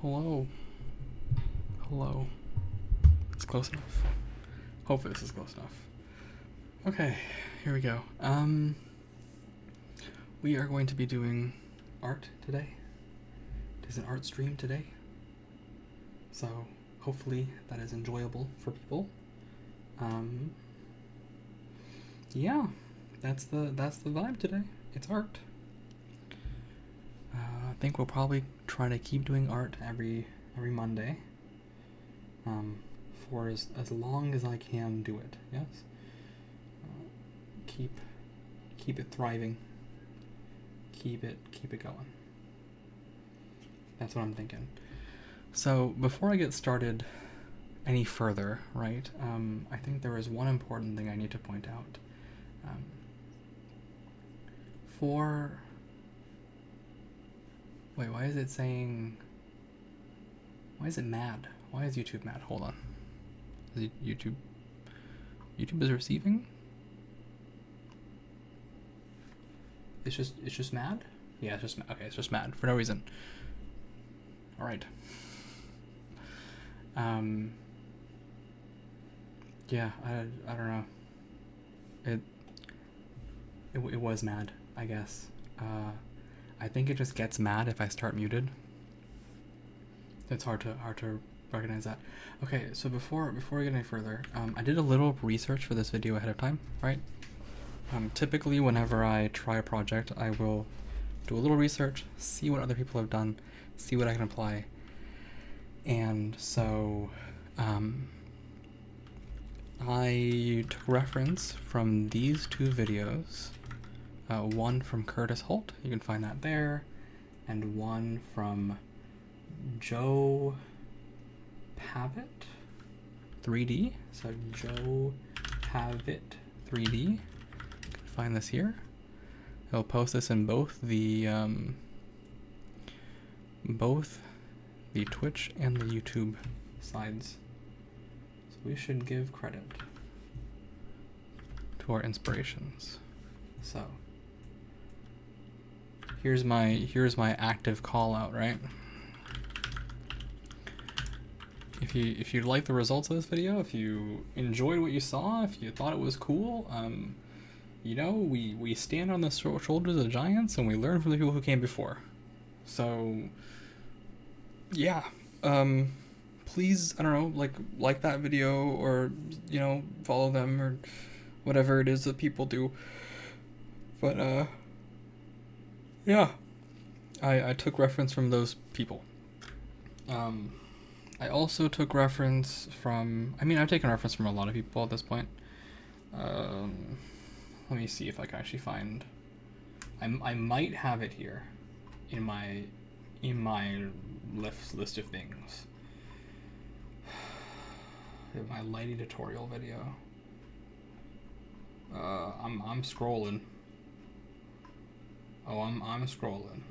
Hello. Hello. It's close enough. Hopefully this is close enough. Okay, here we go. We are going to be doing art today. It is an art stream today. So hopefully that is enjoyable for people. Yeah, that's the vibe today. It's art. I think we'll probably try to keep doing art every Monday. For as long as I can do it. Yes. Keep it thriving. Keep it going. That's what I'm thinking. So before I get started any further, right? I think there is one important thing I need to point out. Wait, why is it saying? Why is it mad? Why is YouTube mad? Hold on. Is it YouTube? YouTube is receiving? It's just mad? Yeah, it's just okay. It's just mad for no reason. All right. Yeah, I don't know. It was mad, I guess. I think it just gets mad if I start muted. It's hard to recognize that. Okay, so before we get any further, I did a little research for this video ahead of time, right? Typically, whenever I try a project, I will do a little research, see what other people have done, see what I can apply. And so, I took reference from these two videos. One from Curtis Holt, you can find that there, and one from Joe Pavitt 3D. So Joe Pavitt 3D. You can find this here. I'll post this in both the Twitch and the YouTube sides. So we should give credit to our inspirations. So here's my active call out, right? If you like the results of this video, if you enjoyed what you saw, if you thought it was cool, you know, we stand on the shoulders of giants and we learn from the people who came before. So yeah, please, I don't know, like that video, or you know, follow them or whatever it is that people do. But yeah, I took reference from those people. I also took reference from, I mean, I've taken reference from a lot of people at this point. Let me see if I can actually find, I might have it here in my list of things. My lighting tutorial video. I'm scrolling. Oh, I'm scrolling.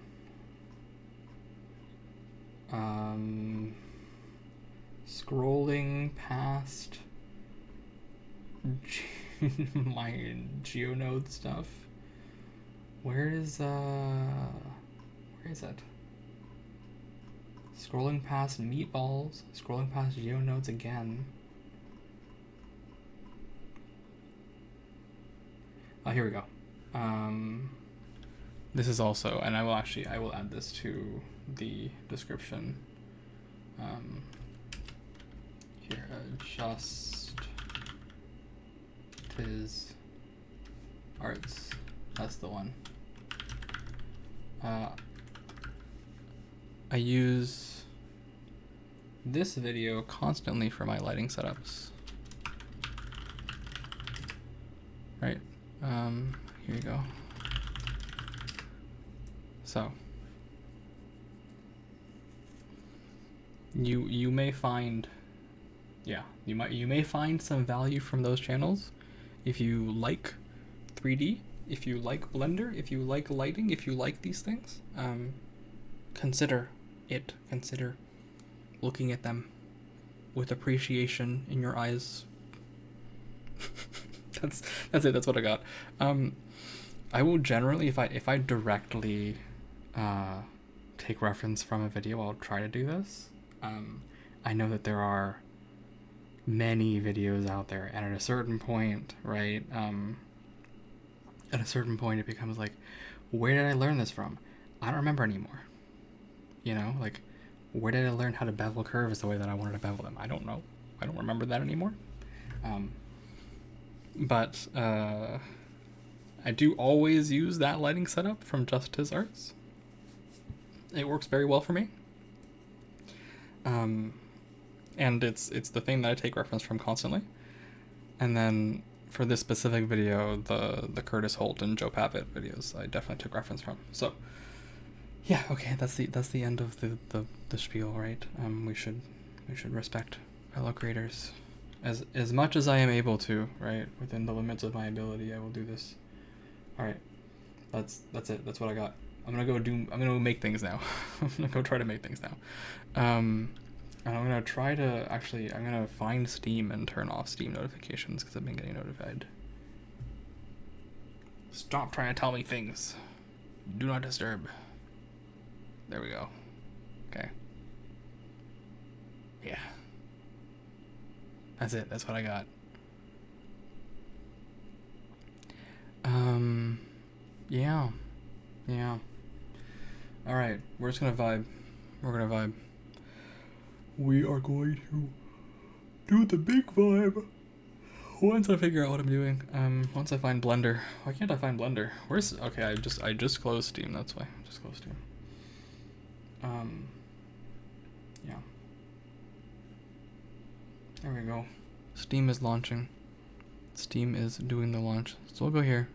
Scrolling past my GeoNode stuff. Where is it? Scrolling past meatballs, scrolling past GeoNodes again. Oh, here we go. This is also, and I will add this to the description. Here, just tis arts. That's the one. I use this video constantly for my lighting setups. Right? Here you go. So you may find, yeah, you may find some value from those channels if you like 3D, if you like Blender, if you like lighting, if you like these things. Consider looking at them with appreciation in your eyes. That's it. That's what I got. I will generally, if I directly take reference from a video, I'll try to do this. I know that there are many videos out there, and at a certain point, right, at a certain point it becomes like, where did I learn this from? I don't remember anymore. You know, like, where did I learn how to bevel curves the way that I wanted to bevel them? I don't know. I don't remember that anymore. But I do always use that lighting setup from Just His Arts. It works very well for me. And it's the thing that I take reference from constantly. And then for this specific video, the Curtis Holt and Joe Pavitt videos, I definitely took reference from. So yeah, okay, that's the end of the spiel, right? We should respect fellow creators as much as I am able to, right? Within the limits of my ability, I will do this. All right, that's it. That's what I got. I'm gonna make things now. I'm gonna go try to make things now. And I'm gonna try to I'm gonna find Steam and turn off Steam notifications because I've been getting notified. Stop trying to tell me things. Do not disturb. There we go. Okay. Yeah. That's it. That's what I got. Yeah. Yeah. Alright. We're just gonna vibe. We're gonna vibe. We are going to do the big vibe. Once I figure out what I'm doing. Once I find Blender. Why can't I find Blender? Okay, I just closed Steam, that's why. I just closed Steam. Yeah. There we go. Steam is launching. Steam is doing the launch. So we'll go here.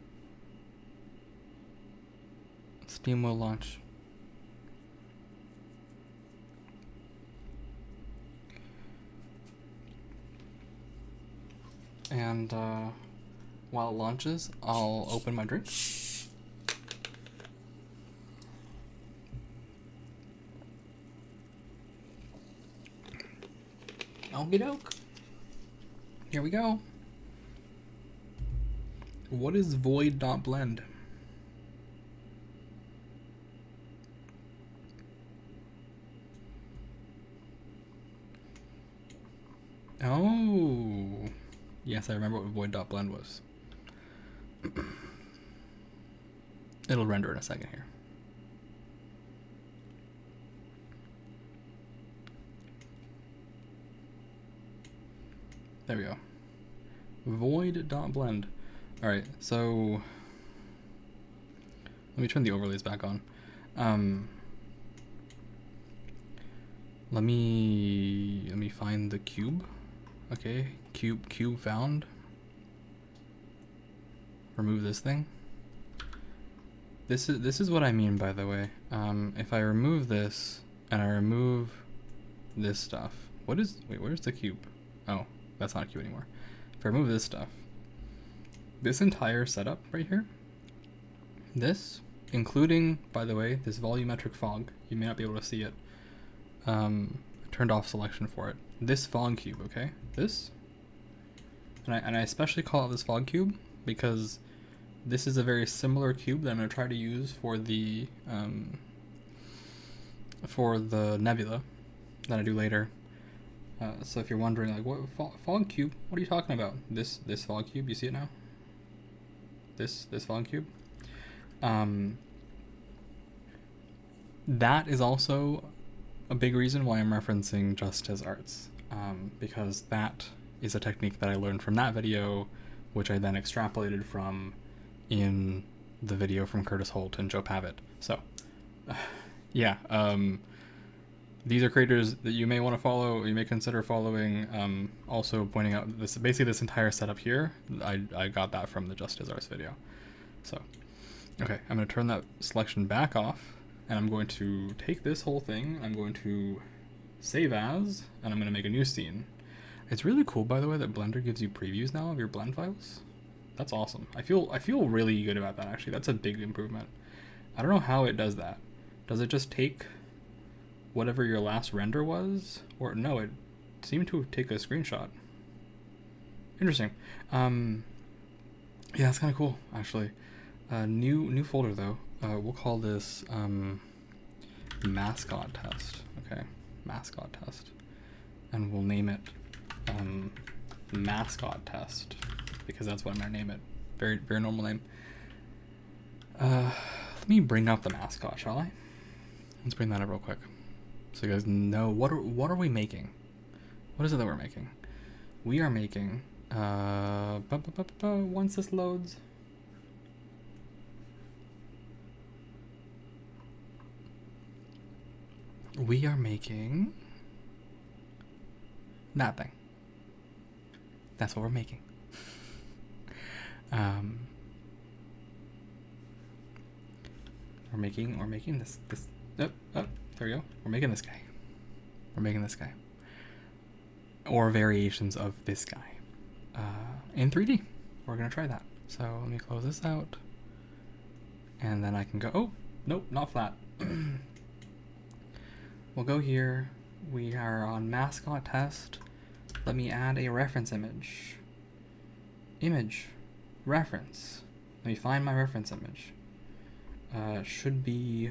Steam will launch. And while it launches, I'll open my drink. Okie doke. Here we go. What is void.blend? Oh. Yes, I remember what void.blend was. It'll render in a second here. There we go. Void.blend. Alright, so let me turn the overlays back on. Let me find the cube. Okay, cube found. Remove this thing. This is what I mean, by the way. If I remove this and I remove this stuff, where's the cube? Oh, that's not a cube anymore. If I remove this stuff, this entire setup right here, this, including, by the way, this volumetric fog, you may not be able to see it. Turned off selection for it. This fog cube, okay? This, and I especially call it this fog cube because this is a very similar cube that I'm going to try to use for the nebula that I do later. So if you're wondering, like, what fog cube? What are you talking about? This fog cube, you see it now? This fog cube. That is also a big reason why I'm referencing Just His Arts, because that is a technique that I learned from that video, which I then extrapolated from in the video from Curtis Holt and Joe Pavitt. So, yeah, these are creators that you may want to follow, you may consider following. Also pointing out this, basically this entire setup here, I got that from the Just His Arts video. So, okay, I'm going to turn that selection back off, and I'm going to take this whole thing, I'm going to save as, and I'm going to make a new scene. It's really cool, by the way, that Blender gives you previews now of your blend files. That's awesome. I feel really good about that, actually. That's a big improvement. I don't know how it does that. Does it just take whatever your last render was? Or no, it seemed to take a screenshot. Interesting. Yeah, that's kind of cool, actually. New folder, though. We'll call this mascot test. Okay, mascot test. And we'll name it mascot test because that's what I'm gonna name it. Very, very normal name. Let me bring up the mascot, shall I? Let's bring that up real quick, so you guys know what are we making? What is it that we're making? We are making once this loads. We are making that thing. That's what we're making. We're making this there we go. We're making this guy. We're making this guy. Or variations of this guy. In 3D. We're gonna try that. So let me close this out. And then I can go, oh, nope, not flat. We'll go here. We are on mascot test. Let me add a reference image. Image. Reference. Let me find my reference image. Should be...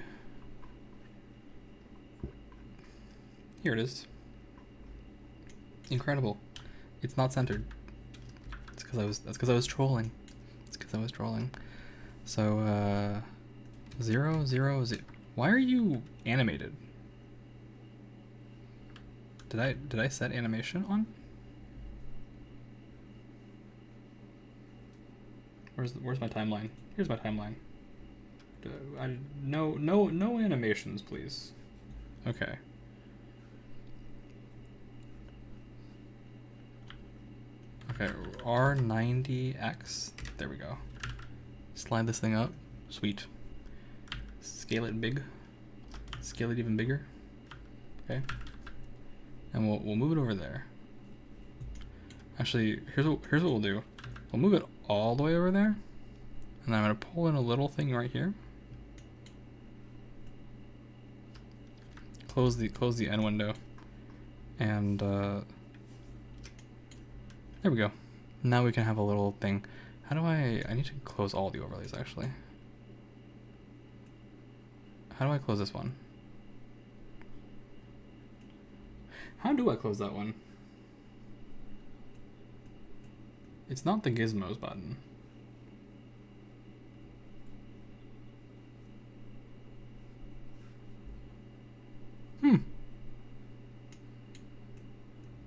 Here it is. Incredible. It's not centered. It's because I was trolling. It's because I was trolling. So 0, 0, 0. Why are you animated? Did I set animation on? Where's my timeline? Here's my timeline. No animations, please. Okay. Okay, R90X. There we go. Slide this thing up. Sweet. Scale it big. Scale it even bigger. Okay. And we'll move it over there. Actually, here's what we'll do. We'll move it all the way over there, and then I'm gonna pull in a little thing right here. Close the end window, and there we go. Now we can have a little thing. How do I need to close all the overlays actually. How do I close this one? How do I close that one? It's not the gizmos button.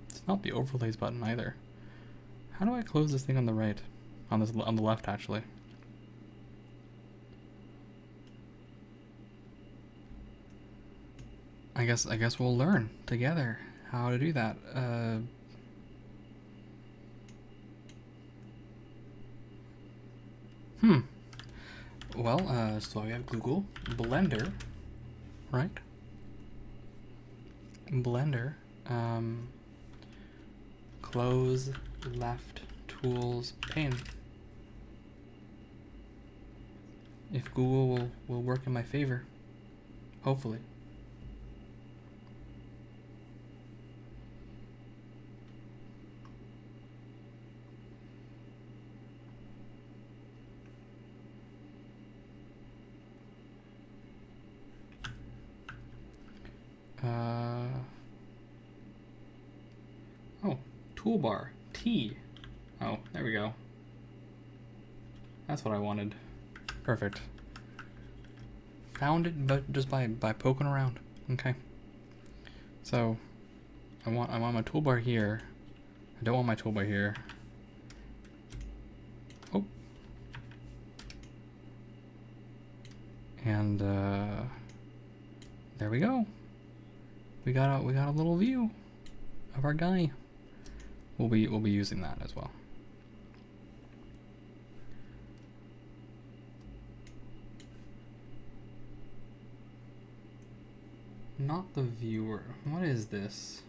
It's not the overlays button either. How do I close this thing on the right? On the left actually. I guess we'll learn together how to do that. Well, so we have Google, Blender, right? Blender, close, left, tools, pane. If Google will work in my favor, hopefully. Oh, toolbar, T. Oh, there we go. That's what I wanted. Perfect. Found it, but just by poking around. Okay. So, I want my toolbar here. I don't want my toolbar here. Oh. And there we go. We got a little view of our guy. We'll be using that as well. Not the viewer. What is this?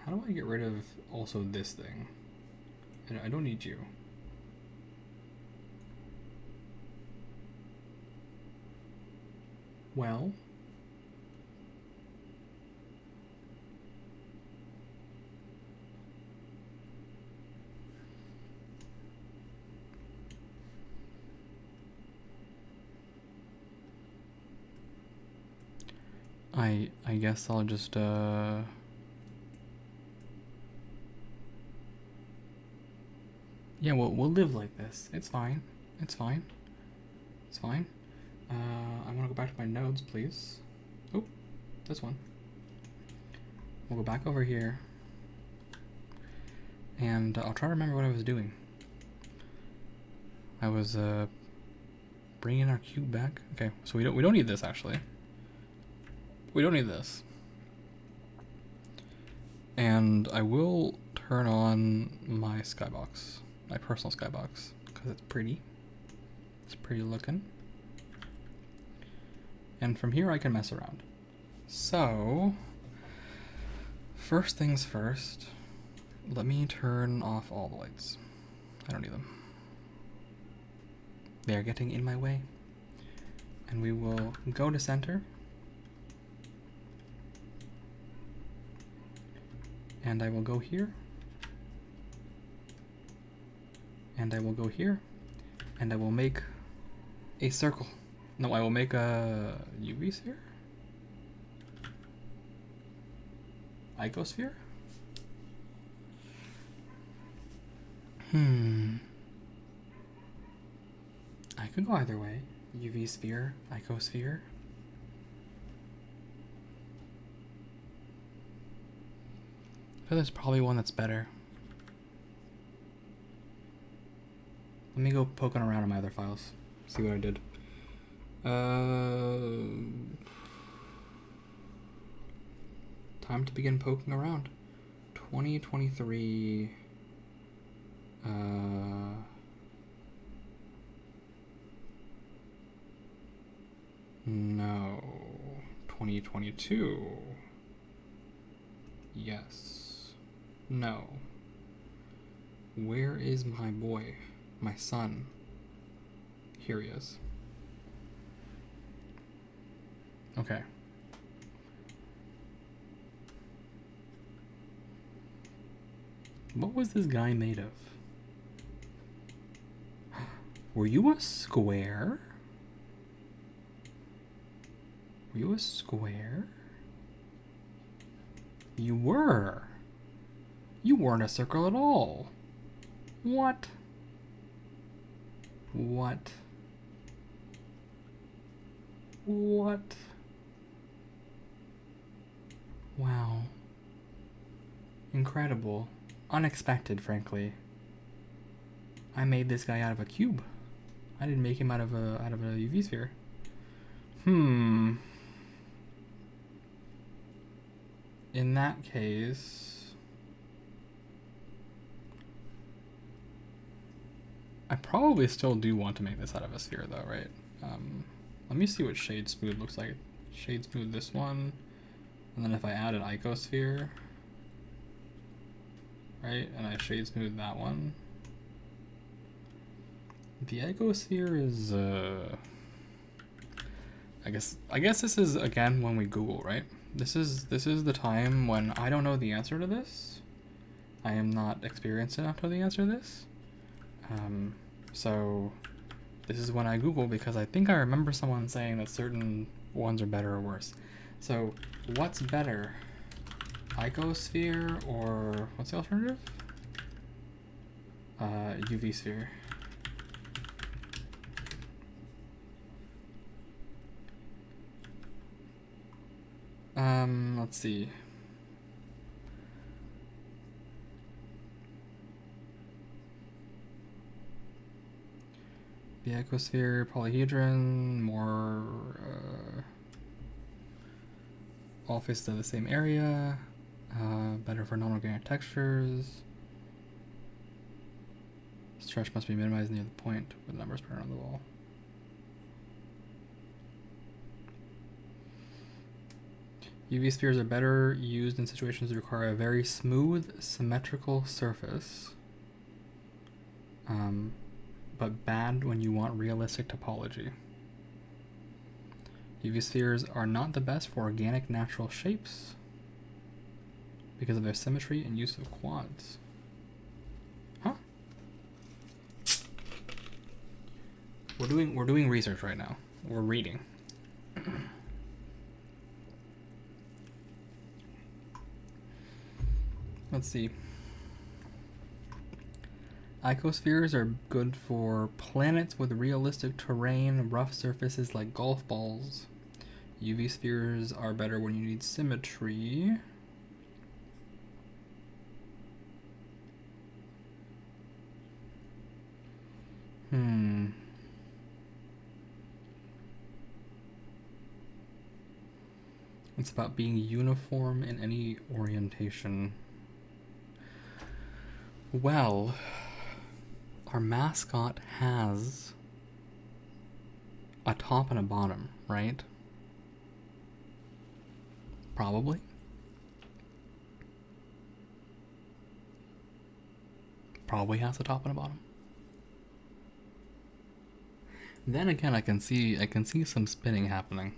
How do I get rid of also this thing? I don't need you. Well. I guess I'll just yeah, we'll live like this. It's fine. It's fine. It's fine. I want to go back to my nodes, please. Oh, this one. We'll go back over here. And I'll try to remember what I was doing. I was bringing our cube back. Okay, so we don't need this actually. We don't need this. And I will turn on my skybox, my personal skybox, because it's pretty. It's pretty looking. And from here I can mess around. So, first things first, let me turn off all the lights. I don't need them. They are getting in my way. And we will go to center. And I will go here. And I will go here. And I will make a circle. No, I will make a UV sphere? Icosphere? I could go either way. UV sphere, icosphere. I feel there's probably one that's better. Let me go poking around in my other files. See what I did. Time to begin poking around. 2023. No. 2022. Yes. No. Where is my boy? My son? Here he is. Okay. What was this guy made of? Were you a square? Were you a square? You were. You weren't a circle at all. What? What? What? Wow. Incredible. Unexpected, frankly. I made this guy out of a cube. I didn't make him out of a UV sphere. In that case, I probably still do want to make this out of a sphere though, right? Let me see what shade smooth looks like. Shade smooth this one, and then if I add an icosphere, right, and I shade smooth that one, the icosphere is I guess this is again when we Google, right? This is the time when I don't know the answer to this. I am not experienced enough to know the answer to this. So this is when I Google, because I think I remember someone saying that certain ones are better or worse. So what's better? Icosphere or what's the alternative? UV sphere. Let's see. The icosphere, polyhedron, more all faces of the same area, better for non-organic textures. Stretch must be minimized near the point where the numbers print on the wall. UV spheres are better used in situations that require a very smooth, symmetrical surface, but bad when you want realistic topology. UV spheres are not the best for organic natural shapes because of their symmetry and use of quads. Huh? We're doing research right now. We're reading. Let's see. Icospheres are good for planets with realistic terrain, rough surfaces like golf balls. UV spheres are better when you need symmetry. It's about being uniform in any orientation. Well, our mascot has a top and a bottom, right? Probably. Probably has a top and a bottom. Then again, I can see some spinning happening.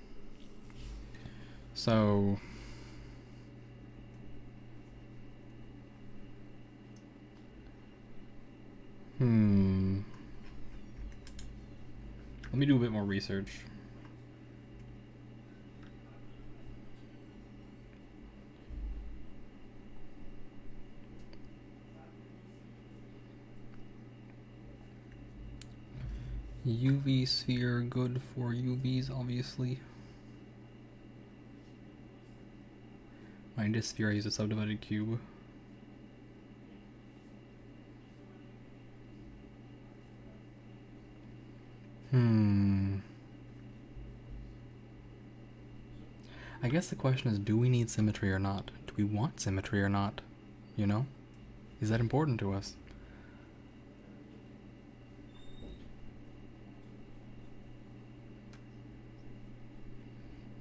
So let me do a bit more research. UV sphere, good for UVs, obviously. My sphere is a subdivided cube. I guess the question is, do we need symmetry or not? Do we want symmetry or not? You know? Is that important to us?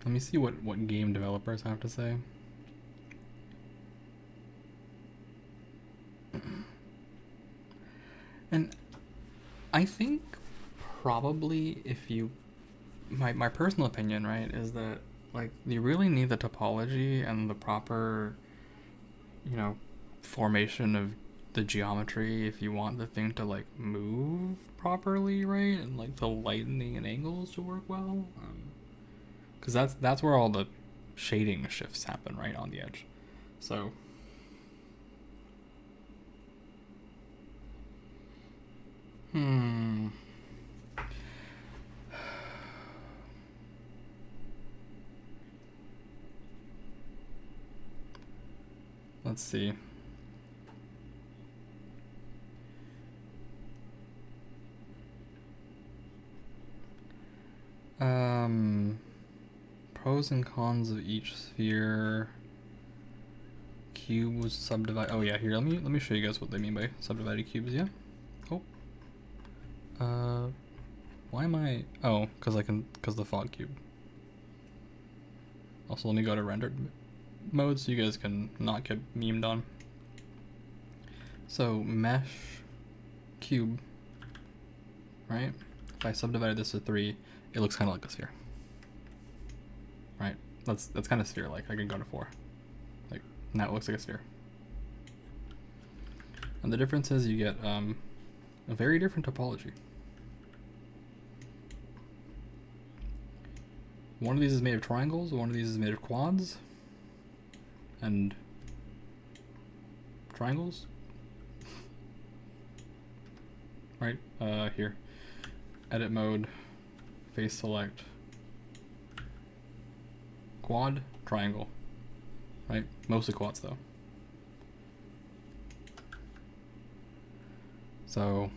Let me see what game developers have to say. And I think probably if you... My personal opinion, right, is that like you really need the topology and the proper, you know, formation of the geometry if you want the thing to like move properly, right? And like the lightening and angles to work well. Because that's where all the shading shifts happen, right, on the edge. So let's see. Pros and cons of each sphere. Cube was subdivided. Oh yeah, here let me show you guys what they mean by subdivided cubes. Yeah. Oh. Why am I? Oh, because the fog cube. Also, let me go to rendered mode so you guys can not get memed on. So mesh cube, right? If I subdivided this to 3, it looks kind of like a sphere, right? That's kind of sphere-like. I can go to 4, like now it looks like a sphere. And the difference is you get a very different topology. One of these is made of triangles, one of these is made of quads, and triangles, right? Here, edit mode, face select, quad, triangle, right? Mostly quads though. So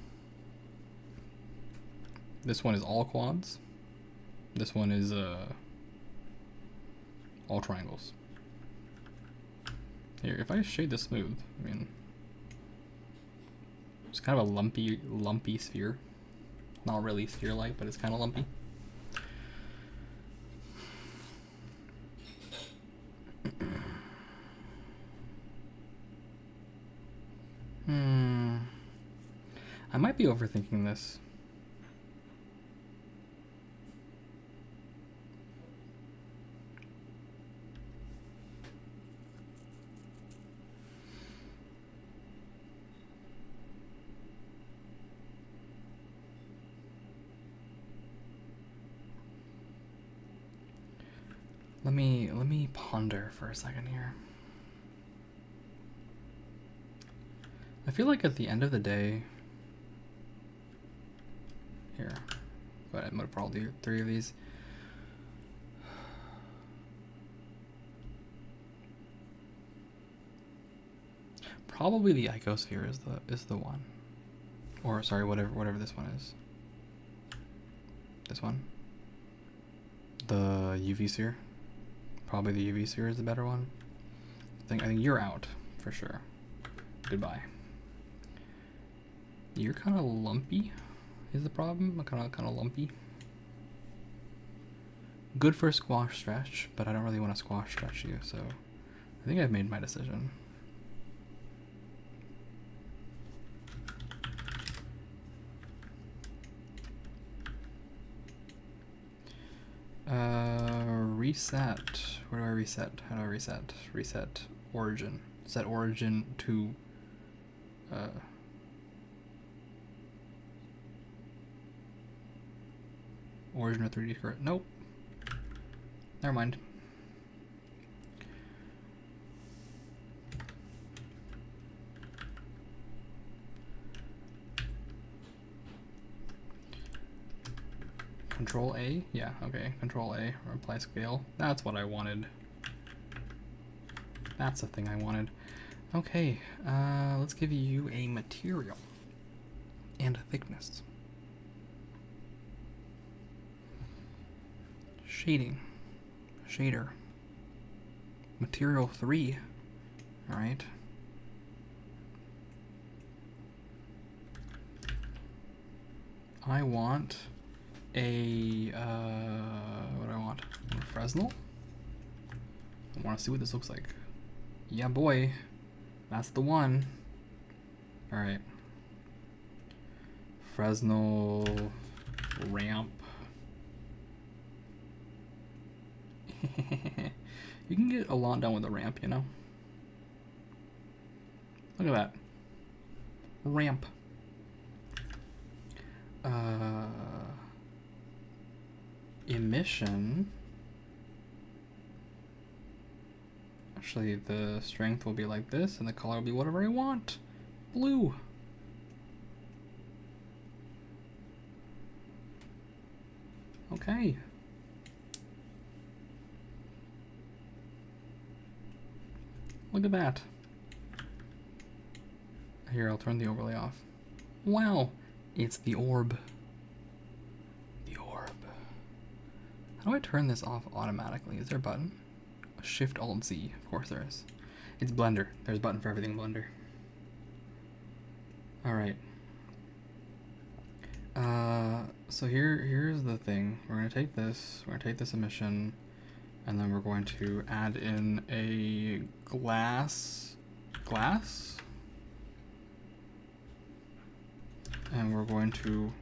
this one is all quads. This one is all triangles. Here, if I shade this smooth, I mean, it's kind of a lumpy sphere. Not really sphere-like, but it's kind of lumpy. I might be overthinking this. Let me ponder for a second here. I feel like at the end of the day, here, but I'm gonna probably do 3 of these. Probably the icosphere is the one, or sorry, whatever this one is. This one, the UV sphere. Probably the UV sphere is the better one. I think you're out for sure. Goodbye. You're kind of lumpy, is the problem. Kind of lumpy. Good for a squash stretch, but I don't really want to squash stretch you, so I think I've made my decision. Reset. Where do I reset? How do I reset? Reset origin. Set origin to origin of 3D current. Nope. Never mind. Control A? Yeah, okay. Control A, or apply scale. That's what I wanted. That's the thing I wanted. Okay, let's give you a material and a thickness. Shading. Shader. Material 3. Alright. I want a, what do I want? A Fresnel? I want to see what this looks like. Yeah, boy. That's the one. Alright. Fresnel ramp. You can get a lot done with a ramp, you know? Look at that. Ramp. Emission. Actually, the strength will be like this, and the color will be whatever I want. Blue. Okay. Look at that. Here, I'll turn the overlay off. Wow, it's the orb. The orb. How do I turn this off automatically? Is there a button? Shift-Alt-Z, of course there is. It's Blender. There's a button for everything in Blender. Alright. So here's the thing. We're gonna take this emission, and then we're going to add in a glass, and we're going to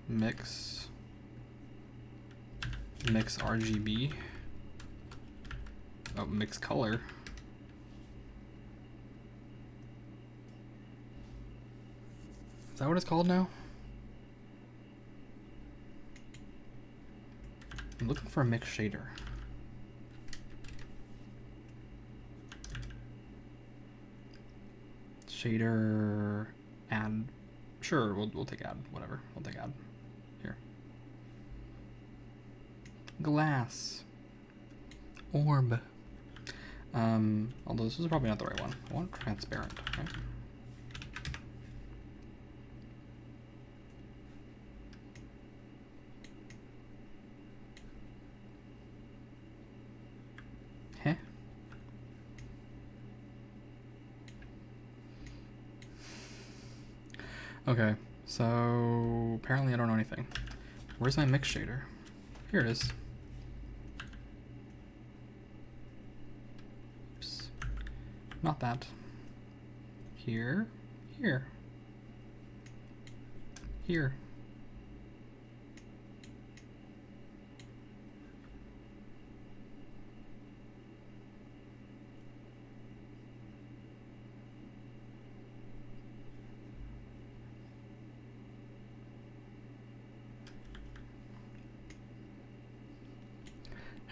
mix RGB. Oh, mix color. Is that what it's called now? I'm looking for a mix shader. Shader, add. Sure, we'll take add. Whatever, we'll take add. Here. Glass. Orb. Although this is probably not the right one. I want transparent, right? Heh. Okay, so apparently I don't know anything. Where's my mix shader? Here it is. Oops. Not that. Here. Here. Here.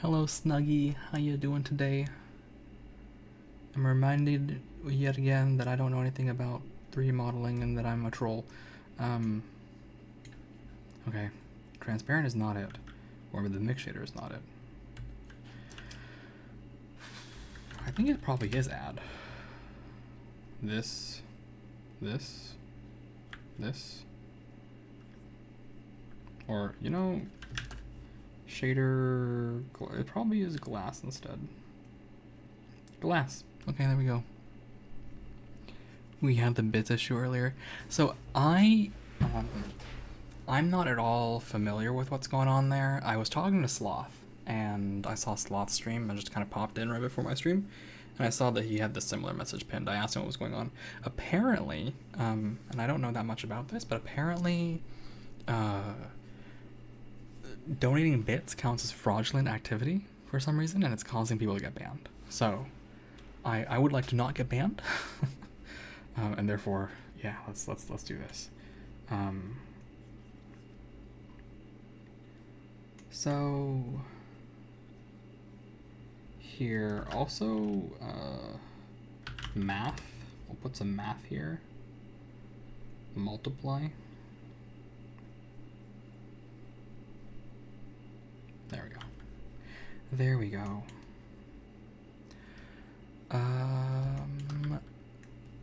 Hello Snuggie, how you doing today? I'm reminded yet again that I don't know anything about 3D modeling and that I'm a troll. Okay, transparent is not it, or the mix shader is not it. I think it probably is add. This. Or, you know, shader, it probably is glass instead. Glass. Okay, there we go. We had the bits issue earlier. So I'm not at all familiar with what's going on there. I was talking to Sloth, and I saw Sloth's stream. I just kind of popped in right before my stream, and I saw that he had this similar message pinned. I asked him what was going on. Apparently, and I don't know that much about this, but apparently, donating bits counts as fraudulent activity for some reason, and it's causing people to get banned. So, I would like to not get banned, and therefore, yeah, let's do this. So here also math. We'll put some math here. Multiply. There we go. There we go.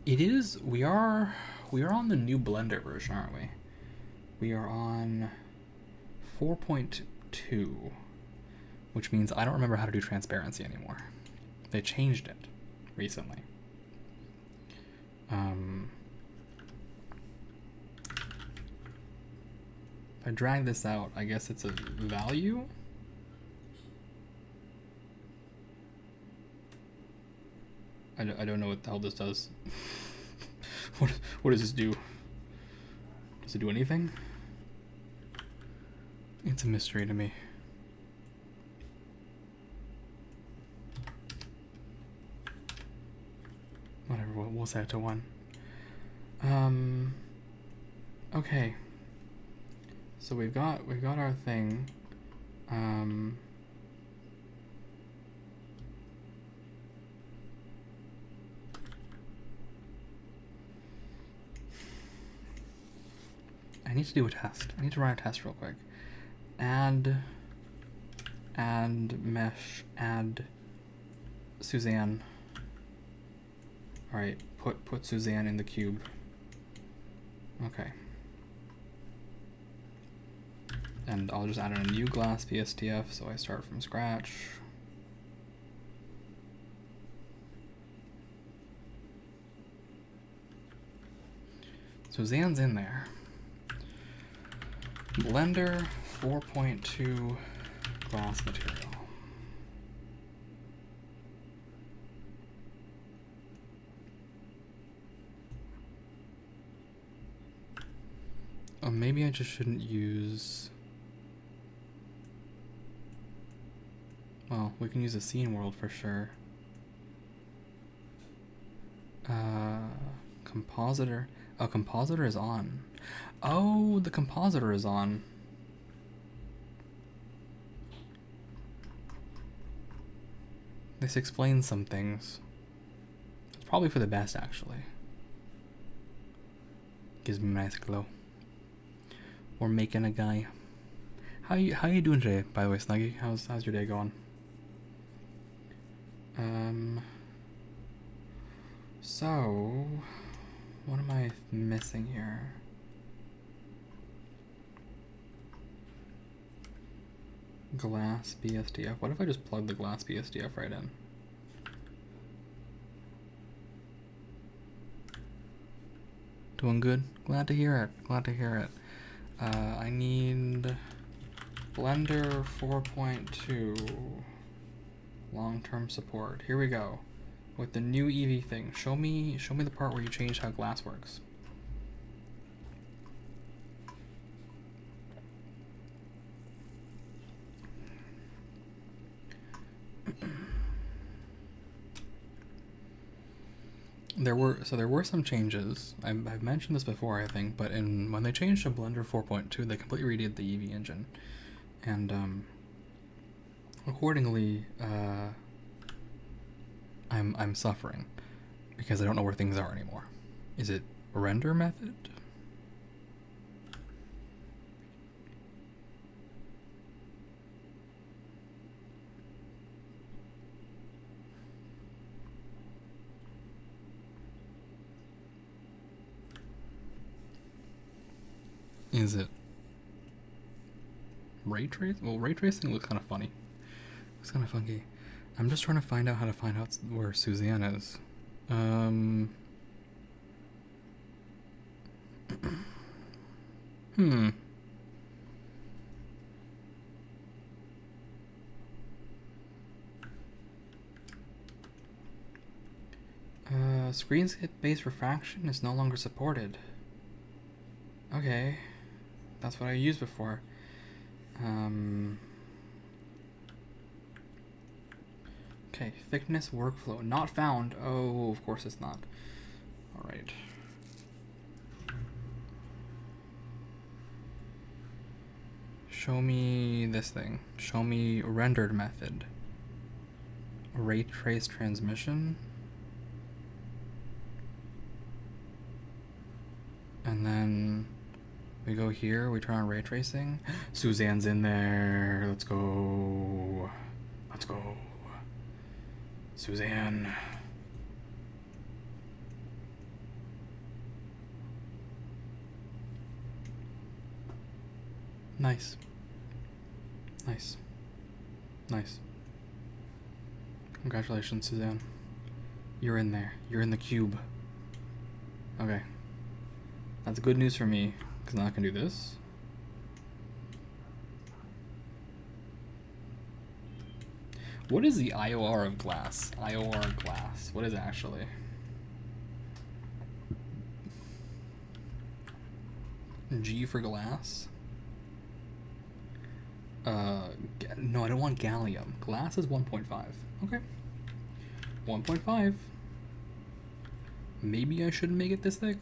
It is. We are on the new Blender version, aren't we? We are on 4.2, which means I don't remember how to do transparency anymore. They changed it recently. If I drag this out, I guess it's a value. I don't know what the hell this does. What does this do? Does it do anything? It's a mystery to me. Whatever, we'll set it to 1. Okay. So we've got our thing. I need to do a test. I need to run a test real quick. Add mesh, add Suzanne. All right, put Suzanne in the cube. Okay. And I'll just add in a new glass BSDF, so I start from scratch. Suzanne's in there. Blender 4.2 glass material. Oh, maybe I just shouldn't use... Well, we can use a scene world for sure. Compositor. Oh, compositor is on. Oh, the compositor is on. This explains some things. It's probably for the best, actually. Gives me a nice glow. We're making a guy. How you doing today, by the way, Snuggy? How's your day going? So what am I missing here? Glass BSDF. What if I just plug the glass BSDF right in? Doing good. Glad to hear it. Glad to hear it. I need Blender 4.2 long-term support. Here we go. With the new Eevee thing. Show me the part where you change how glass works. There were some changes. I've mentioned this before, I think, but when they changed to Blender 4.2, they completely redid the Eevee engine, and accordingly, I'm suffering because I don't know where things are anymore. Is it Render method? Is it ray tracing? Well, ray tracing looks kind of funny. It's kind of funky. I'm just trying to find out how to find out where Suzanne is. Screen-based refraction is no longer supported. Okay. That's what I used before. Okay, thickness workflow. Not found. Oh, of course it's not. Alright. Show me this thing. Show me rendered method. Ray trace transmission. And then we go here, we turn on ray tracing. Suzanne's in there. Let's go. Let's go. Suzanne. Nice. Nice. Nice. Congratulations, Suzanne. You're in there. You're in the cube. Okay. That's good news for me, because now I can do this. What is the IOR of glass? IOR glass. What is it actually? G for glass? No, I don't want gallium. Glass is 1.5. Okay. 1.5. Maybe I shouldn't make it this thick.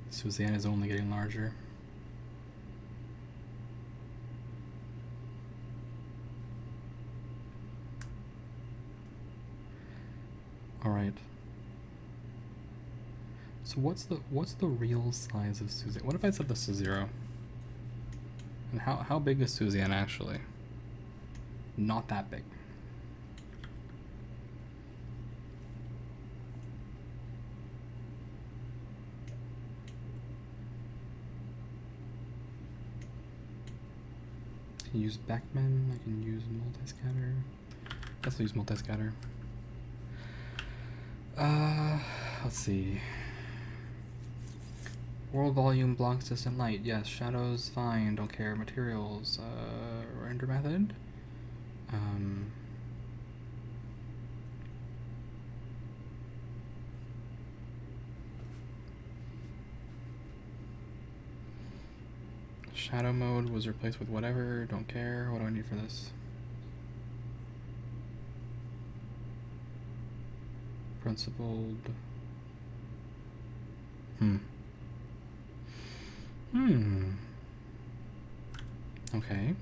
Suzanne is only getting larger. All right. So what's the real size of Suzanne? What if I set this to 0? And how big is Suzanne actually? Not that big. I can use Beckman, I can use multiscatter. Let's use multiscatter. Let's see. World volume, blocks, distant light. Yes, shadows, fine, don't care. Materials, render method. Shadow mode was replaced with whatever, don't care. What do I need for this? Principled. Okay.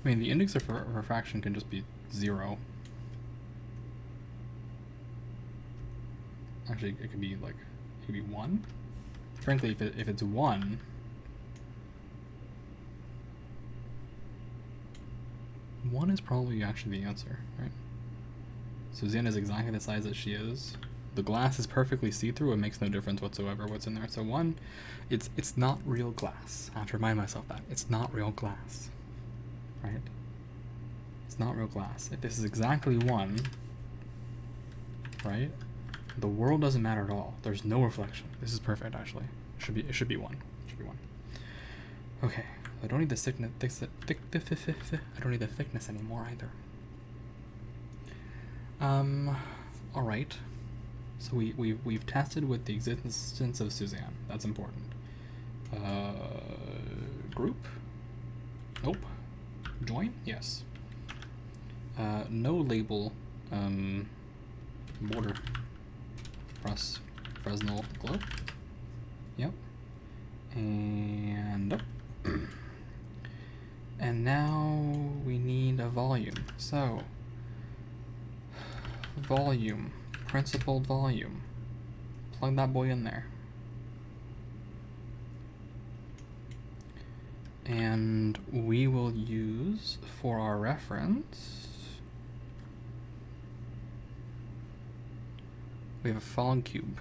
I mean, the index of refraction can just be 0. Actually, it could be like, it could be 1. Frankly, if it's 1, one is probably actually the answer, right? Suzanne is exactly the size that she is. The glass is perfectly see-through. It makes no difference whatsoever what's in there. So 1, it's not real glass. I have to remind myself that. It's not real glass, right? It's not real glass. If this is exactly 1, right? The world doesn't matter at all. There's no reflection. This is perfect, actually. It should be 1. It should be 1. Okay. I don't need the thickness. I don't need the thickness anymore either. All right. So we've tested with the existence of Suzanne. That's important. Group? Nope. Join? Yes. No label. Border. Press Fresnel globe. Yep. And up. And now we need a volume. So volume, principled volume. Plug that boy in there. And we will use for our reference, we have a fog cube.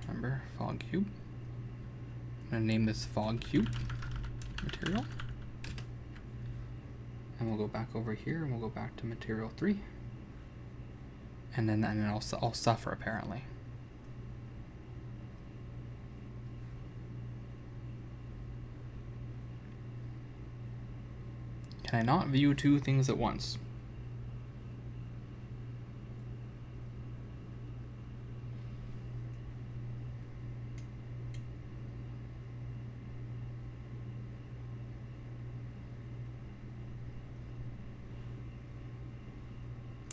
Remember, fog cube. I'm gonna name this fog cube material. And we'll go back over here and we'll go back to material 3. And then I'll suffer apparently. Can I not view two things at once?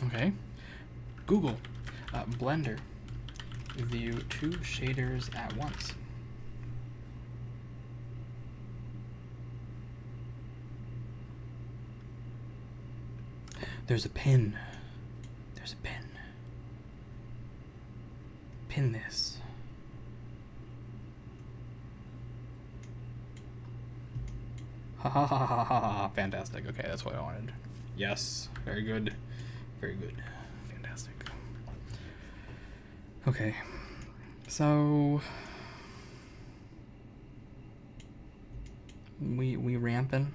Okay. Google, Blender, view two shaders at once. There's a pin. There's a pin. Pin this. Ha ha ha ha ha ha. Fantastic. Okay, that's what I wanted. Yes. Very good. Very good. Fantastic. Okay. So we ramping.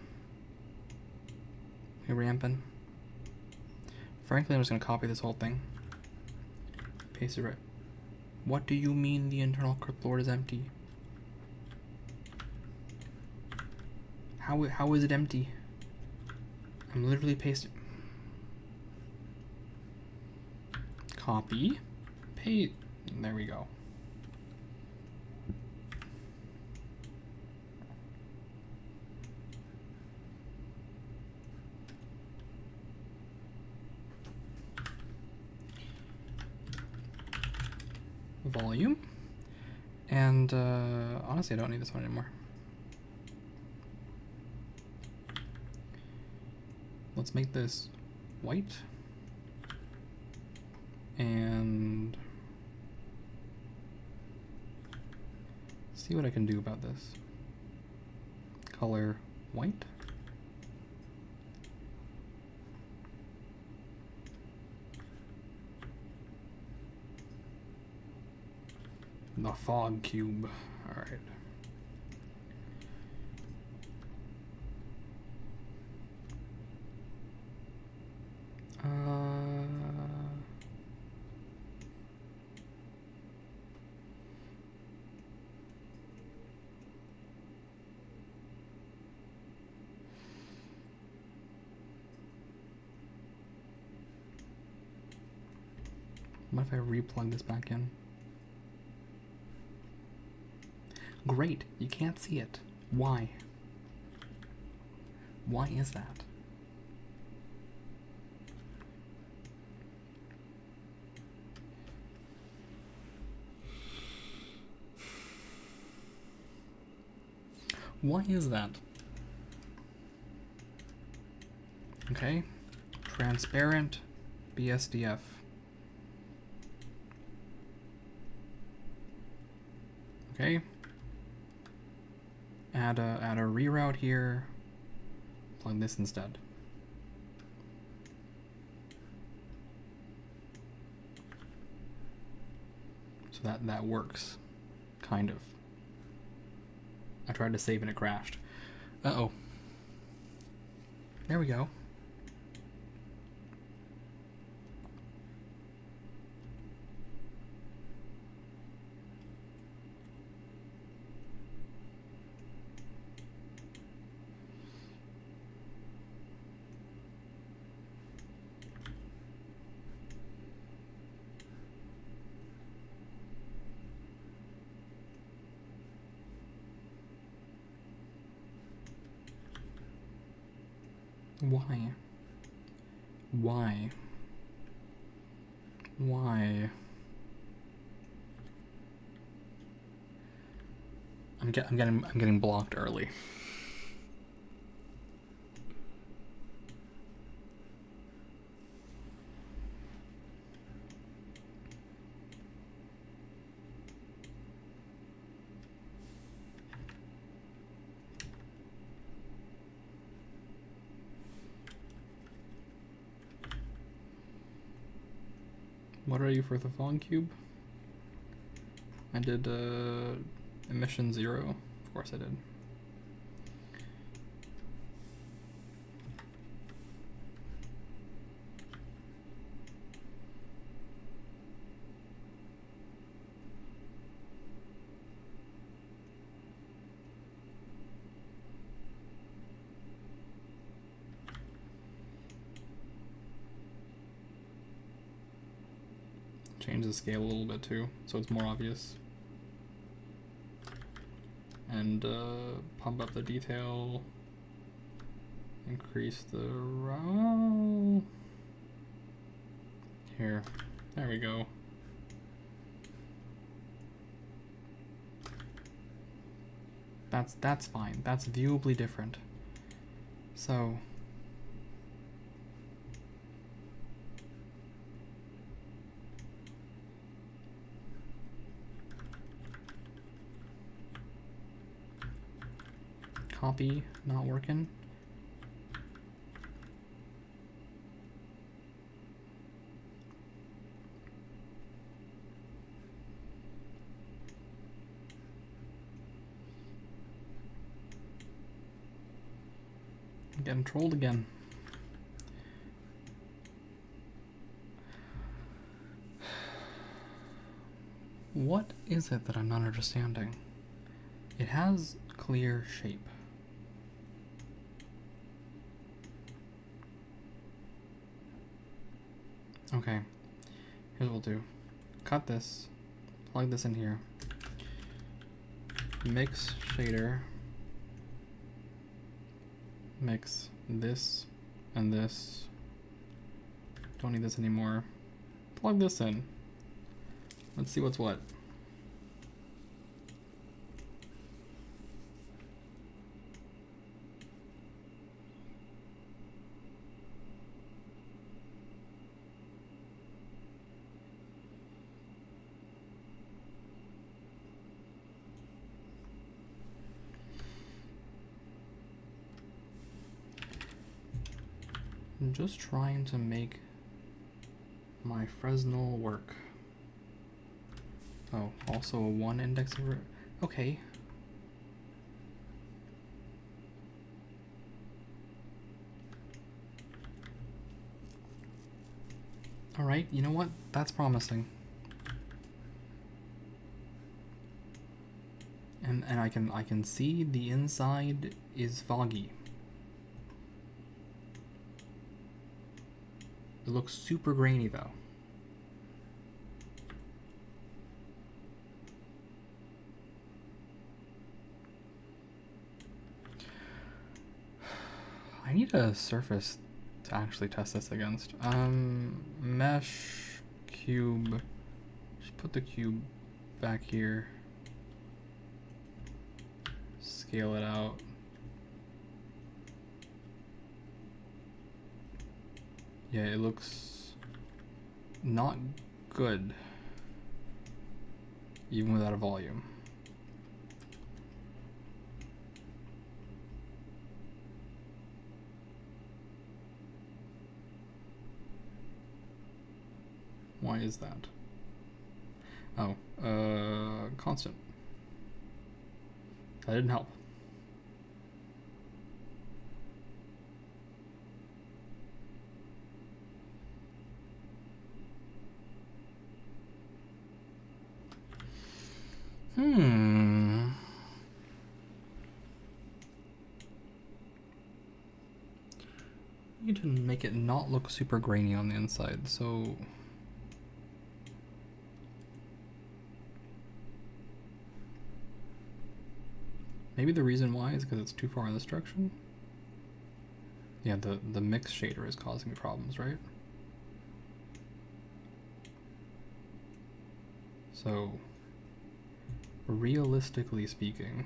We ramping. Frankly, I'm just gonna copy this whole thing. Paste it right. What do you mean the internal cryptlord is empty? How is it empty? I'm literally pasting. Copy. Paste. There we go. Volume. And honestly, I don't need this one anymore. Let's make this white. And see what I can do about this. Color white. The fog cube. All right. What if I replug this back in? Great, you can't see it. Why? Why is that? Why is that? Okay, transparent BSDF. Okay. Add a reroute here. Plug this instead. So that works, kind of. I tried to save and it crashed. Uh-oh. There we go. Why? Why? Why? I'm getting blocked early. What are you for the fog cube? I did emission 0. Of course I did. Change the scale a little bit too, so it's more obvious. And pump up the detail. Increase the row. Here, there we go. That's fine. That's viewably different. So. Copy not working. I'm getting trolled again. What is it that I'm not understanding? It has clear shape. Okay, here's what we'll do. Cut this, plug this in here, mix shader, mix this and this, don't need this anymore, plug this in, let's see what's what. I'm just trying to make my Fresnel work. Oh, also a 1 index of okay. Alright, you know what? That's promising. And I can see the inside is foggy. It looks super grainy though. I need a surface to actually test this against. Mesh cube. Just put the cube back here. Scale it out. Yeah, it looks not good, even without a volume. Why is that? Oh, constant. That didn't help. Need to make it not look super grainy on the inside, so maybe the reason why is because it's too far in this direction. Yeah, the mix shader is causing me problems, right? So, realistically speaking,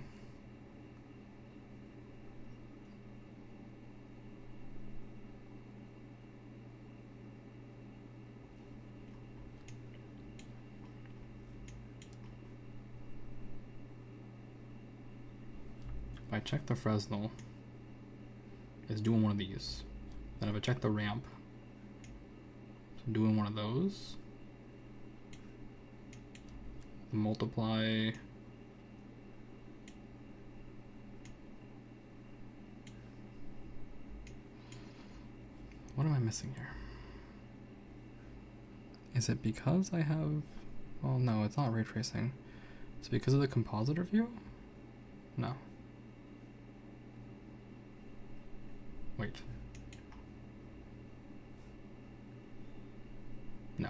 if I check the Fresnel, it's doing one of these. Then if I check the ramp, it's doing one of those. The multiply. What am I missing here? Is it because I have... Well, no, it's not ray tracing. It's because of the compositor view? No. Wait. No.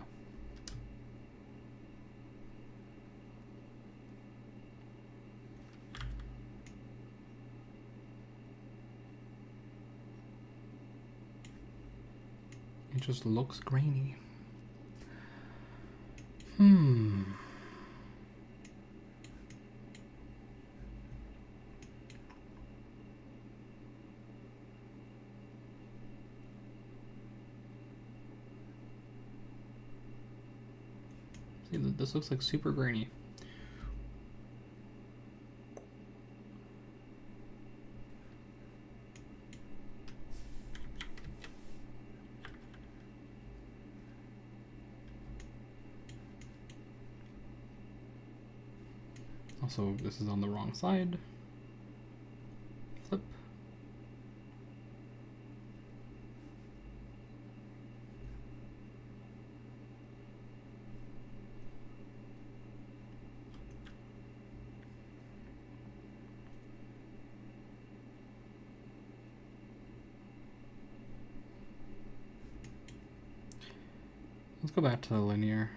It just looks grainy. See, this looks like super grainy. Also, this is on the wrong side. Flip. Let's go back to the linear.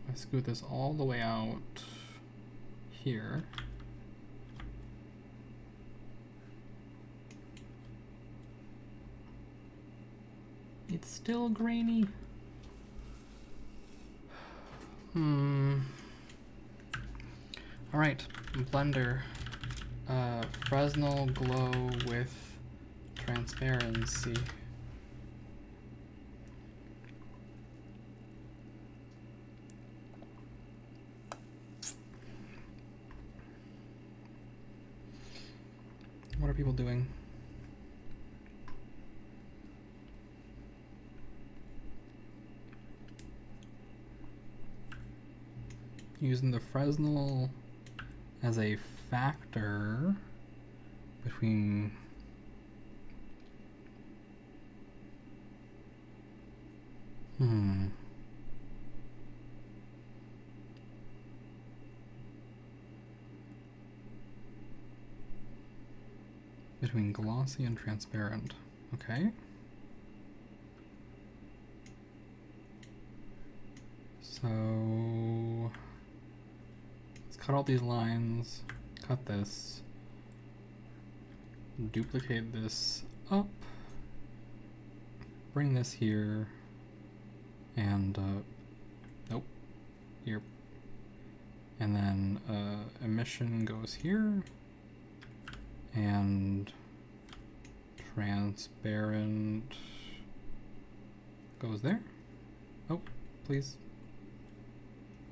I scoot this all the way out here. It's still grainy. All right, Blender, Fresnel glow with transparency. What are people doing? Using the Fresnel as a factor between between glossy and transparent. Okay. So let's cut all these lines, cut this, duplicate this up, bring this here, and nope, here. And then emission goes here, and transparent goes there. Oh, please.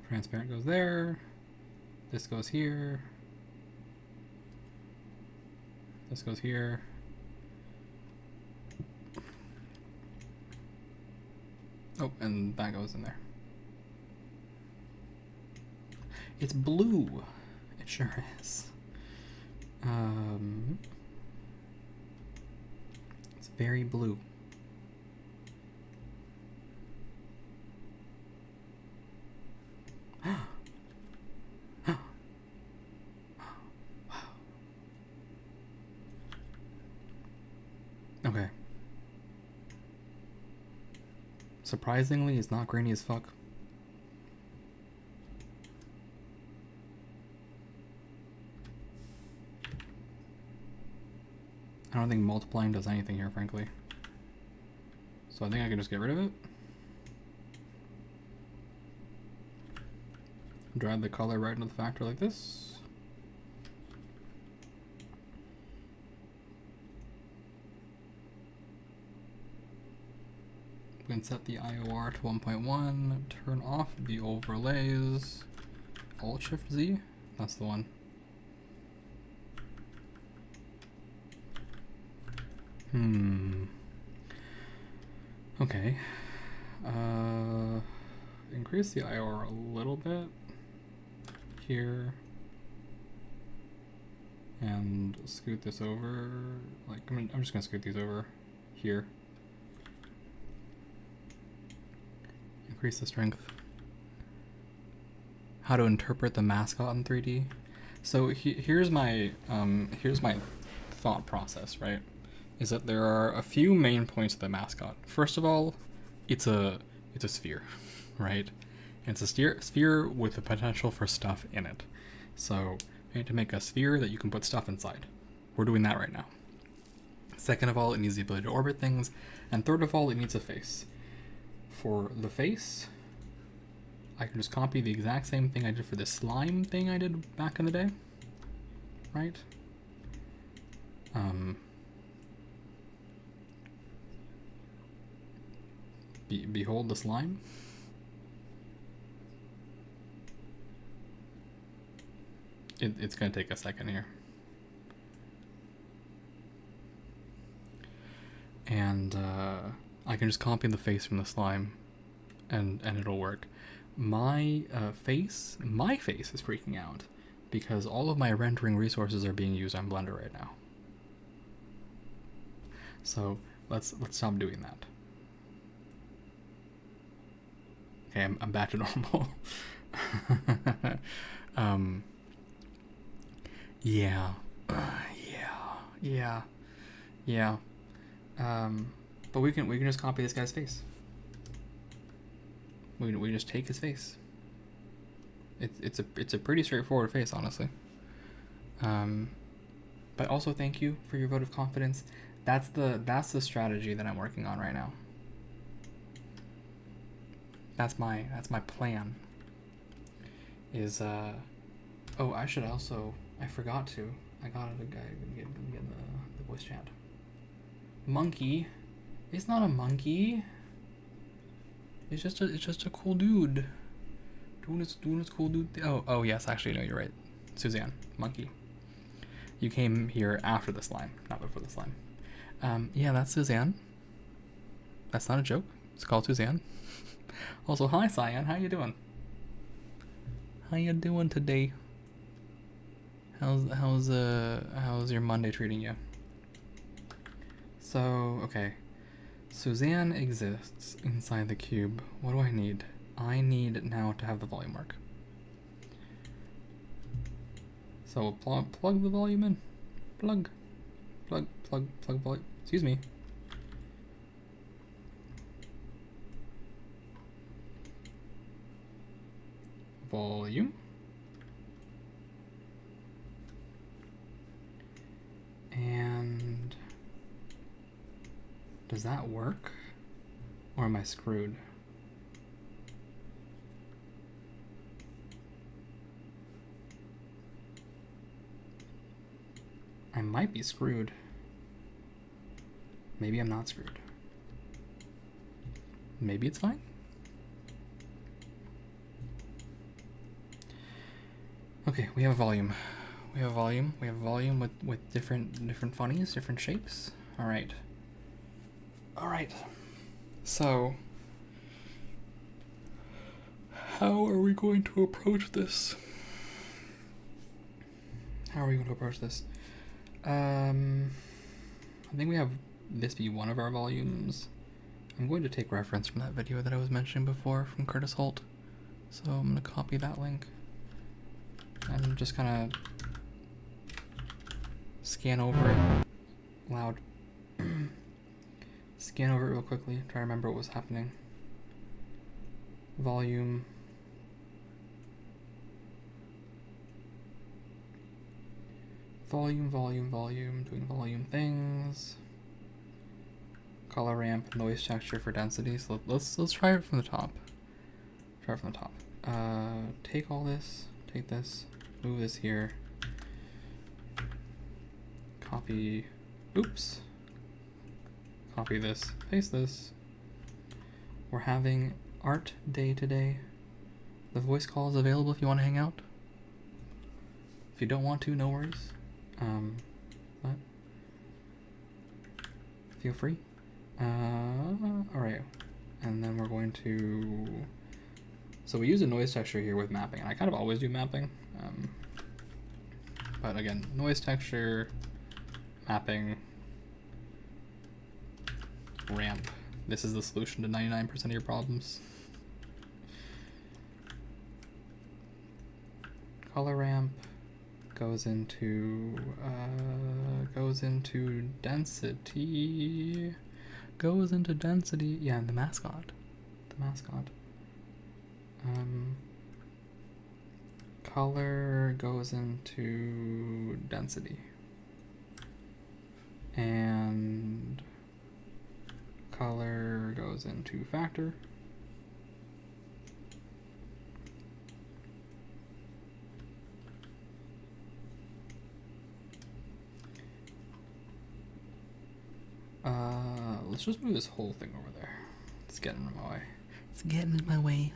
Transparent goes there. This goes here. This goes here. Oh, and that goes in there. It's blue. It sure is. It's very blue. Okay. Surprisingly, it's not grainy as fuck. I don't think multiplying does anything here, frankly. So I think I can just get rid of it. Drag the color right into the factor like this. We can set the IOR to 1.1, turn off the overlays, Alt-Shift-Z, that's the one. Okay. Increase the IOR a little bit here. And scoot this over. Like, I'm just gonna scoot these over here. Increase the strength. How to interpret the mascot in 3D. So here's my thought process, right? Is that there are a few main points of the mascot. First of all, it's a sphere, right? And it's a sphere with the potential for stuff in it. So you need to make a sphere that you can put stuff inside. We're doing that right now. Second of all, it needs the ability to orbit things. And third of all, it needs a face. For the face, I can just copy the exact same thing I did for the slime thing I did back in the day, right? Behold the slime. It's going to take a second here. And I can just copy the face from the slime and it'll work. My face is freaking out because all of my rendering resources are being used on Blender right now. So let's stop doing that. Okay, I'm back to normal. Yeah. But we can just copy this guy's face. We just take his face. It's a pretty straightforward face, honestly. But also thank you for your vote of confidence. That's the strategy that I'm working on right now. That's my plan. Is oh, I should also, I forgot to. I gotta get the voice chat. Monkey. It's not a monkey. It's just a cool dude. Doing his cool dude. Oh yes, actually no, you're right. Suzanne, monkey. You came here after the slime, not before the slime. Yeah, that's Suzanne. That's not a joke. It's called Suzanne. Also, hi Cyan, how you doing? How you doing today? How's your Monday treating you? So, okay. Suzanne exists inside the cube. What do I need? I need now to have the volume work. So plug the volume in. Plug volume. Excuse me. Volume. And does that work? Or am I screwed? I might be screwed. Maybe I'm not screwed. Maybe it's fine. Okay, we have a volume. We have a volume. We have a volume with different funnies, different shapes. All right. All right. So, how are we going to approach this? How are we going to approach this? I think we have this be one of our volumes. I'm going to take reference from that video that I was mentioning before from Curtis Holt. So I'm going to copy that link and just kind of scan over it loud. Scan over it real quickly, try to remember what was happening. Volume. Volume, doing volume things. color ramp, noise texture for density. So let's try it from the top. Try it from the top. Take all this, take this, move this here. Copy, oops. Copy this, paste this. We're having art day today. The voice call is available if you want to hang out. If you don't want to, no worries. But feel free. Alright. And then we're going to... So we use a noise texture here with mapping, and I kind of always do mapping. But again, noise texture, mapping, ramp. This is the solution to 99% of your problems. Color ramp goes into density. Goes into density. Yeah, and the mascot. Color goes into density. And color goes into factor. Let's just move this whole thing over there. It's getting in my way. It's getting in my way.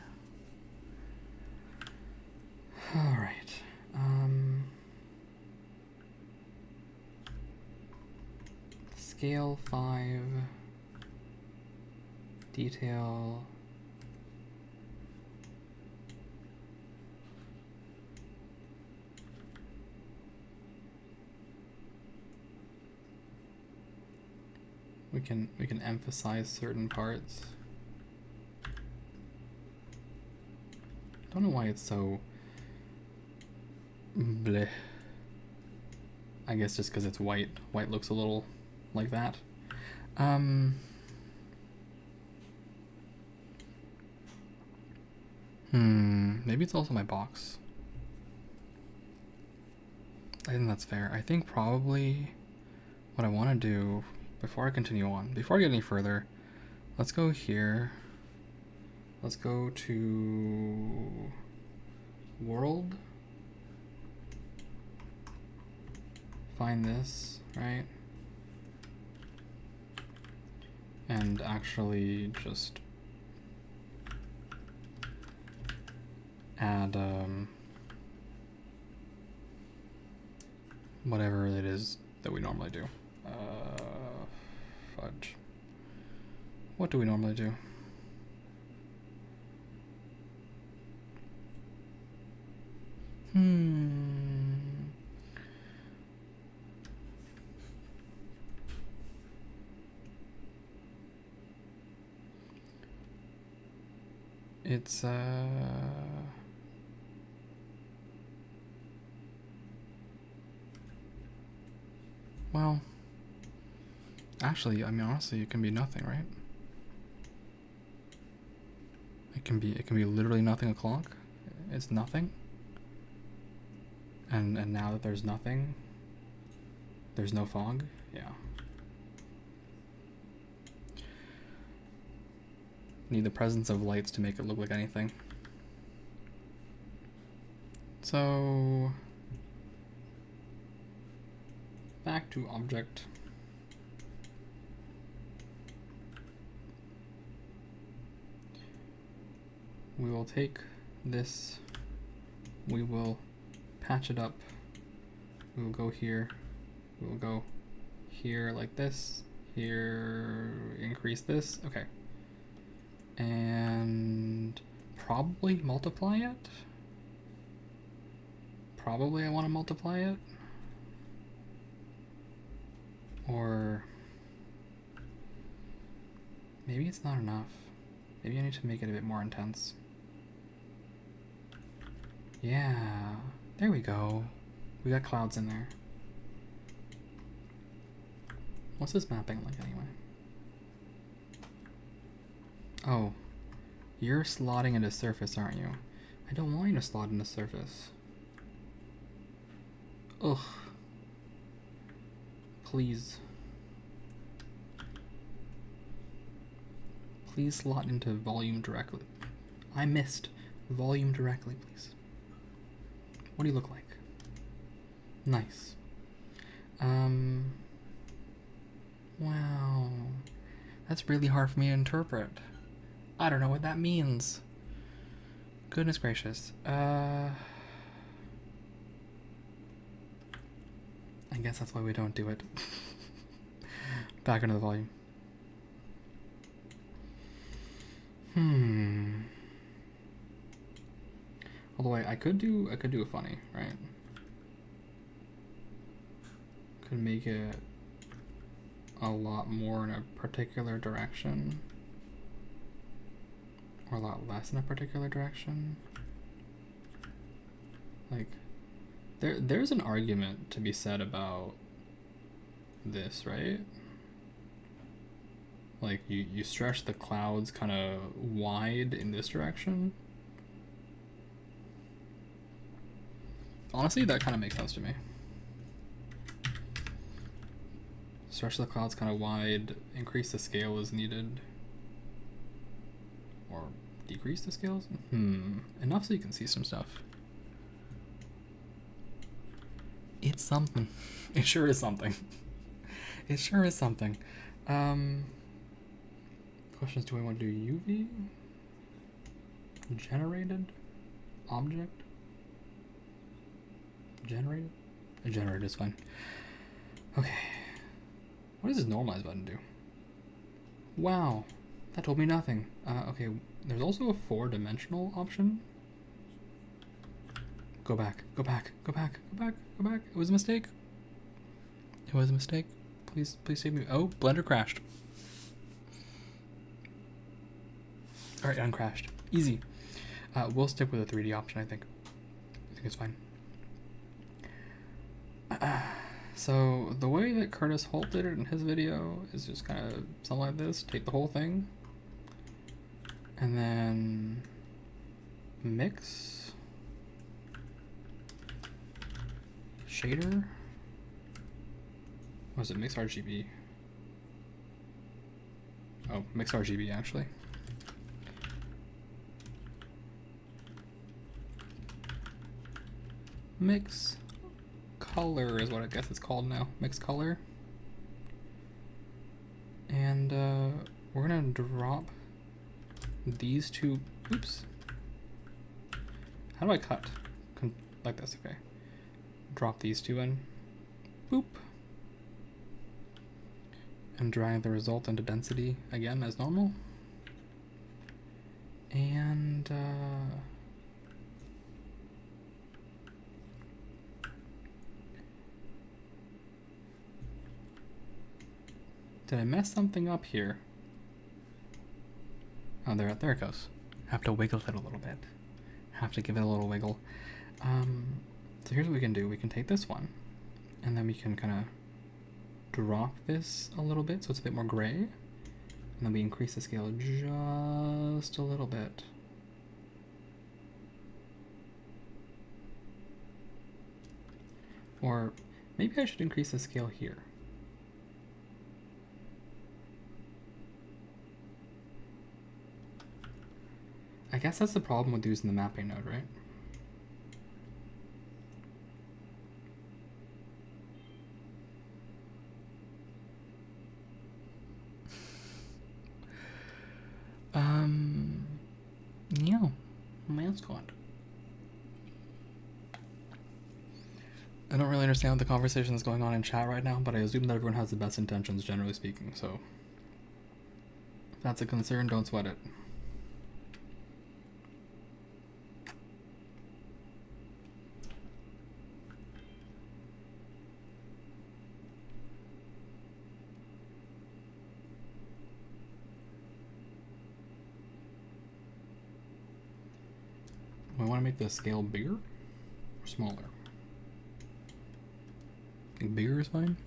All right. Scale 5. Detail. We can emphasize certain parts. Don't know why it's so bleh. I guess just because it's white. White looks a little like that. Maybe it's also my box. I think that's fair. I think probably what I want to do before I continue on, before I get any further, let's go here. Let's go to world. Find this, right? And actually just add whatever it is that we normally do. Fudge. What do we normally do? It's well, actually, I mean, honestly, it can be nothing, right? It can be literally nothing o'clock. It's nothing. And now that there's nothing, there's no fog. Yeah. Need the presence of lights to make it look like anything. So back to object. We will take this, we will patch it up, we will go here, we will go here like this, here, increase this, okay. And probably multiply it. Probably I want to multiply it. Or maybe it's not enough. Maybe I need to make it a bit more intense. Yeah, there we go. We got clouds in there. What's this mapping like anyway? Oh, you're slotting into surface, aren't you? I don't want you to slot into surface. Ugh. Please. Please slot into volume directly. I missed. Volume directly, please. What do you look like? Nice. Wow. That's really hard for me to interpret. I don't know what that means. Goodness gracious. I guess that's why we don't do it. Back into the volume. Although I could do a funny, right? Could make it a lot more in a particular direction, or a lot less in a particular direction. Like, there's an argument to be said about this, right? Like, you stretch the clouds kind of wide in this direction. Honestly, that kind of makes sense to me. Stretch the clouds kind of wide, increase the scale as needed. Or decrease the scales? Enough so you can see some stuff. It's something. It sure is something. It sure is something. Questions, do we want to do UV? Generated? Object? Generated? Generated is fine. Okay. What does this normalize button do? Wow. That told me nothing. Okay, there's also a 4-dimensional option. Go back, go back, go back, go back, go back. It was a mistake. It was a mistake. Please save me. Oh, Blender crashed. Alright, uncrashed. Easy. We'll stick with the 3D option, I think. I think it's fine. So, the way that Curtis Holt did it in his video is just kind of something like this. Take the whole thing. And then mix. Shader. What was it? Mix RGB. Oh, mix RGB actually. Mix color is what I guess it's called now. Mix color. And we're gonna drop these two. Oops. How do I cut? Like this, okay. Drop these two in. Boop. And drag the result into density again as normal. And did I mess something up here? Oh, there it goes. Have to wiggle it a little bit. Have to give it a little wiggle. So here's what we can do. We can take this one, and then we can kind of drop this a little bit so it's a bit more gray. And then we increase the scale just a little bit. Or maybe I should increase the scale here. I guess that's the problem with using the mapping node, right? Yeah, mascot. I don't really understand what the conversation is going on in chat right now, but I assume that everyone has the best intentions, generally speaking, so if that's a concern, don't sweat it. I want to make the scale bigger or smaller. I think bigger is fine.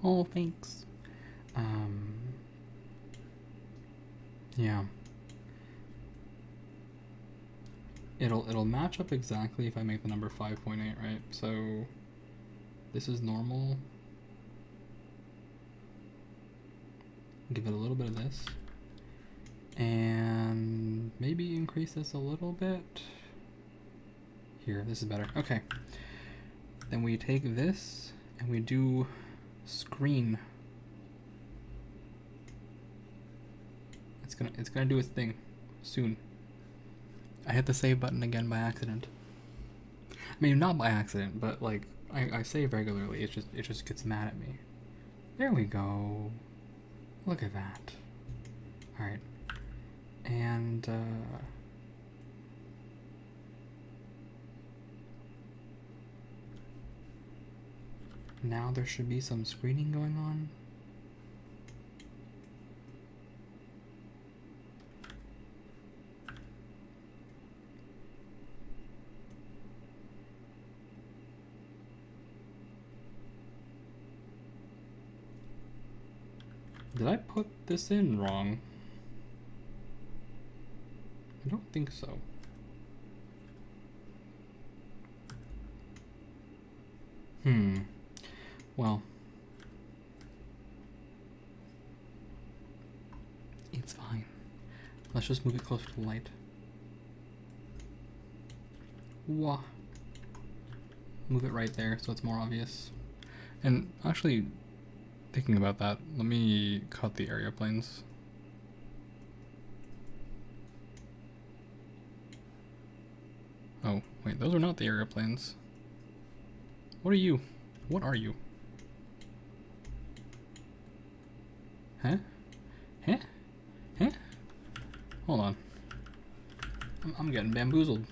Oh, thanks. Yeah. It'll match up exactly if I make the number 5.8, right? So this is normal. Give it a little bit of this. And maybe increase this a little bit. Here, this is better. Okay. Then we take this and we do screen. It's gonna do its thing soon. I hit the save button again by accident. I mean, not by accident, but like I save regularly. It just gets mad at me. There we go. Look at that. All right. And now there should be some screening going on. Did I put this in wrong? I don't think so. Well, it's fine. Let's just move it closer to the light. Wah. Move it right there so it's more obvious. And actually, thinking about that, let me cut the area planes. Oh, wait, those are not the area planes. What are you? What are you? Huh? Huh? Huh? Hold on. I'm getting bamboozled.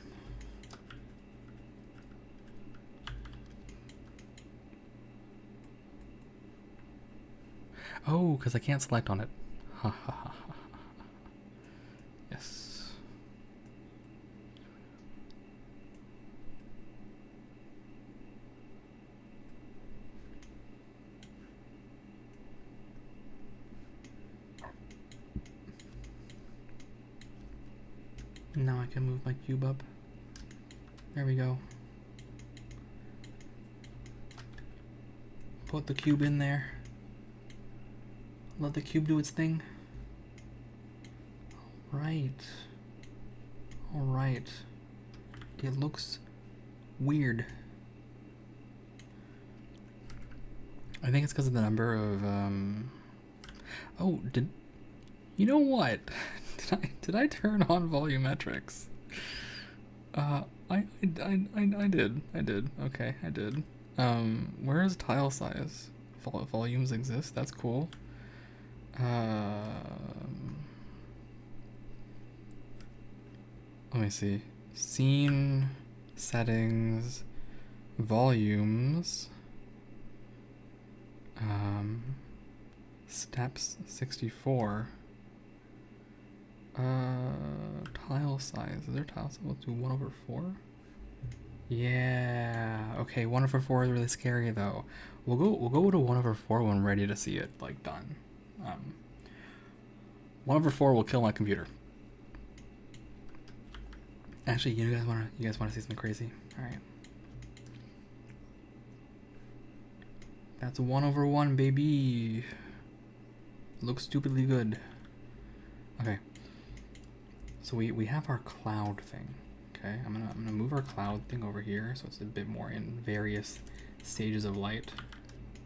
Oh, because I can't select on it. Ha ha ha ha. Yes. Now I can move my cube up. There we go. Put the cube in there. Let the cube do its thing. Alright. Alright. It looks weird. I think it's because of the number of, Oh, you know what? Did I turn on volumetrics? I did. Okay, I did. Where is tile size? Volumes exist? That's cool. Let me see. Scene, settings, volumes, steps 64. Tile size. Is there tile size? Let's do 1/4. Yeah. Okay, 1/4 is really scary though. We'll go to 1/4 when we're ready to see it like done. 1/4 will kill my computer. Actually, you guys wanna see something crazy? All right. That's 1/1, baby. Looks stupidly good. Okay. So we have our cloud thing. Okay, I'm gonna move our cloud thing over here so it's a bit more in various stages of light.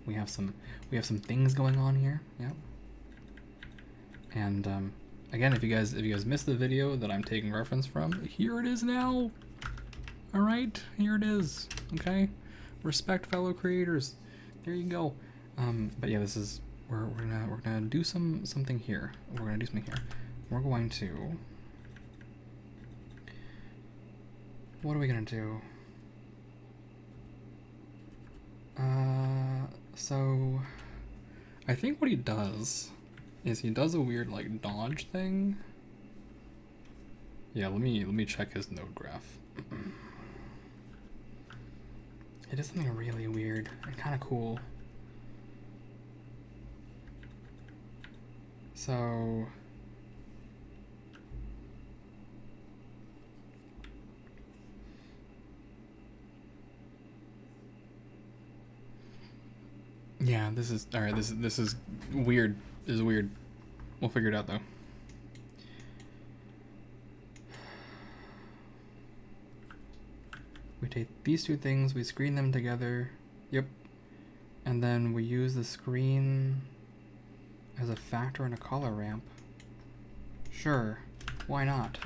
We have some things going on here. Yeah. And again, if you guys missed the video that I'm taking reference from, here it is now. All right, here it is. Okay, respect fellow creators. There you go. But yeah, this is we're gonna do something here. We're gonna do something here. We're going to. What are we gonna do? So I think what he does is he does a weird like dodge thing. Yeah, let me check his node graph. It is something really weird and kind of cool. So yeah, this is all right. This is weird. This is weird. We'll figure it out though. We take these two things, we screen them together. Yep. And then we use the screen as a factor in a color ramp. Sure, why not?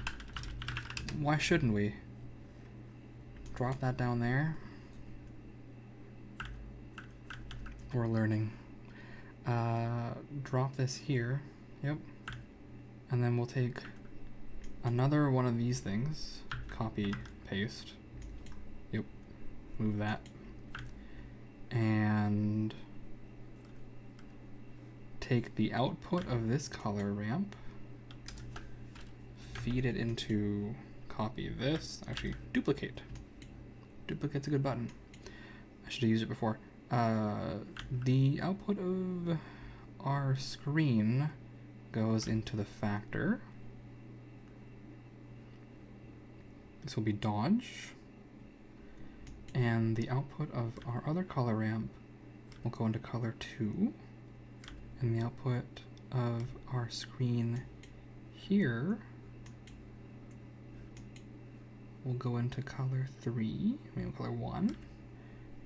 Why shouldn't we? Drop that down there. We're learning. Drop this here. Yep. And then we'll take another one of these things. Copy, paste. Yep. Move that. And take the output of this color ramp, feed it into, copy this, actually duplicate. Duplicate's a good button. I should have used it before. The output of our screen goes into the factor. This will be dodge. And the output of our other color ramp will go into color 2. And the output of our screen here will go into color 3, maybe color 1.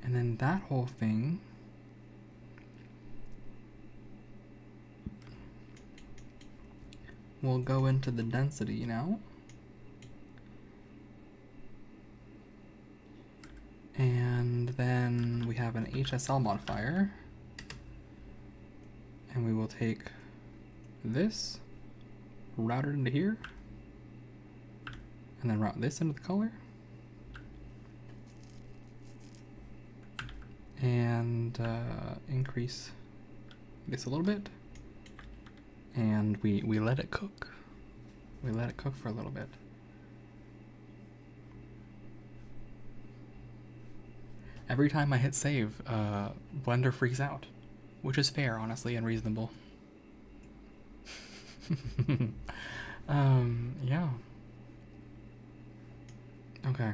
And then that whole thing will go into the density now. And then we have an HSL modifier, and we will take this, route it into here, and then route this into the color, and increase this a little bit, and we let it cook. We let it cook for a little bit. Every time I hit save, Blender freaks out, which is fair, honestly, and reasonable. Yeah. Okay.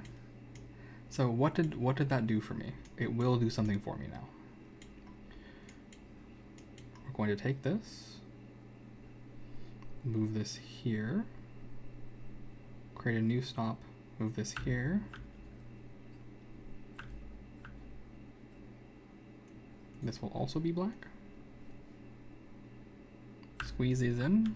So what did that do for me? It will do something for me now. We're going to take this, move this here, create a new stop, move this here. This will also be black. Squeeze these in.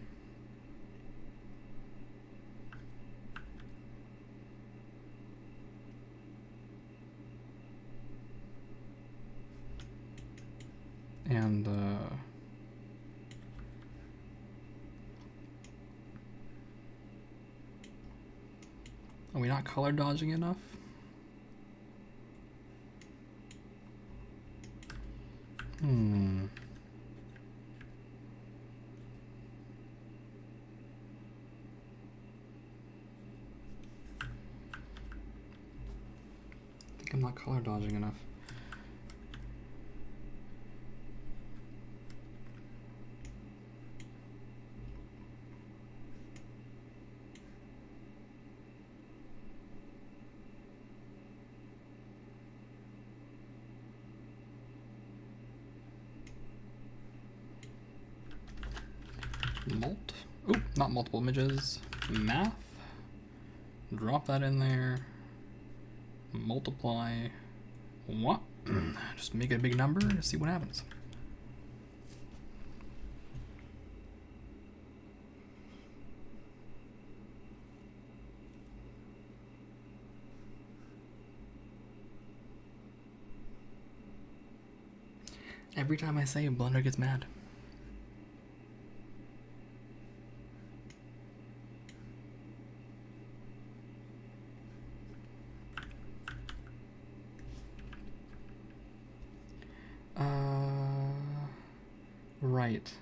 And are we not color dodging enough? I think I'm not color dodging enough. Not multiple images. Math. Drop that in there. Multiply. What? Just make it a big number and see what happens. Every time I say, Blender gets mad. Right.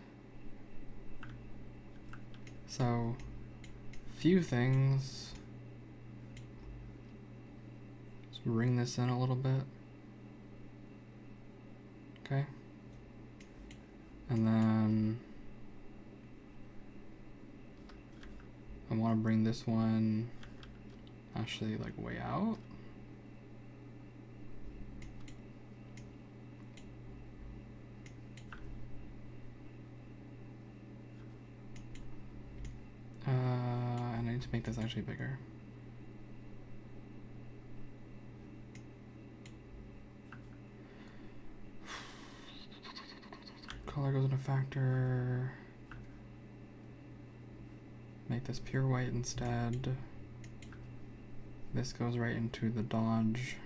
So, few things. Let's bring this in a little bit. Okay. And then I want to bring this one actually like way out. And I need to make this actually bigger. Color goes into factor. Make this pure white instead. This goes right into the dodge.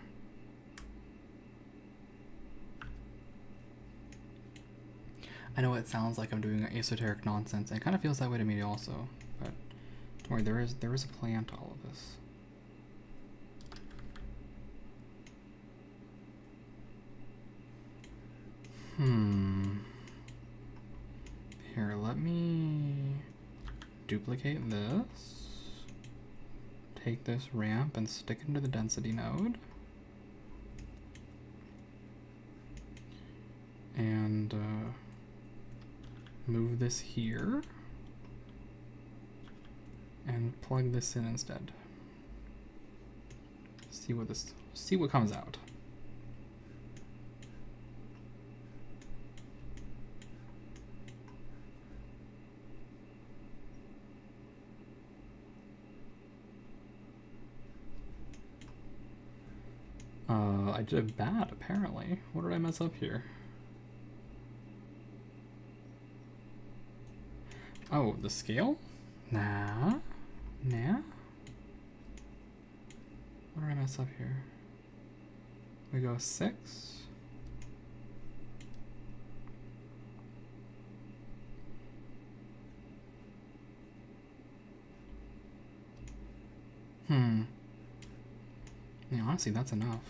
I know it sounds like I'm doing esoteric nonsense. It kind of feels that way to me also, but don't worry, there is a plan to all of this. Here, let me duplicate this. Take this ramp and stick it into the density node. And move this here. And plug this in instead. See what comes out. I did bad, apparently. What did I mess up here? Oh, the scale? Nah. What did I mess up here? We go 6. Yeah, honestly, that's enough.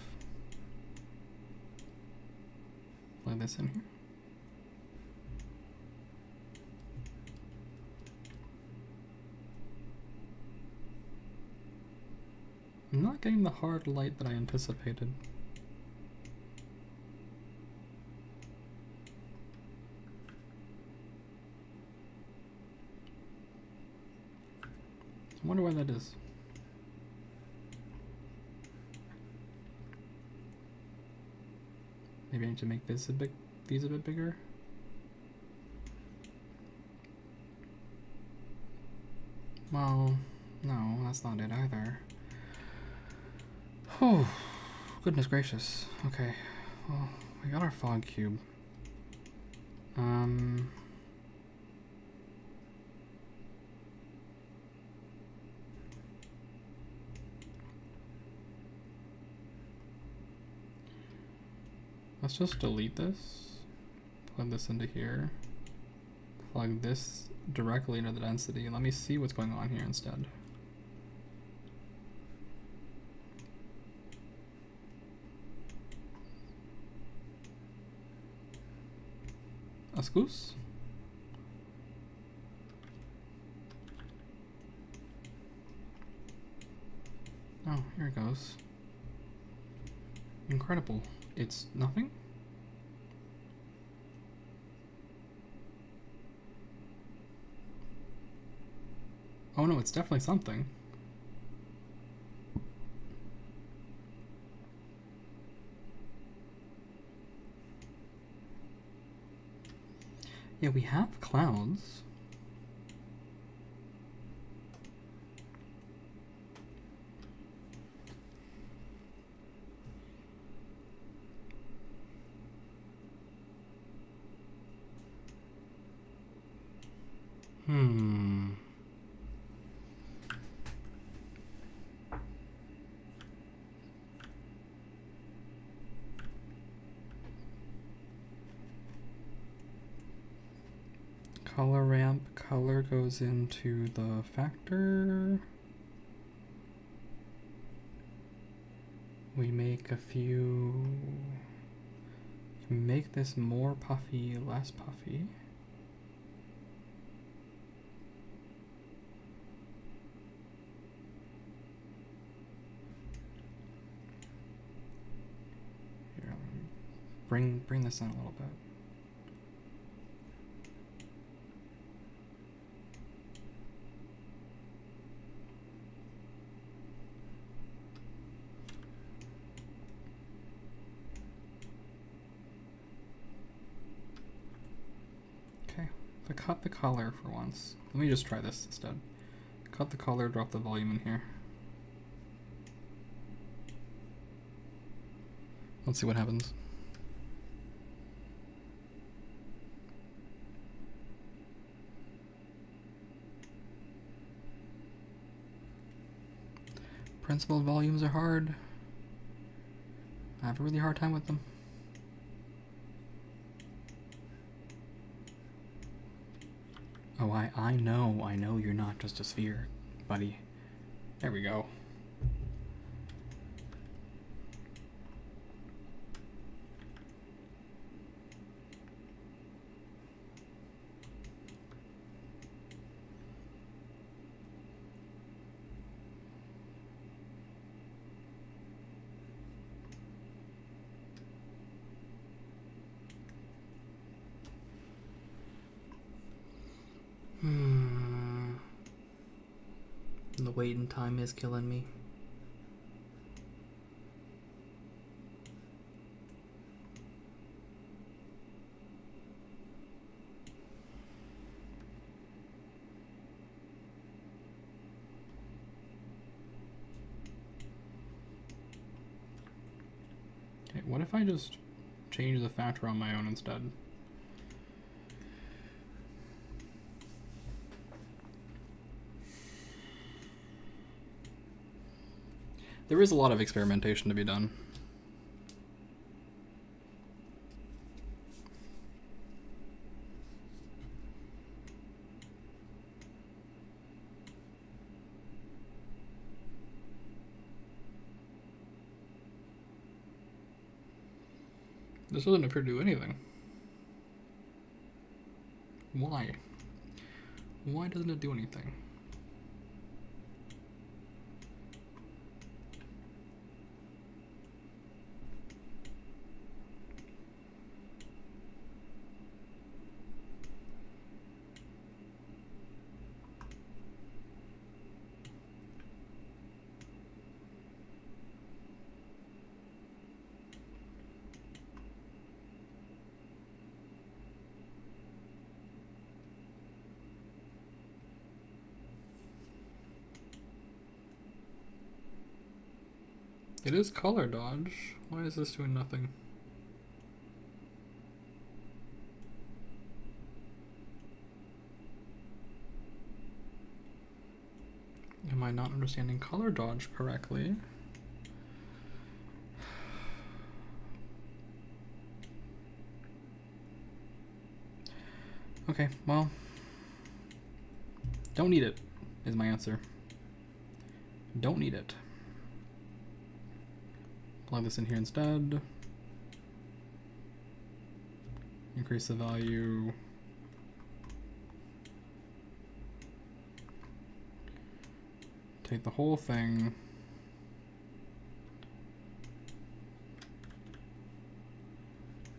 Plug this in here. I'm not getting the hard light that I anticipated. I wonder why that is. Maybe I need to make these a bit bigger. Well, no, that's not it either. Oh, goodness gracious. Okay, well, we got our fog cube. Let's just delete this, plug this into here, plug this directly into the density, and let me see what's going on here instead. Excuse? Oh, here it goes. Incredible. It's nothing? Oh no, it's definitely something. Yeah, we have clouds. Color ramp, color goes into the factor. We make a few, make this more puffy, less puffy. Here, bring this in a little bit. Cut the color for once. Let me just try this instead. Cut the color, drop the volume in here. Let's see what happens. Principled volumes are hard. I have a really hard time with them. Oh, I know you're not just a sphere, buddy. There we go. The waiting time is killing me. Okay, what if I just change the factor on my own instead? There is a lot of experimentation to be done. This doesn't appear to do anything. Why? Why doesn't it do anything? It is color dodge. Why is this doing nothing? Am I not understanding color dodge correctly? Okay, well, don't need it, is my answer. Don't need it. Plug this in here instead. Increase the value. Take the whole thing.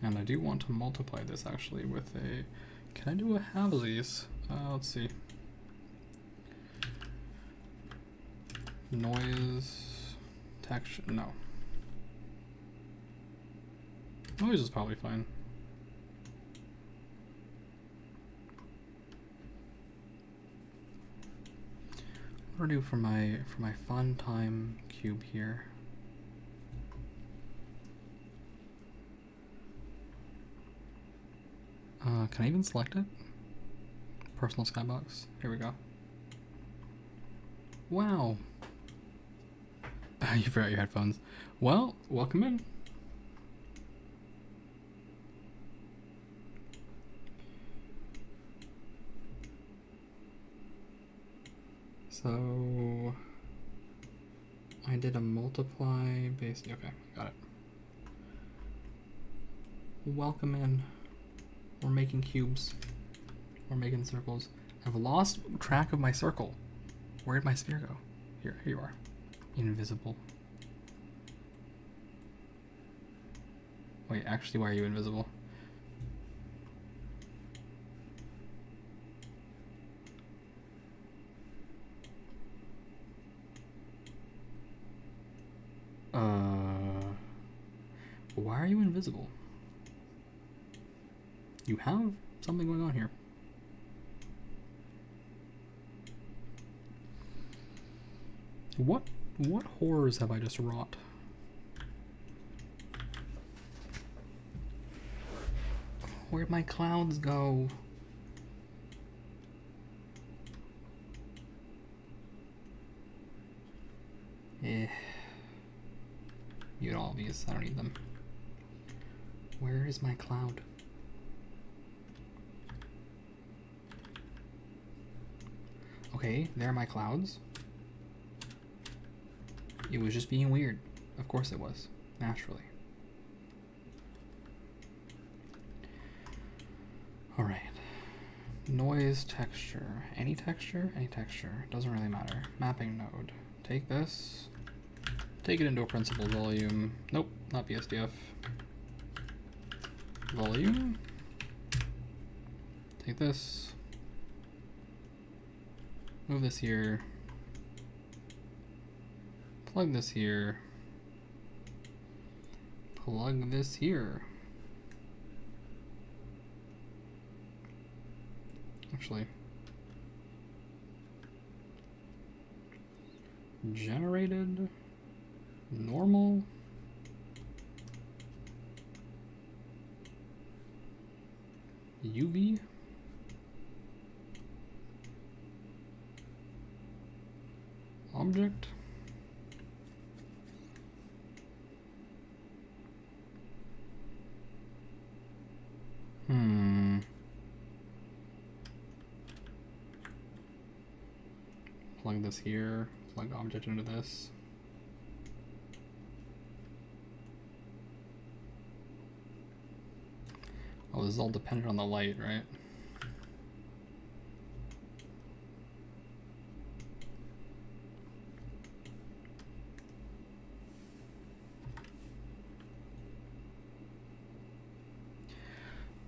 And I do want to multiply this actually with a... Can I do a halvesies? Let's see. Noise... Texture... No. Noise is probably fine. What do I do for my fun time cube here? Can I even select it? Personal skybox. Here we go. Wow. You forgot your headphones. Well, welcome in. So I did a multiply based. Okay, got it. Welcome in. We're making cubes. We're making circles. I've lost track of my circle. Where did my sphere go? Here you are. Invisible. Wait, actually, why are you invisible? Why are you invisible? You have something going on here. What horrors have I just wrought? Where'd my clouds go? Mute all these, I don't need them. Where is my cloud? Okay, there are my clouds. It was just being weird. Of course it was, naturally. All right. Noise texture. Any texture? Any texture. Doesn't really matter. Mapping node. Take this. Take it into a principal volume. Nope, not BSDF. Volume. Take this. Move this here. Plug this here. Plug this here. Actually, generated, normal, UV, object, plug this here, plug object into this. Oh, this is all dependent on the light, right?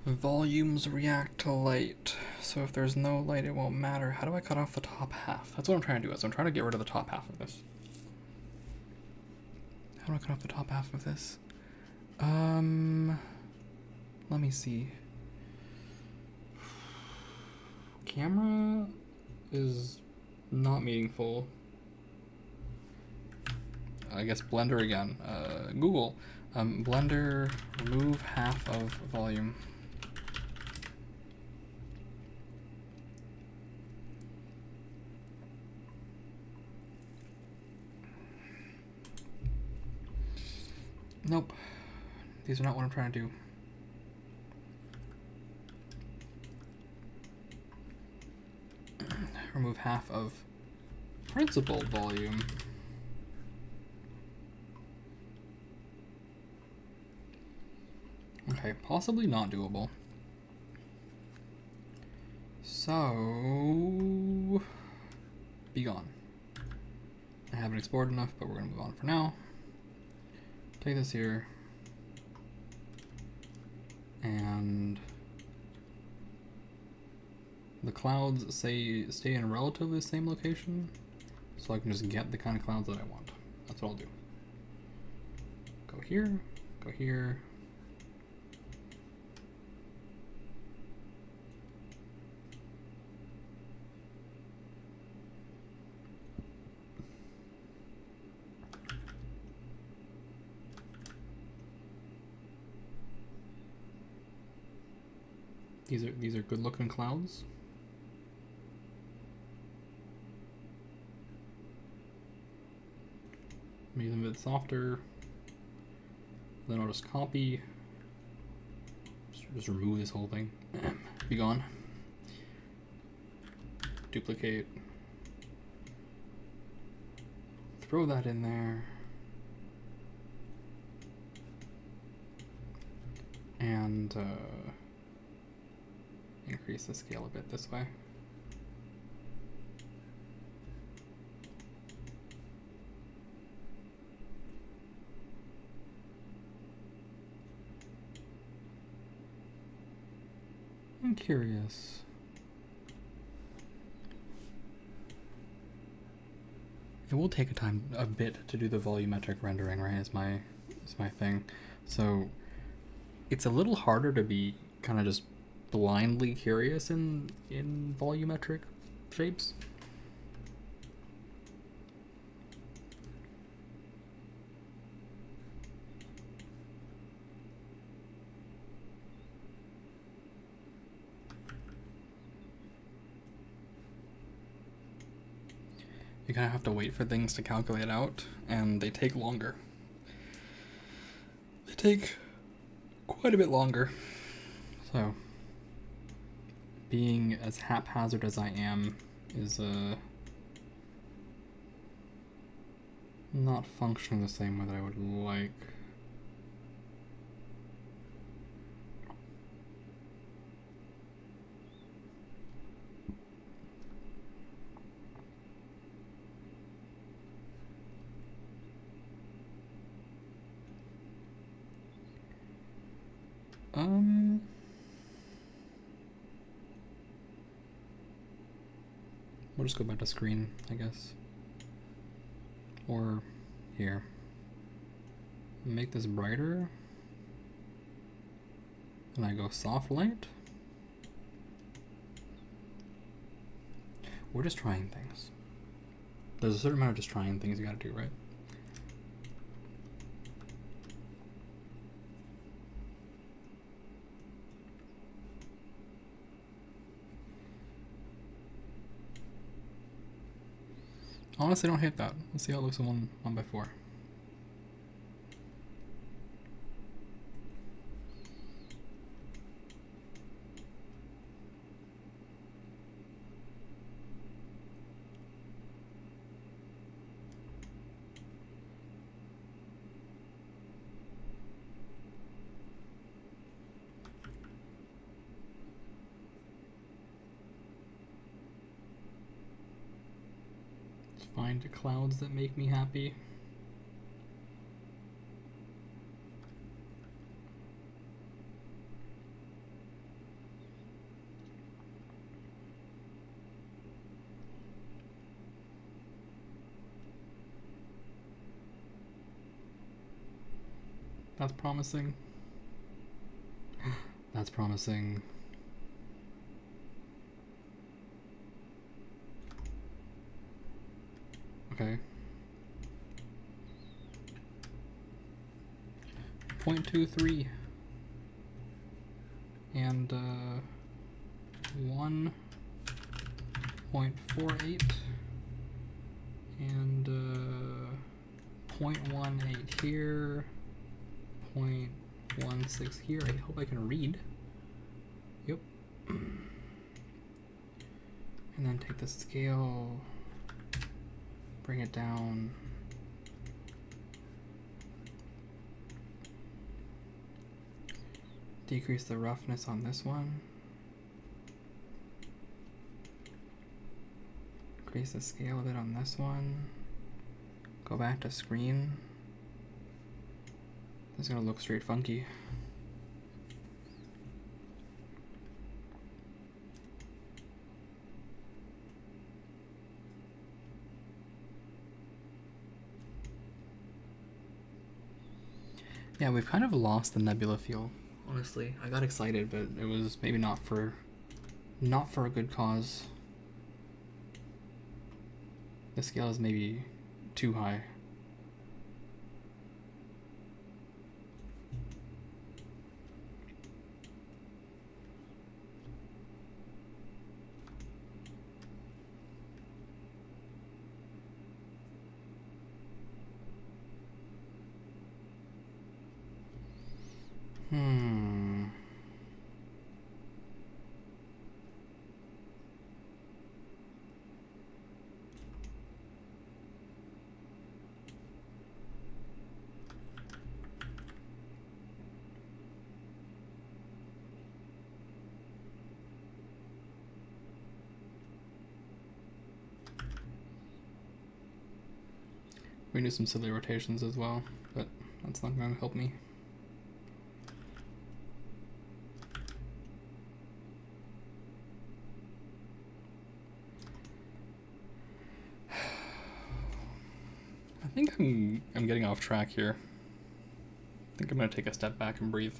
Volumes react to light. So if there's no light, it won't matter. How do I cut off the top half? That's what I'm trying to do. I'm trying to get rid of the top half of this. How do I cut off the top half of this? Let me see. Camera is not meaningful. I guess Blender again. Google. Blender, remove half of volume. Nope. These are not what I'm trying to do. Remove half of principal volume. Okay, possibly not doable. So, be gone. I haven't explored enough, but we're gonna move on for now. Take this here, and the clouds stay in relatively the same location, so I can just get the kind of clouds that I want. That's what I'll do. Go here, go here. These are good looking clouds. Make them a bit softer. Then I'll just copy. Just remove this whole thing. Be gone. Duplicate. Throw that in there. And increase the scale a bit this way. I'm curious. It will take a bit to do the volumetric rendering, right? Is my thing. So it's a little harder to be kind of just blindly curious in volumetric shapes. you kind of have to wait for things to calculate out, and they take longer. They take quite a bit longer. So, being as haphazard as I am is not functioning the same way that I would like. We'll just go back to screen, I guess. Or here. Make this brighter. And I go soft light. We're just trying things. There's a certain amount of just trying things you gotta do, right? Honestly, don't hate that. Let's see how it looks in 1x4. Find clouds that make me happy. That's promising. That's promising. Okay. 0.23 and 1.48 and 0.18 here, 0.16 here. I hope I can read. Yep. And then take the scale, bring it down. Decrease the roughness on this one. Increase the scale a bit on this one. Go back to screen. This is gonna look straight funky. Yeah, we've kind of lost the nebula feel. Honestly, I got excited, but it was maybe not for a good cause. The scale is maybe too high. We can do some silly rotations as well, but that's not going to help me. I think I'm getting off track here. I think I'm going to take a step back and breathe.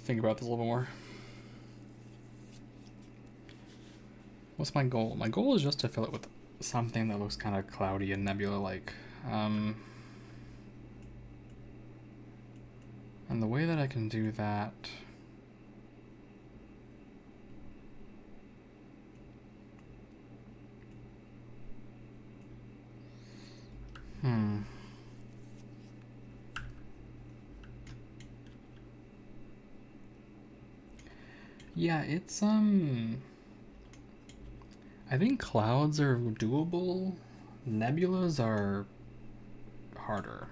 Think about this a little more. What's my goal? My goal is just to fill it with something that looks kind of cloudy and nebula-like. And the way that I can do that Yeah, it's I think clouds are doable. Nebulas are harder.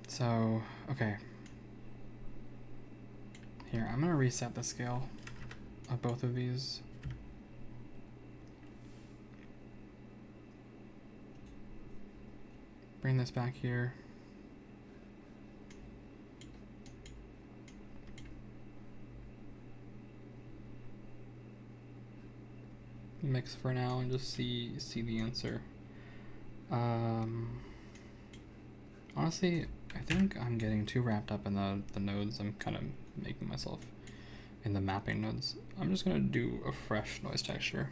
So, okay. Here, I'm gonna reset the scale of both of these. Bring this back here. Mix for now and just see the answer. Honestly, I think I'm getting too wrapped up in the nodes. I'm kind of making myself in the mapping nodes. I'm just gonna do a fresh noise texture.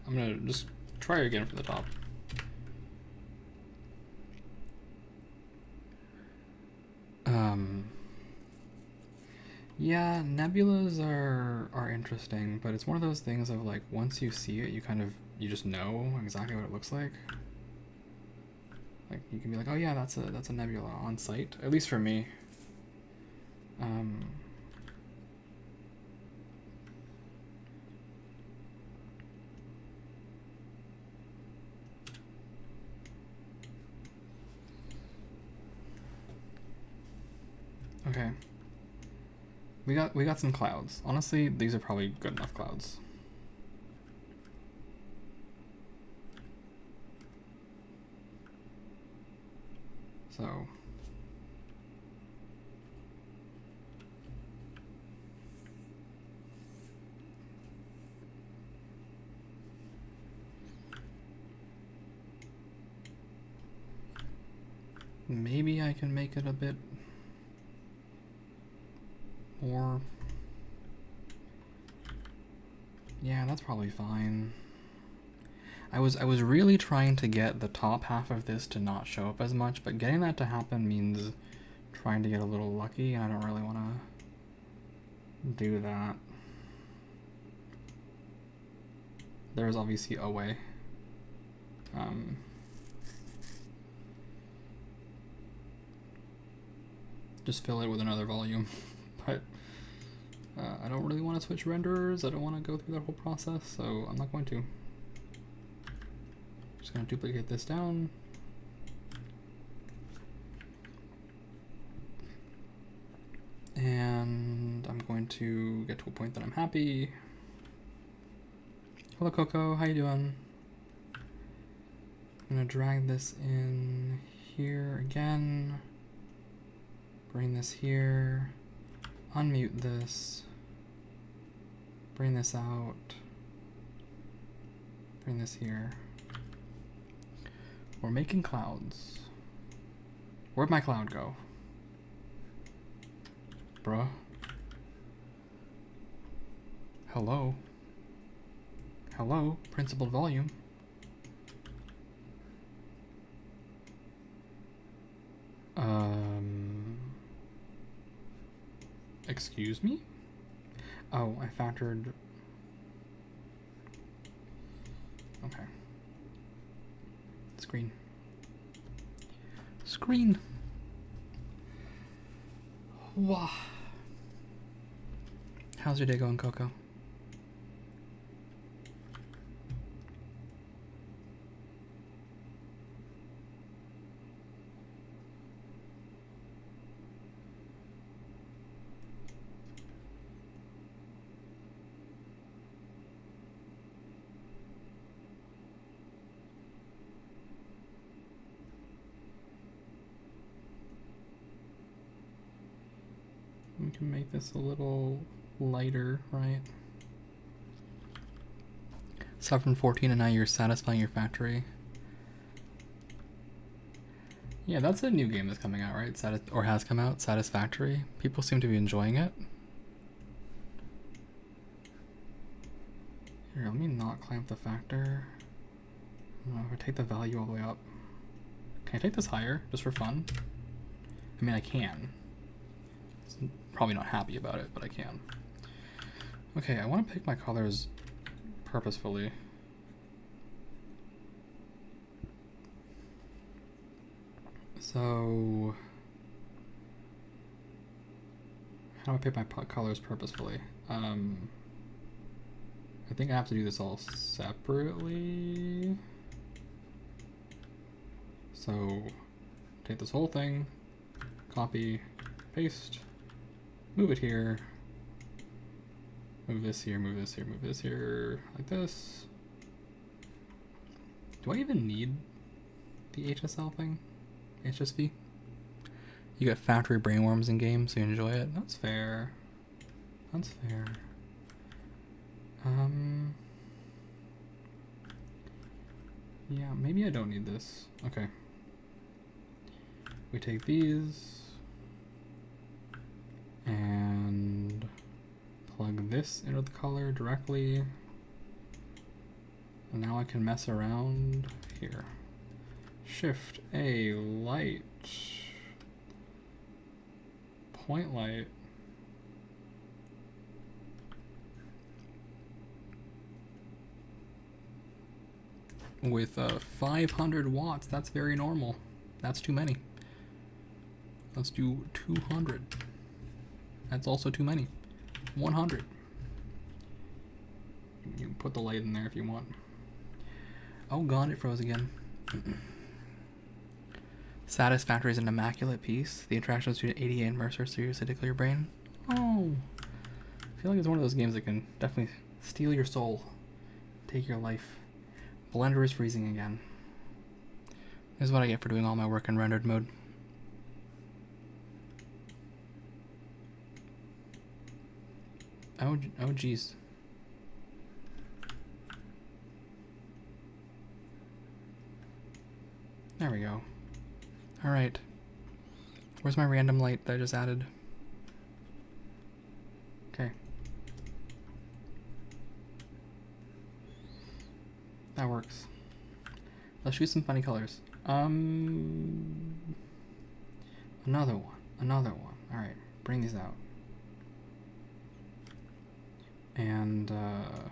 I'm gonna just try again for the top. Yeah, nebulas are interesting, but it's one of those things of like once you see it, you just know exactly what it looks like. Like you can be like, oh yeah, that's a nebula on site. At least for me. Okay. We got some clouds. Honestly, these are probably good enough clouds. So maybe I can make it a bit more. Yeah, that's probably fine. I was really trying to get the top half of this to not show up as much, but getting that to happen means trying to get a little lucky, and I don't really want to do that. There's obviously a way. Just fill it with another volume, but I don't really want to switch renderers. I don't want to go through that whole process, so I'm not going to. Just going to duplicate this down. And I'm going to get to a point that I'm happy. Hello Coco, how you doing? I'm going to drag this in here again. Bring this here. Unmute this. Bring this out. Bring this here. We're making clouds. Where'd my cloud go? Bruh. Hello? Hello? Principled volume. Excuse me? Oh, I factored. Okay. Screen. Screen. Wow. How's your day going, Coco? We can make this a little lighter, right? Start from 14 and now you're satisfying your factory. Yeah, that's a new game that's coming out, right? Or has come out, Satisfactory. People seem to be enjoying it. Here, let me not clamp the factor. I don't know, if I take the value all the way up. Can I take this higher, just for fun? I mean, I can. Probably not happy about it, but I can. Okay, I want to pick my colors purposefully. So, how do I pick my colors purposefully? I think I have to do this all separately. So, take this whole thing, copy, paste, move it here, move this here, move this here, move this here, like this. Do I even need the HSL thing? HSV? You get factory brainworms in games, so you enjoy it. That's fair. That's fair. Yeah, maybe I don't need this. Okay. We take these and plug this into the color directly. And now I can mess around here. Shift A, light, point light. With 500 watts, that's very normal. That's too many. Let's do 200. That's also too many. 100. You can put the light in there if you want. Oh god, it froze again. Satisfactory is an immaculate piece. The interactions between ADA and Mercer seriously tickle your brain. Oh. I feel like it's one of those games that can definitely steal your soul. Take your life. Blender is freezing again. This is what I get for doing all my work in rendered mode. Oh geez. There we go. Alright. Where's my random light that I just added? Okay. That works. Let's shoot some funny colors. Another one. Alright, bring these out. And can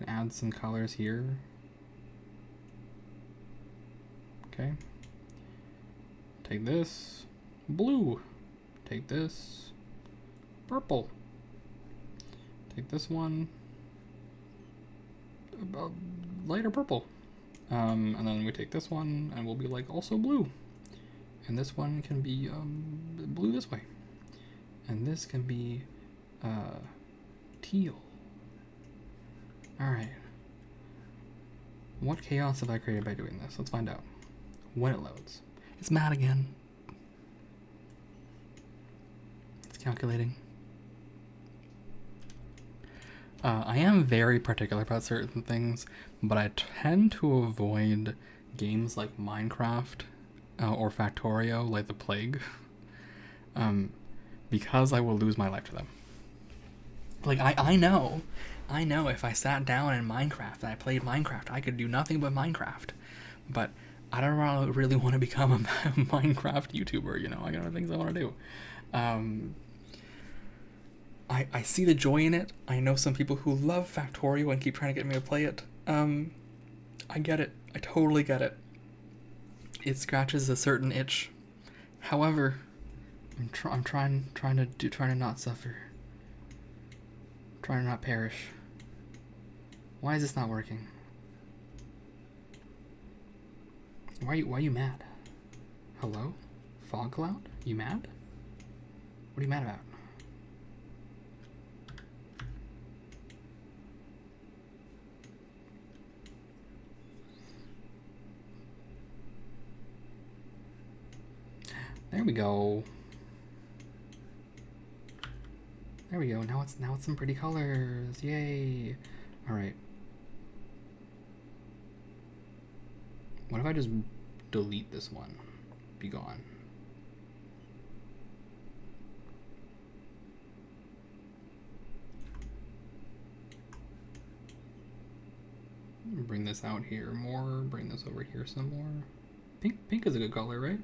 add some colors here. Okay. Take this, blue. Take this, purple. Take this one, lighter purple. And then we take this one and we'll be like also blue. And this one can be blue this way. And this can be teal. Alright. What chaos have I created by doing this? Let's find out. When it loads. It's mad again. It's calculating. I am very particular about certain things, but I tend to avoid games like Minecraft or Factorio, like the plague, because I will lose my life to them. Like, I know if I sat down in Minecraft and I played Minecraft, I could do nothing but Minecraft, but I don't really want to become a Minecraft YouTuber, you know, I got other things I want to do. I see the joy in it. I know some people who love Factorio and keep trying to get me to play it. I get it. I totally get it. It scratches a certain itch. However, I'm trying to not suffer. Trying to not perish. Why is this not working? Why are you mad? Hello? Fog cloud? You mad? What are you mad about? There we go. There we go. Now it's some pretty colors. Yay. All right. What if I just delete this one? Be gone. Bring this out here more. Bring this over here some more. Pink is a good color, right?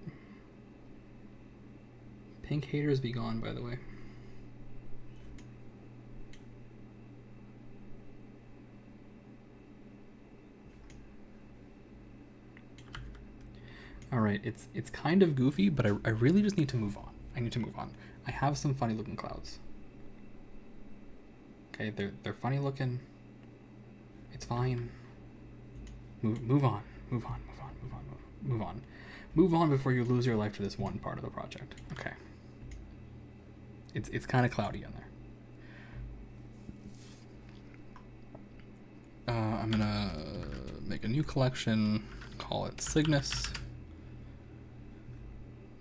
Pink haters be gone, by the way. All right, it's kind of goofy, but I really just need to move on. I need to move on. I have some funny looking clouds. Okay, they're funny looking. It's fine. Move on. Move on. Move on. Move on. Move on. Move on before you lose your life to this one part of the project. Okay. It's kind of cloudy in there. I'm gonna make a new collection. Call it Cygnus.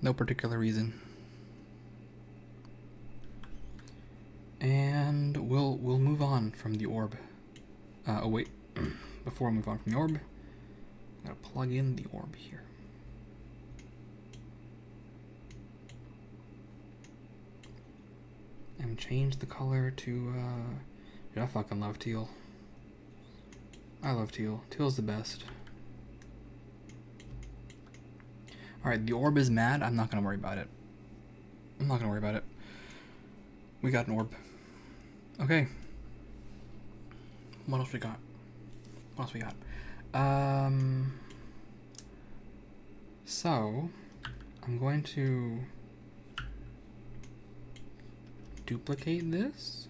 No particular reason. And we'll move on from the orb. Oh wait, before we move on from the orb, I'm gonna plug in the orb here. And change the color to, I fucking love teal. I love teal. Teal's the best. Alright, the orb is mad. I'm not gonna worry about it. I'm not gonna worry about it. We got an orb. Okay. What else we got? What else we got? So, I'm going to duplicate this.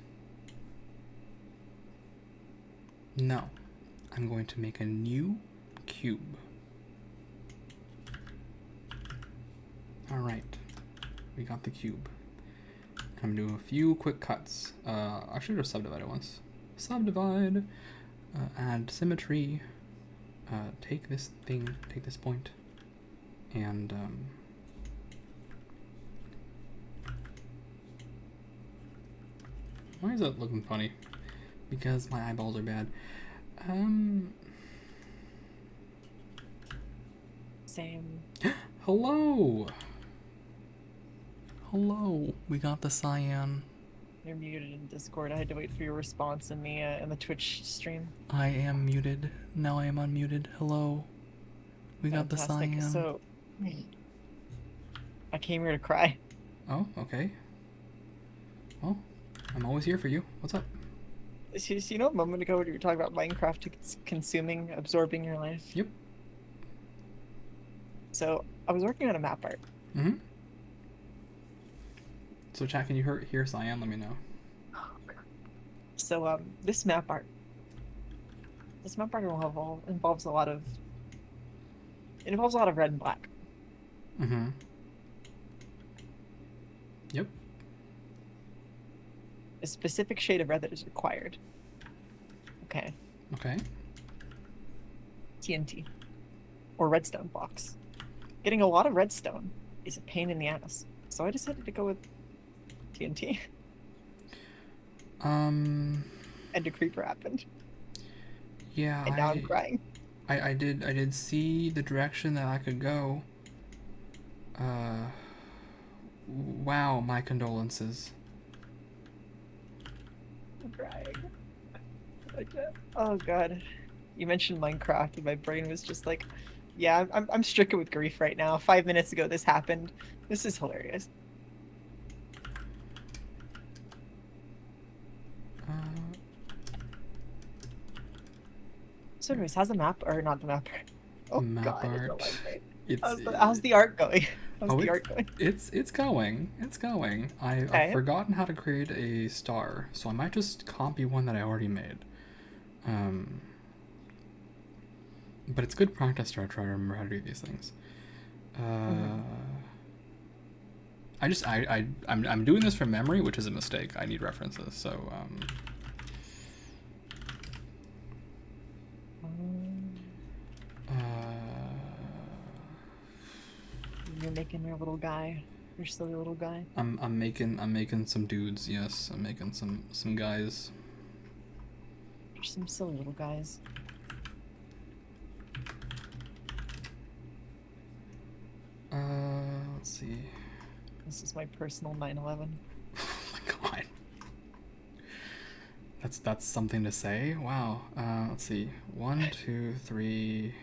No. I'm going to make a new cube. Alright. We got the cube. I'm doing a few quick cuts. I should have subdivided once. Subdivide. Add symmetry. Take this thing, take this point, and why is that looking funny? Because my eyeballs are bad. Same. Hello! Hello! We got the cyan. You're muted in Discord. I had to wait for your response in the Twitch stream. I am muted. Now I am unmuted. Hello. We got the cyan. So, I came here to cry. Oh, okay. Well, I'm always here for you. What's up? You know, a moment ago when you were talking about Minecraft consuming, absorbing your life? Yep. So, I was working on a map art. Mm-hmm. So, chat, can you hear cyan? Let me know. So, this map art involves a lot of red and black. Mm-hmm. Yep. A specific shade of red that is required. Okay. Okay. TNT. Or redstone blocks. Getting a lot of redstone is a pain in the ass. So I decided to go with TNT. And a creeper happened. Yeah. And now I'm crying. I did see the direction that I could go. Wow, my condolences. I'm crying. Oh god. You mentioned Minecraft and my brain was just like, yeah, I'm stricken with grief right now. 5 minutes ago this happened. This is hilarious. So anyways, how's the map, or not the map? Oh map god, art. How's the art going? How's the art going? It's going. It's going. I've forgotten how to create a star, so I might just copy one that I already made. But it's good practice to try to remember how to do these things. I'm doing this from memory, which is a mistake. I need references, so You're making your little guy, your silly little guy. I'm making some dudes. Yes, I'm making some guys. You're some silly little guys. Let's see. This is my personal 9/11. Oh my god. That's something to say. Wow. Let's see. 1, 2, 3,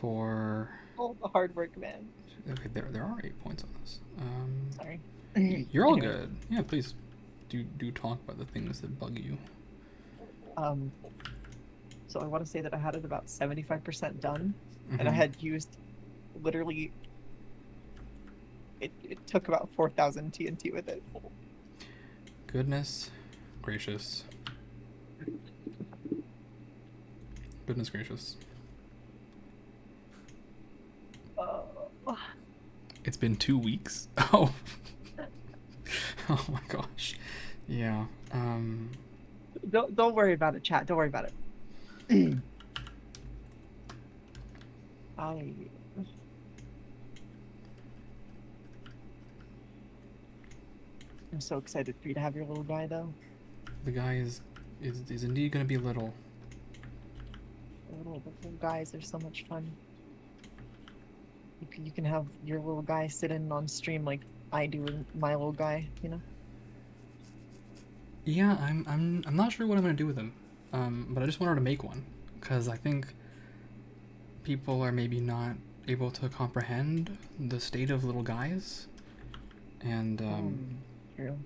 4. All the hard work, man. Okay, there are 8 points on this. Sorry. You're all good. Yeah, please do talk about the things that bug you. So I want to say that I had it about 75% done, Mm-hmm. and I had used literally, it took about 4,000 TNT with it. Goodness gracious. Goodness gracious. It's been 2 weeks. Oh. Oh my gosh. Yeah. Don't worry about it, chat. Don't worry about it. I'm so excited for you to have your little guy, though. The guy is indeed going to be little. The little guys are so much fun. You can have your little guy sit in on stream like I do with my little guy, you know? Yeah, I'm not sure what I'm going to do with him. But I just wanted to make one because I think people are maybe not able to comprehend the state of little guys. And True.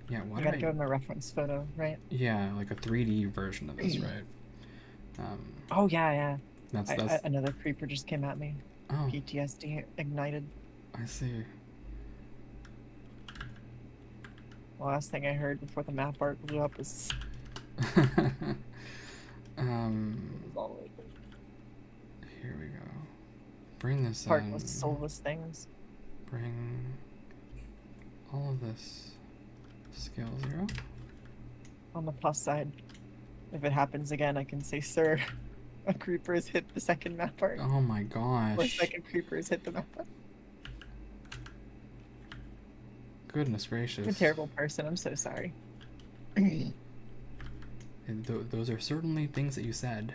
yeah, why I gotta give him a reference photo, right? Yeah, like a 3D version of this, right? Oh yeah. That's another creeper just came at me. Oh, PTSD ignited. I see. The last thing I heard before the map art blew up was here we go. Bring this heartless, in. soulless things. Bring all of this scale 0. On the plus side, if it happens again, I can say, sir, a creeper has hit the second map art. Oh my gosh. Or second creeper has hit the map art. Goodness gracious. I'm a terrible person. I'm so sorry. And those are certainly things that you said.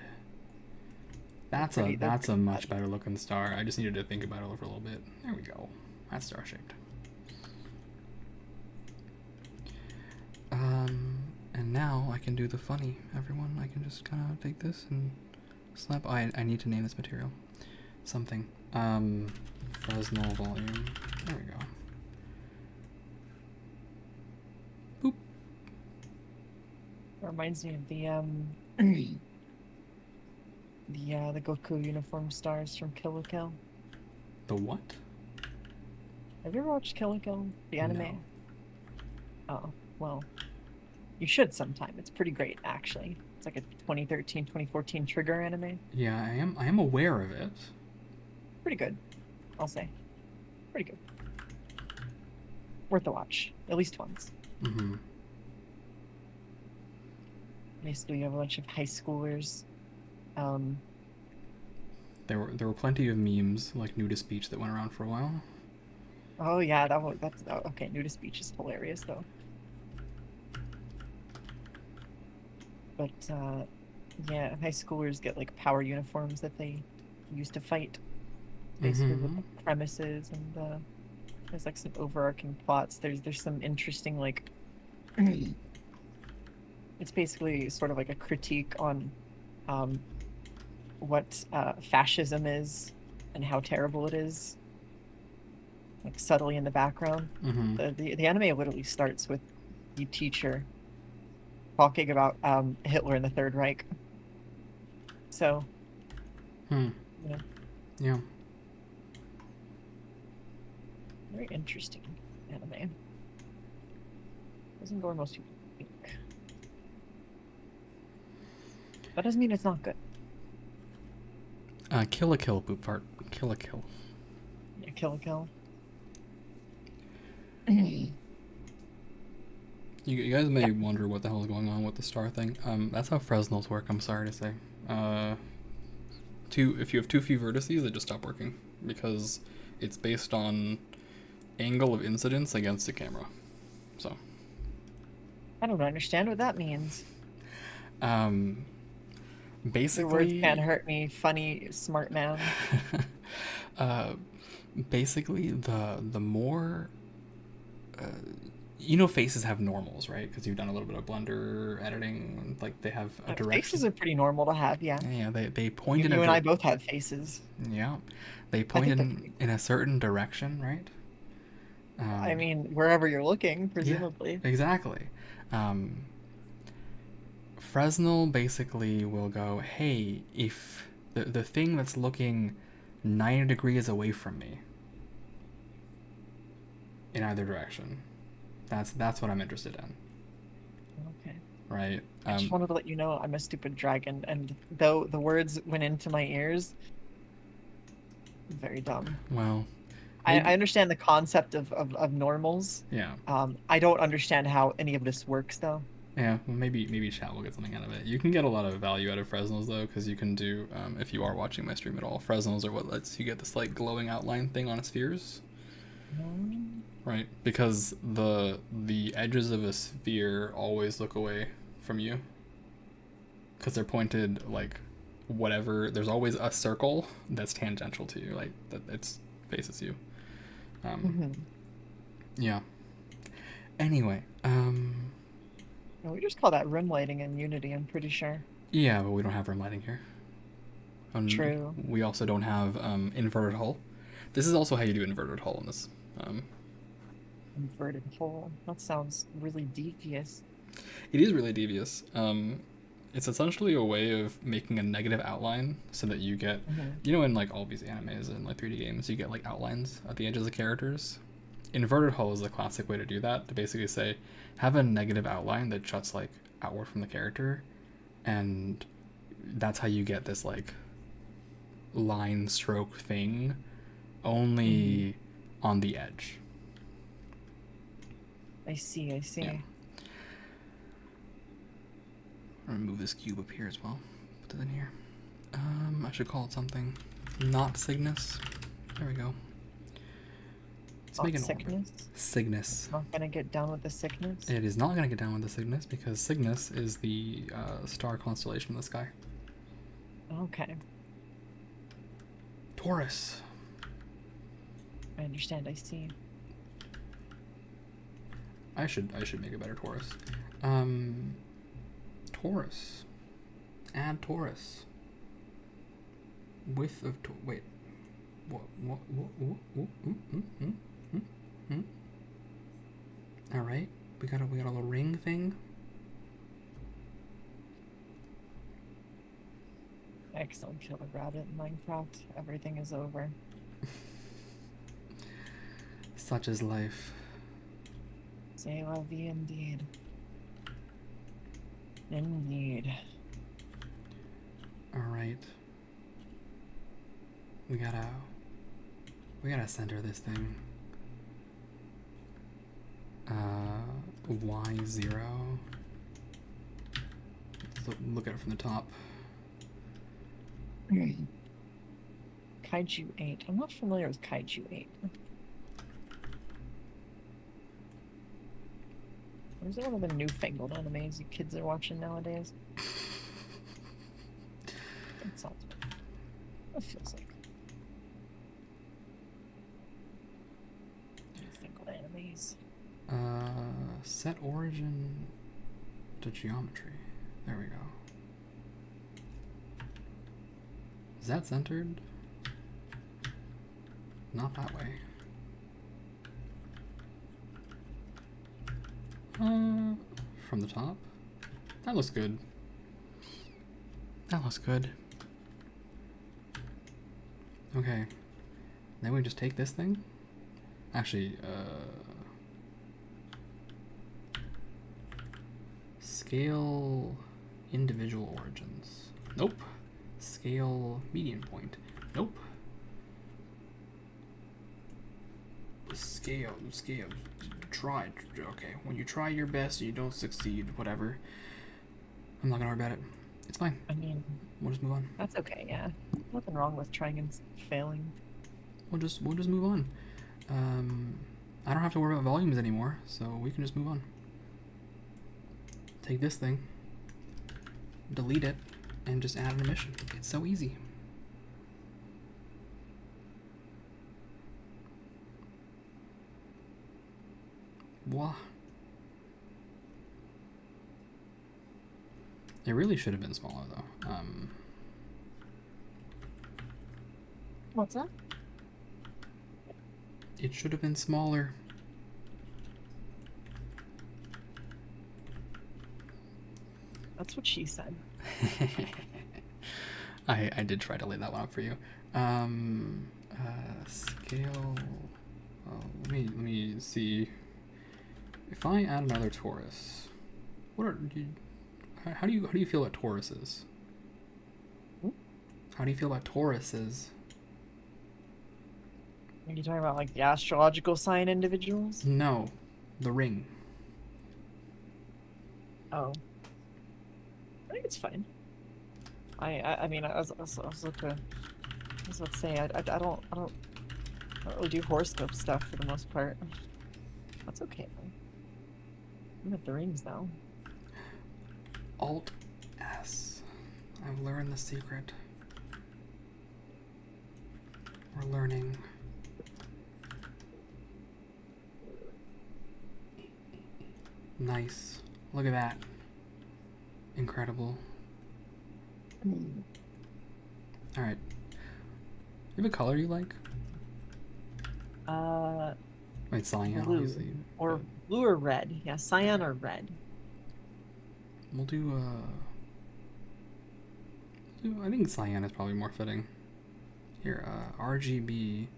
That's a much better looking star. I just needed to think about it for a little bit. There we go. That's star shaped. And now I can do the funny, everyone. I can just kind of take this and slap. Oh, I need to name this material. Something. Fresnel volume. There we go. Boop. It reminds me of the Goku uniform stars from Kill la Kill. The what? Have you ever watched Kill la Kill, the anime? No. Oh, well, you should sometime. It's pretty great, actually. It's like a 2013, 2014 Trigger anime. Yeah, I am aware of it. Pretty good, I'll say. Pretty good. Worth a watch, at least once. Mm-hmm. Basically, you have a bunch of high schoolers. There were plenty of memes like nudist beach that went around for a while. Oh yeah, that's okay. Nudist beach is hilarious though. But yeah, high schoolers get like power uniforms that they use to fight, basically with the premises, and there's like some overarching plots. There's some interesting like. It's basically sort of like a critique on what fascism is and how terrible it is, like subtly in the background. The anime literally starts with the teacher talking about Hitler and the Third Reich. So, you know, yeah, very interesting anime. Doesn't go where most people think. That doesn't mean it's not good. Kill la Kill, boop fart. Kill la Kill. Yeah, Kill la Kill. You guys may wonder what the hell is going on with the star thing. That's how Fresnels work, I'm sorry to say. If you have too few vertices, they just stop working. Because it's based on angle of incidence against the camera. So. I don't understand what that means. Basically... The words can't hurt me, funny, smart man. Basically, the more... faces have normals, right? Because you've done a little bit of Blender editing. Like, they have a direction. Faces are pretty normal to have, yeah. Yeah, they point in you and I both have faces. Yeah. They point in a certain direction, right? I mean, wherever you're looking, presumably. Yeah, exactly. Fresnel basically will go, hey, if the thing that's looking 90 degrees away from me in either direction. That's what I'm interested in. Okay. Right? I just wanted to let you know I'm a stupid dragon, and though the words went into my ears, very dumb. Well, I understand the concept of normals. yeah. I don't understand how any of this works, though. Yeah, well, maybe chat will get something out of it. You can get a lot of value out of Fresnels though, because you can do if you are watching my stream at all, Fresnels are what lets you get this like glowing outline thing on spheres, right? Because the edges of a sphere always look away from you, because they're pointed like whatever. There's always a circle that's tangential to you, like that it's faces you. Yeah. Anyway, No, we just call that rim lighting in Unity, I'm pretty sure. yeah, but we don't have rim lighting here. True. We also don't have inverted hull. This is also how you do inverted hull in this. Inverted hole. That sounds really devious. It is really devious. It's essentially a way of making a negative outline so that you get, you know, in like all these animes and like 3D games, you get like outlines at the edges of characters. Inverted hull is the classic way to do that, to basically say, have a negative outline that juts like outward from the character, and that's how you get this like line stroke thing only on the edge. I see. Yeah. I'm gonna move this cube up here as well. Put it in here. I should call it something. Not Cygnus. There we go. Let's make an Cygnus? Cygnus. It's not gonna get down with the sickness? It is not gonna get down with the Cygnus because Cygnus is the star constellation in the sky. Okay. Taurus. I understand, I see. I should make a better Taurus. Taurus. Add Taurus. Width of wait. What? All right, we got a little ring thing. Excellent. Kill a rabbit in Minecraft. Everything is over. Such is life. C'est la vie indeed. Indeed. All right. We gotta center this thing. Y0. Look at it from the top. Kaiju 8. I'm not familiar with Kaiju 8. Or is it one of the newfangled animes you kids are watching nowadays? That sounds right. That feels like newfangled animes. Set origin to geometry. There we go. Is that centered? Not that way. From the top? That looks good. That looks good. Okay. Then we just take this thing. Actually, scale individual origins. Nope. Scale median point. Nope. Scale. Try. Okay, when you try your best and you don't succeed, whatever. I'm not gonna worry about it. It's fine. I mean, We'll just move on. that's okay, yeah. Nothing wrong with trying and failing. We'll just move on. I don't have to worry about volumes anymore, so we can just move on. Take this thing, delete it, and just add an emission. It's so easy. Wah. It really should have been smaller though. What's that? It should have been smaller. That's what she said. I did try to lay that one up for you. Scale. Let me see. If I add another Taurus, how do you feel about Tauruses? How do you feel about Tauruses? Are you talking about like the astrological sign individuals? No, the ring. Oh, I think it's fine. I mean, I was looking. I was about to say I don't really do horoscope stuff for the most part. That's okay though. I'm at the rings though. Alt S. I've learned the secret. We're learning. Nice. Look at that. Incredible. Alright. You have a color you like? Wait, cyan, Blue. obviously. Or blue or red. Yeah, cyan or red. We'll do, I think cyan is probably more fitting. Here, RGB.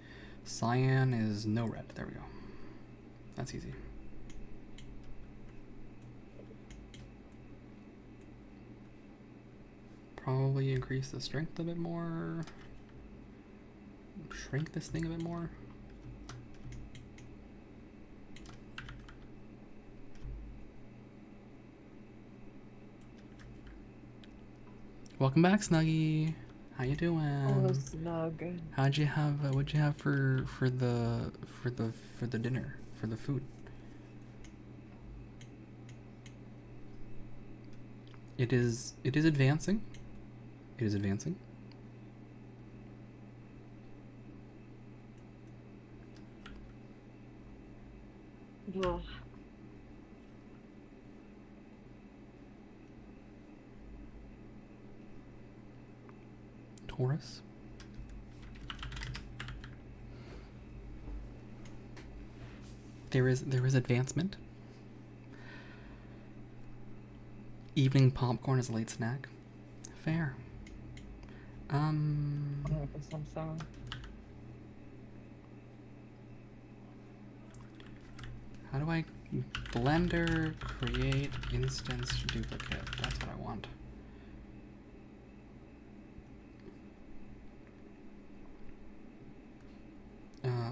Cyan is no red. There we go. That's easy. Probably increase the strength a bit more. Shrink this thing a bit more. Welcome back, Snuggie. How you doing? Oh, snug. How'd you have? What'd you have for the dinner, for the food? It is advancing. It is advancing. Ugh. Taurus. There is advancement. Evening popcorn is a late snack. Fair. I'm sorry. How do I Blender create instance duplicate? That's what I want.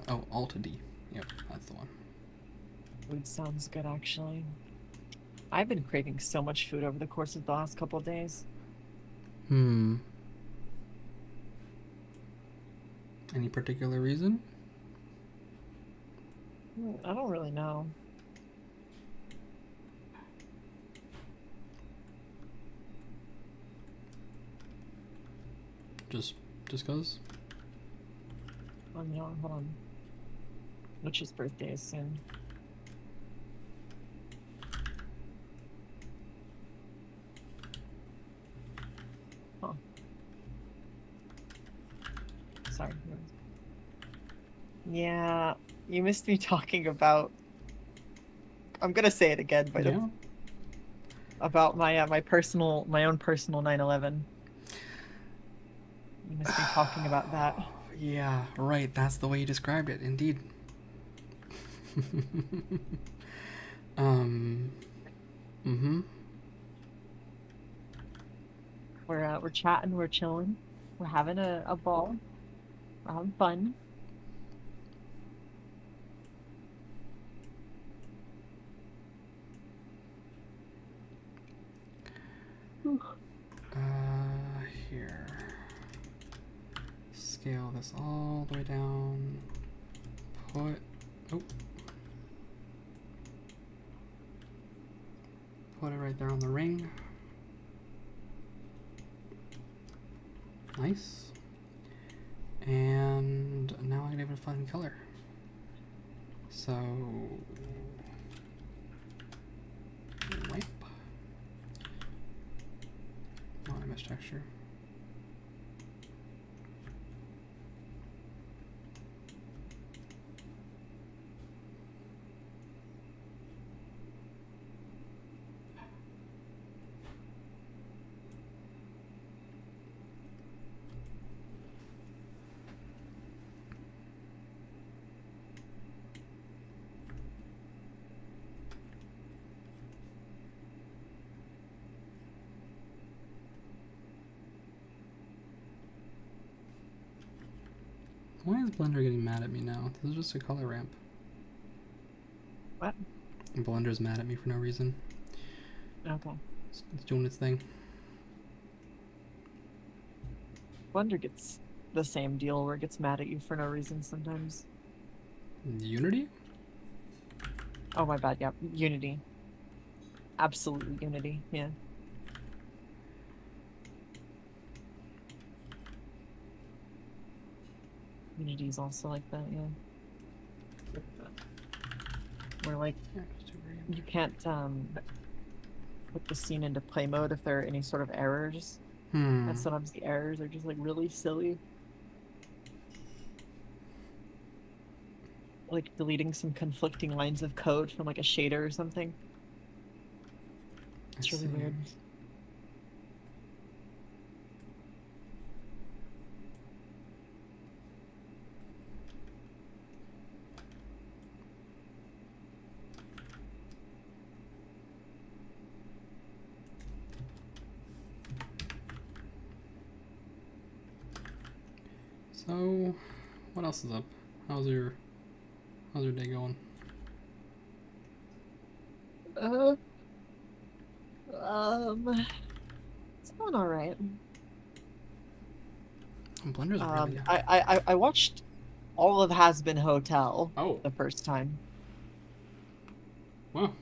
Oh, Alt D. Yep, that's the one. Food sounds good, actually. I've been craving so much food over the course of the last couple of days. Any particular reason? I don't really know. Just cause? Oh no, hold on. Mitch's birthday is soon. Huh. Sorry. Yeah, you missed me talking about. I'm gonna say it again, but Yeah. about my my own personal 9/11. You missed me talking about that. Yeah, right. That's the way you described it. Indeed. Mm-hmm. We're chatting, we're chilling, we're having a ball, we're having fun. Here. Scale this all the way down. Put. Oh. Put it right there on the ring. Nice. And now I'm gonna give it a fun color. So. Wipe. Oh, I missed texture. Why is Blender getting mad at me now? This is just a color ramp. What? Blender's mad at me for no reason. Okay. It's doing its thing. Blender gets the same deal where it gets mad at you for no reason sometimes. Unity? Oh my bad, yeah. Unity. Absolutely Unity, yeah. Unity's also like that, yeah. Where like you can't put the scene into play mode if there are any sort of errors. And sometimes the errors are just like really silly. Like deleting some conflicting lines of code from like a shader or something. It's really weird. So, what else is up? How's your day going? It's going all right. Blender's really. I watched all of Has Been Hotel Oh. the first time. Wow.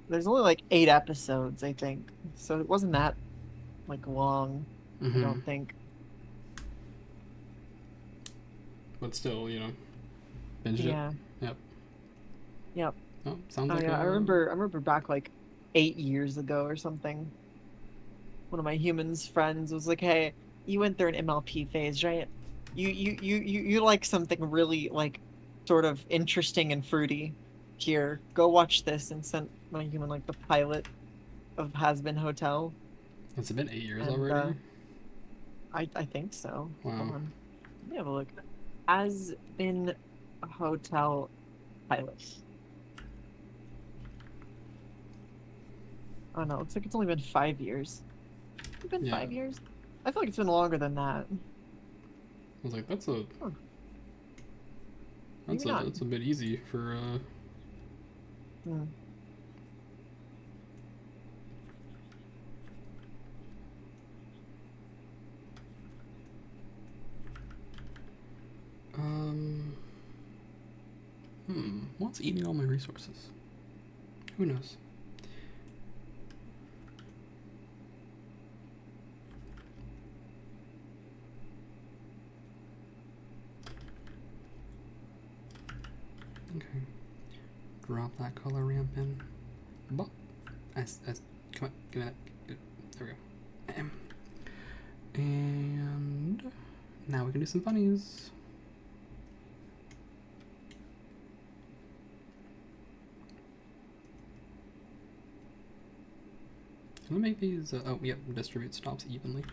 There's only like 8 episodes, I think, so it wasn't that like long. I don't think. But still, you know, binged it. Yep. Yep. Oh, sounds like. Yeah, I remember back like 8 years ago or something. One of my humans friends was like, "Hey, you went through an MLP phase, right? You like something really like sort of interesting and fruity. Here, go watch this," and sent my human like the pilot of Has Been Hotel. Has it been 8 years And, already? I think so. Wow. Hold on. Let me have a look. Has Been Hotel pilot. Oh no, looks like it's only been 5 years. It's been 5 years? I feel like it's been longer than that. I was like, that's a bit easy for what's eating all my resources? Who knows? Okay. Drop that color ramp in. Come on, give me that. There we go. And now we can do some funnies. Let me make these. Oh, yep. Distribute stops evenly.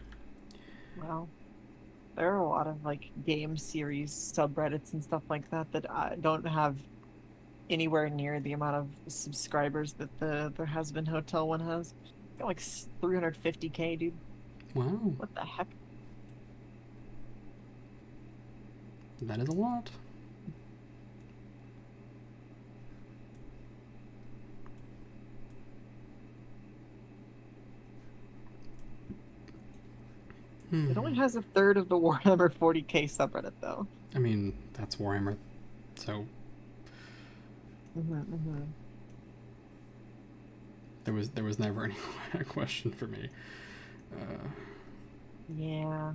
Wow. There are a lot of like game series subreddits and stuff like that that don't have anywhere near the amount of subscribers that the Has Been Hotel one has. Got like 350K, dude. Wow. What the heck? That is a lot. It only has 1/3 of the Warhammer 40K subreddit, though. I mean, that's Warhammer, so. There was never any question for me. Yeah.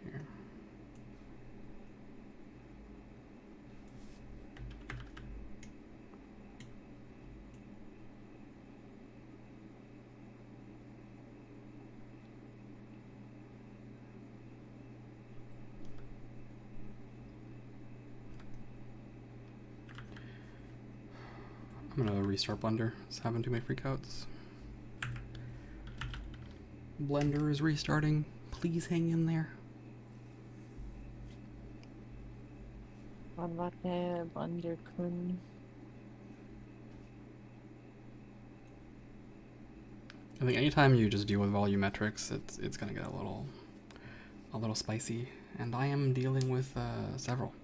Here. I'm gonna restart Blender. It's having too many freakouts. Blender is restarting. Please hang in there. Blender kun. I think anytime you just deal with volumetrics, it's gonna get a little spicy, and I am dealing with several.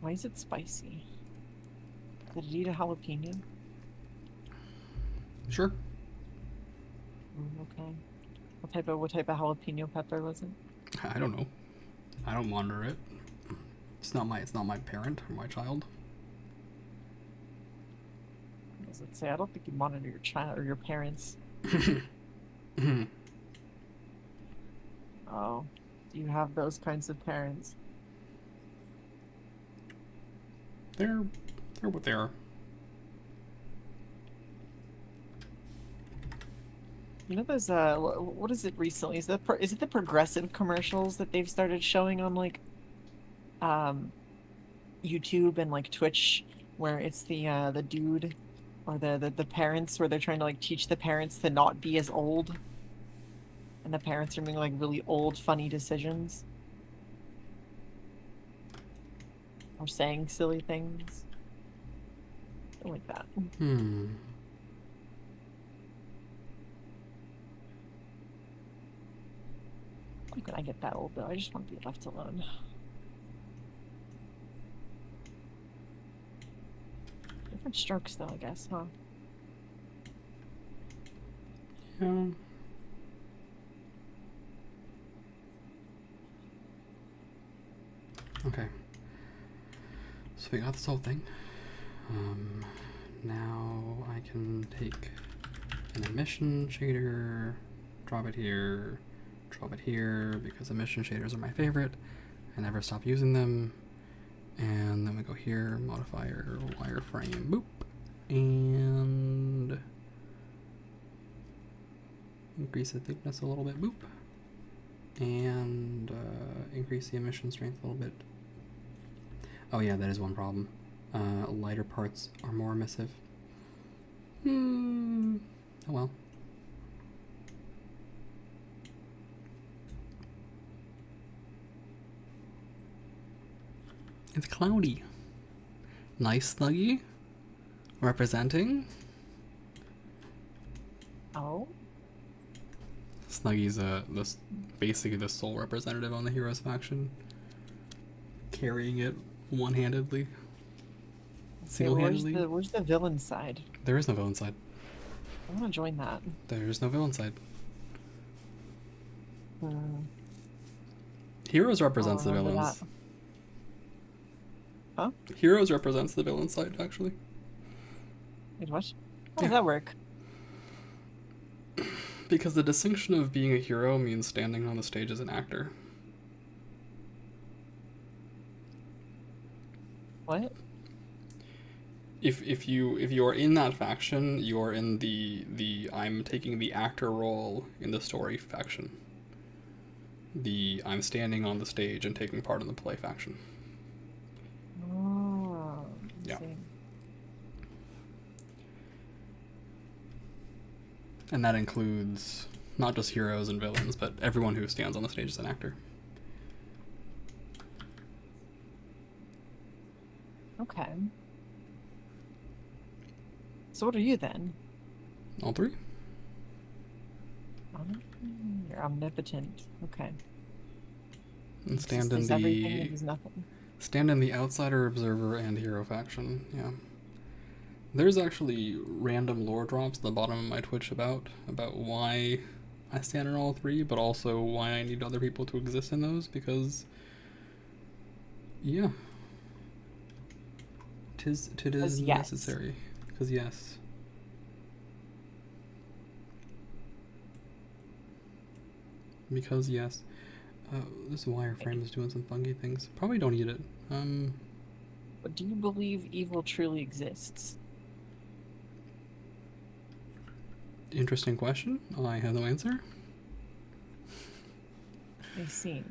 Why is it spicy? Did it eat a jalapeno? Sure. Okay. What type of jalapeno pepper was it? I don't know. I don't monitor it. It's not my parent or my child. As I say, I don't think you monitor your child or your parents. Oh, do you have those kinds of parents? They're what they are. You know those what is it recently? Is it the progressive commercials that they've started showing on like YouTube and like Twitch, where it's the dude or the parents where they're trying to like teach the parents to not be as old, and the parents are making like really old funny decisions or saying silly things. Something like that. How could I get that old though? I just want to be left alone. Different strokes though, I guess, huh? Yeah. Okay. So we got this whole thing. Now I can take an emission shader, drop it here, because emission shaders are my favorite. I never stop using them. And then we go here, modifier, wireframe, boop, and increase the thickness a little bit, boop, and increase the emission strength a little bit. Oh yeah, that is one problem. Lighter parts are more emissive. Oh well. It's cloudy. Nice Snuggy. Representing. Oh? Snuggy's basically the sole representative on the Heroes faction. Carrying it one-handedly. Single-handedly. Where's the villain side? There is no villain side. I want to join that. There's no villain side. Heroes represents the villains. That. Huh? Heroes represents the villain side, actually. Wait, what? How does that work? Because the distinction of being a hero means standing on the stage as an actor. What? If you are in that faction, you are in the I'm taking the actor role in the story faction. The I'm standing on the stage and taking part in the play faction. Oh, yeah. See. And that includes not just heroes and villains, but everyone who stands on the stage as an actor. Okay. So what are you then? All three? You're omnipotent. Okay. And stand in the outsider, observer, and hero faction. Yeah. There's actually random lore drops at the bottom of my Twitch about why I stand in all three, but also why I need other people to exist in those, because yeah. Tis necessary. Because yes. Because yes. This wireframe is doing some funky things. Probably don't eat it. But do you believe evil truly exists? Interesting question. I have no answer. I see.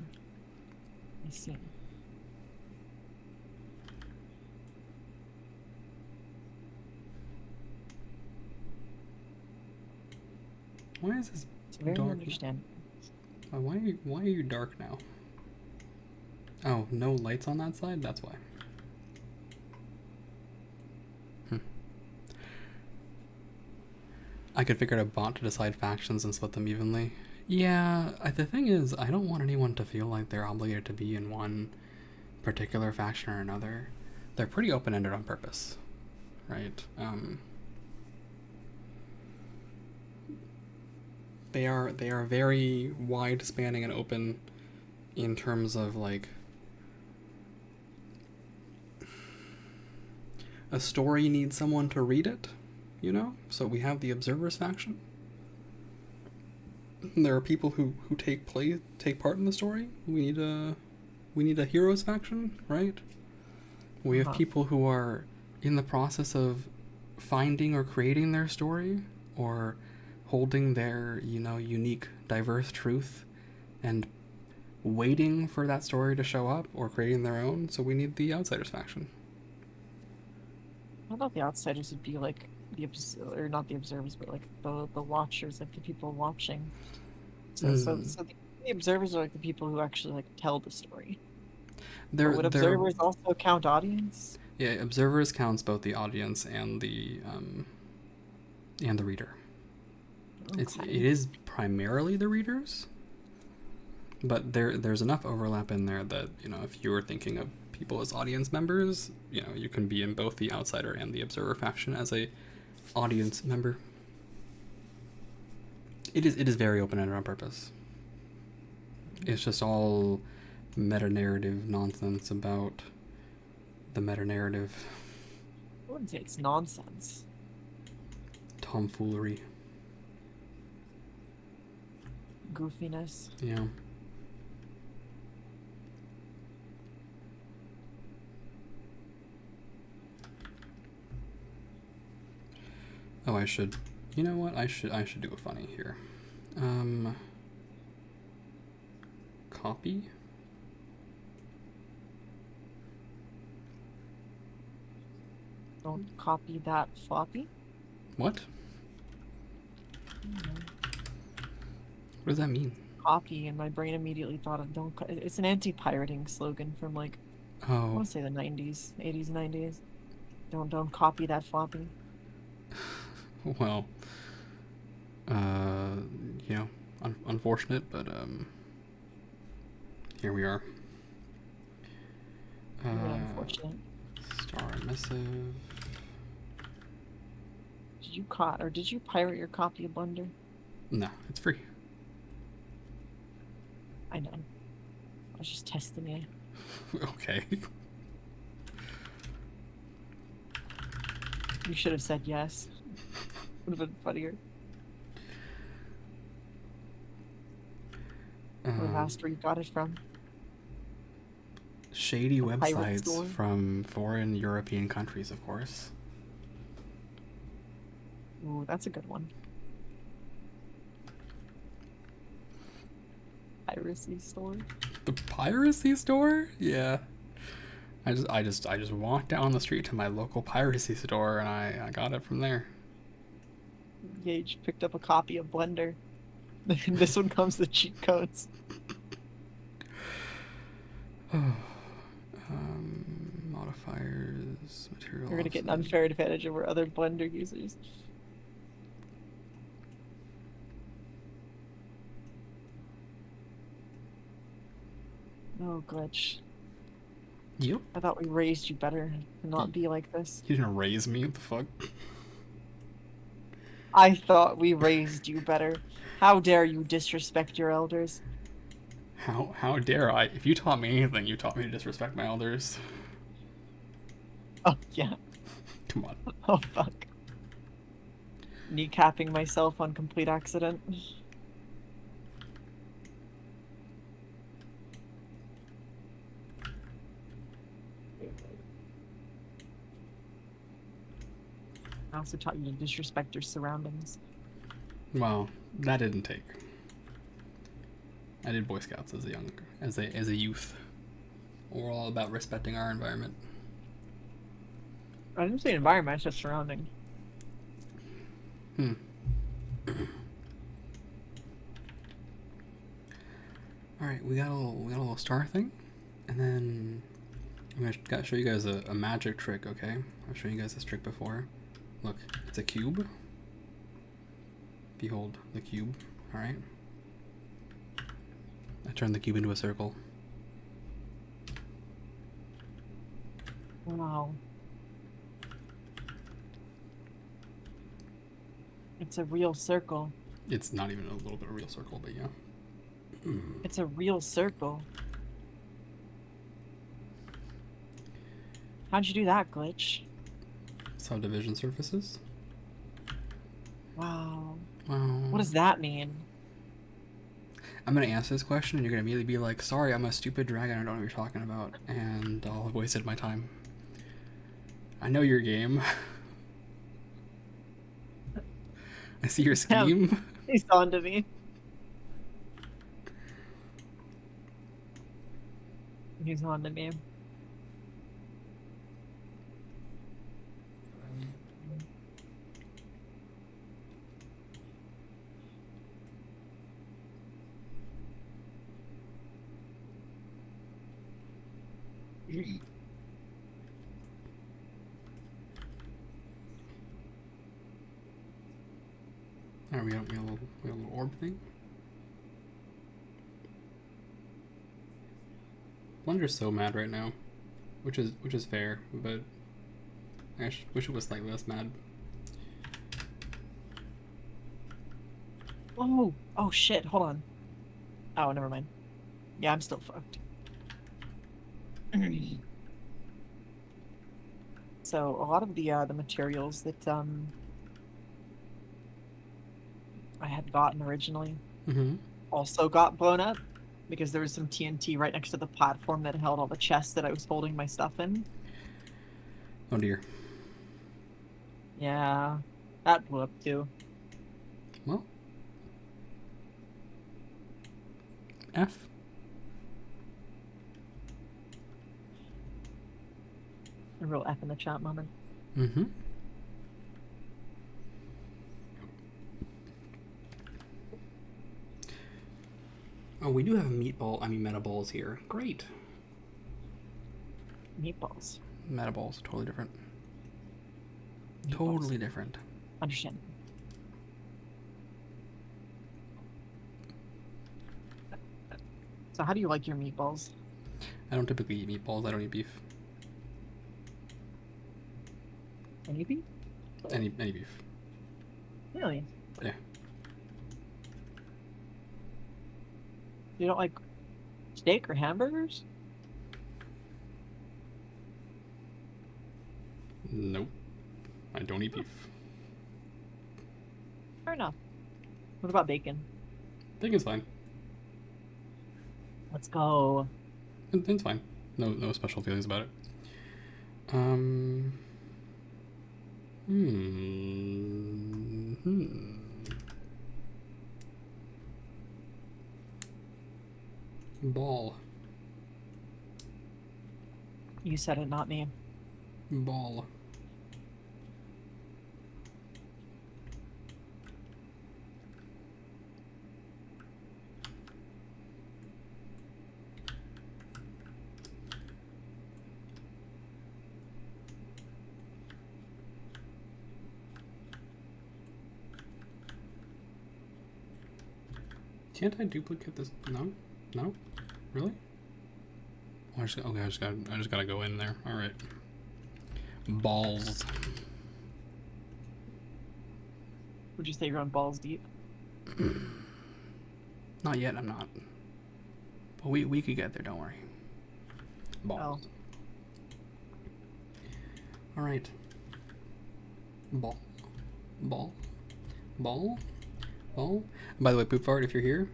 Why is this very dark? Understandable. Why are you dark now? Oh, no lights on that side? That's why. I could figure out a bot to decide factions and split them evenly. Yeah, the thing is, I don't want anyone to feel like they're obligated to be in one particular faction or another. They're pretty open-ended on purpose, right? They are very wide-spanning and open in terms of like a story needs someone to read it, you know? So we have the Observers faction. There are people who take part in the story. We need a Heroes faction, right? We have people who are in the process of finding or creating their story, or holding their, you know, unique, diverse truth and waiting for that story to show up, or creating their own. So we need the Outsiders faction. I thought the Outsiders would be like or not the observers, but like the watchers, like the people watching. So the observers are like the people who actually like tell the story. Would observers also count audience? Yeah, observers counts both the audience and the reader. Okay. It is primarily the readers, but there's enough overlap in there that, you know, if you were thinking of people as audience members, you know, you can be in both the outsider and the observer faction as a audience member. It is very open-ended on purpose. It's just all meta-narrative nonsense about the meta-narrative. I wouldn't say it's nonsense. Tomfoolery. Goofiness. Yeah. Oh, I should. You know what? I should do a funny here. Copy. Don't copy that floppy. What? What does that mean? Copy, and my brain immediately thought of don't. It's an anti-pirating slogan from like, I want to say the 90s, 80s, 90s. Don't copy that floppy. Well, you know, unfortunate, but here we are. Unfortunate. Star missive. Did you pirate your copy of Blender? No, it's free. I know. I was just testing you. Okay. You should have said yes. Would have been funnier. Would have asked where you got it from. Shady websites from foreign European countries, of course. Ooh, that's a good one. Piracy store. The piracy store? Yeah. I just walked down the street to my local piracy store and I got it from there. Gage picked up a copy of Blender. This one comes with cheat codes. Modifiers, material. We're gonna get an unfair advantage over other Blender users. No glitch. Yep. I thought we raised you better to not be like this. You didn't raise me? What the fuck? I thought we raised you better. How dare you disrespect your elders? How dare I? If you taught me anything, you taught me to disrespect my elders. Oh, yeah. Come on. Oh, fuck. Kneecapping myself on complete accident. I also taught you to disrespect your surroundings. Well, that didn't take. I did Boy Scouts as a youth. We're all about respecting our environment. I didn't say environment, it's just surrounding. Alright, we got a little star thing. And then I'm gonna show you guys a magic trick, okay? I've shown you guys this trick before. Look, it's a cube. Behold the cube. Alright. I turned the cube into a circle. Wow. It's a real circle. It's not even a little bit of a real circle, but yeah. It's a real circle. How'd you do that, Glitch? Subdivision surfaces. Wow. Wow. What does that mean? I'm gonna answer this question, and you're gonna immediately be like, "Sorry, I'm a stupid dragon. I don't know what you're talking about," and I'll have wasted my time. I know your game. I see your scheme. He's on to me. He's on to me. Alright, we got a little orb thing. Blunder's so mad right now, which is fair, but I wish it was slightly less mad. Oh, oh shit! Hold on. Oh, never mind. Yeah, I'm still fucked. So a lot of the materials that I had gotten originally also got blown up because there was some TNT right next to the platform that held all the chests that I was holding my stuff in. Oh dear. Yeah, that blew up too. Well, F. A real F in the chat moment. Oh, we do have metaballs here. Great. Meatballs. Metaballs, totally different. Meatballs. Totally different. Understand. So how do you like your meatballs? I don't typically eat meatballs. I don't eat beef. Any beef? Any beef. Really? Yeah. You don't like steak or hamburgers? Nope. I don't eat beef. Fair enough. What about bacon? Bacon's fine. Let's go. It's fine. No special feelings about it. Ball. You said it, not me. Ball. Can't I duplicate this? No? No? Really? Oh, I just gotta go in there. Alright. Balls. Would you say you're on balls deep? Not yet, I'm not. But we could get there, don't worry. Balls. Oh. Alright. Ball. Ball. Ball. Ball. And by the way, Poop Fart, if you're here,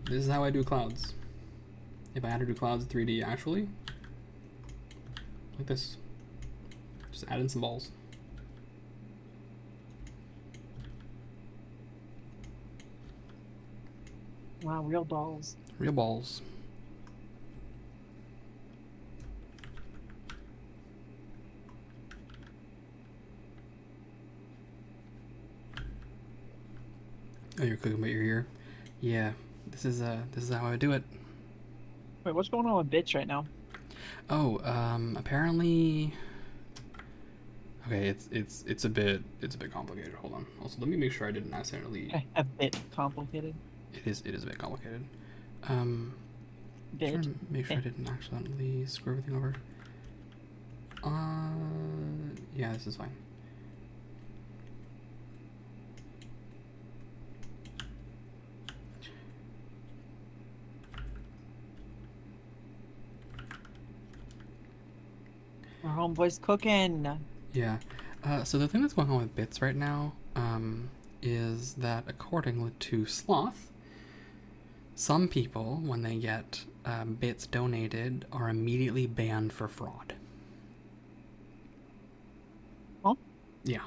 this is how I do clouds. If I had to do clouds in 3D actually, like this. Just add in some balls. Wow, real balls. Real balls. Oh, you're cooking, but you're here. Yeah, this is how I do it. Wait, what's going on with bits right now? Oh, apparently, Okay, it's a bit complicated. Hold on. Also, let me make sure I didn't accidentally. A bit complicated. It is a bit complicated. Bit. Trying to make sure I didn't accidentally screw everything over. Yeah, this is fine. Our homeboy's cooking. Yeah. So the thing that's going on with bits right now is that according to Sloth, some people, when they get bits donated, are immediately banned for fraud. Huh? Yeah.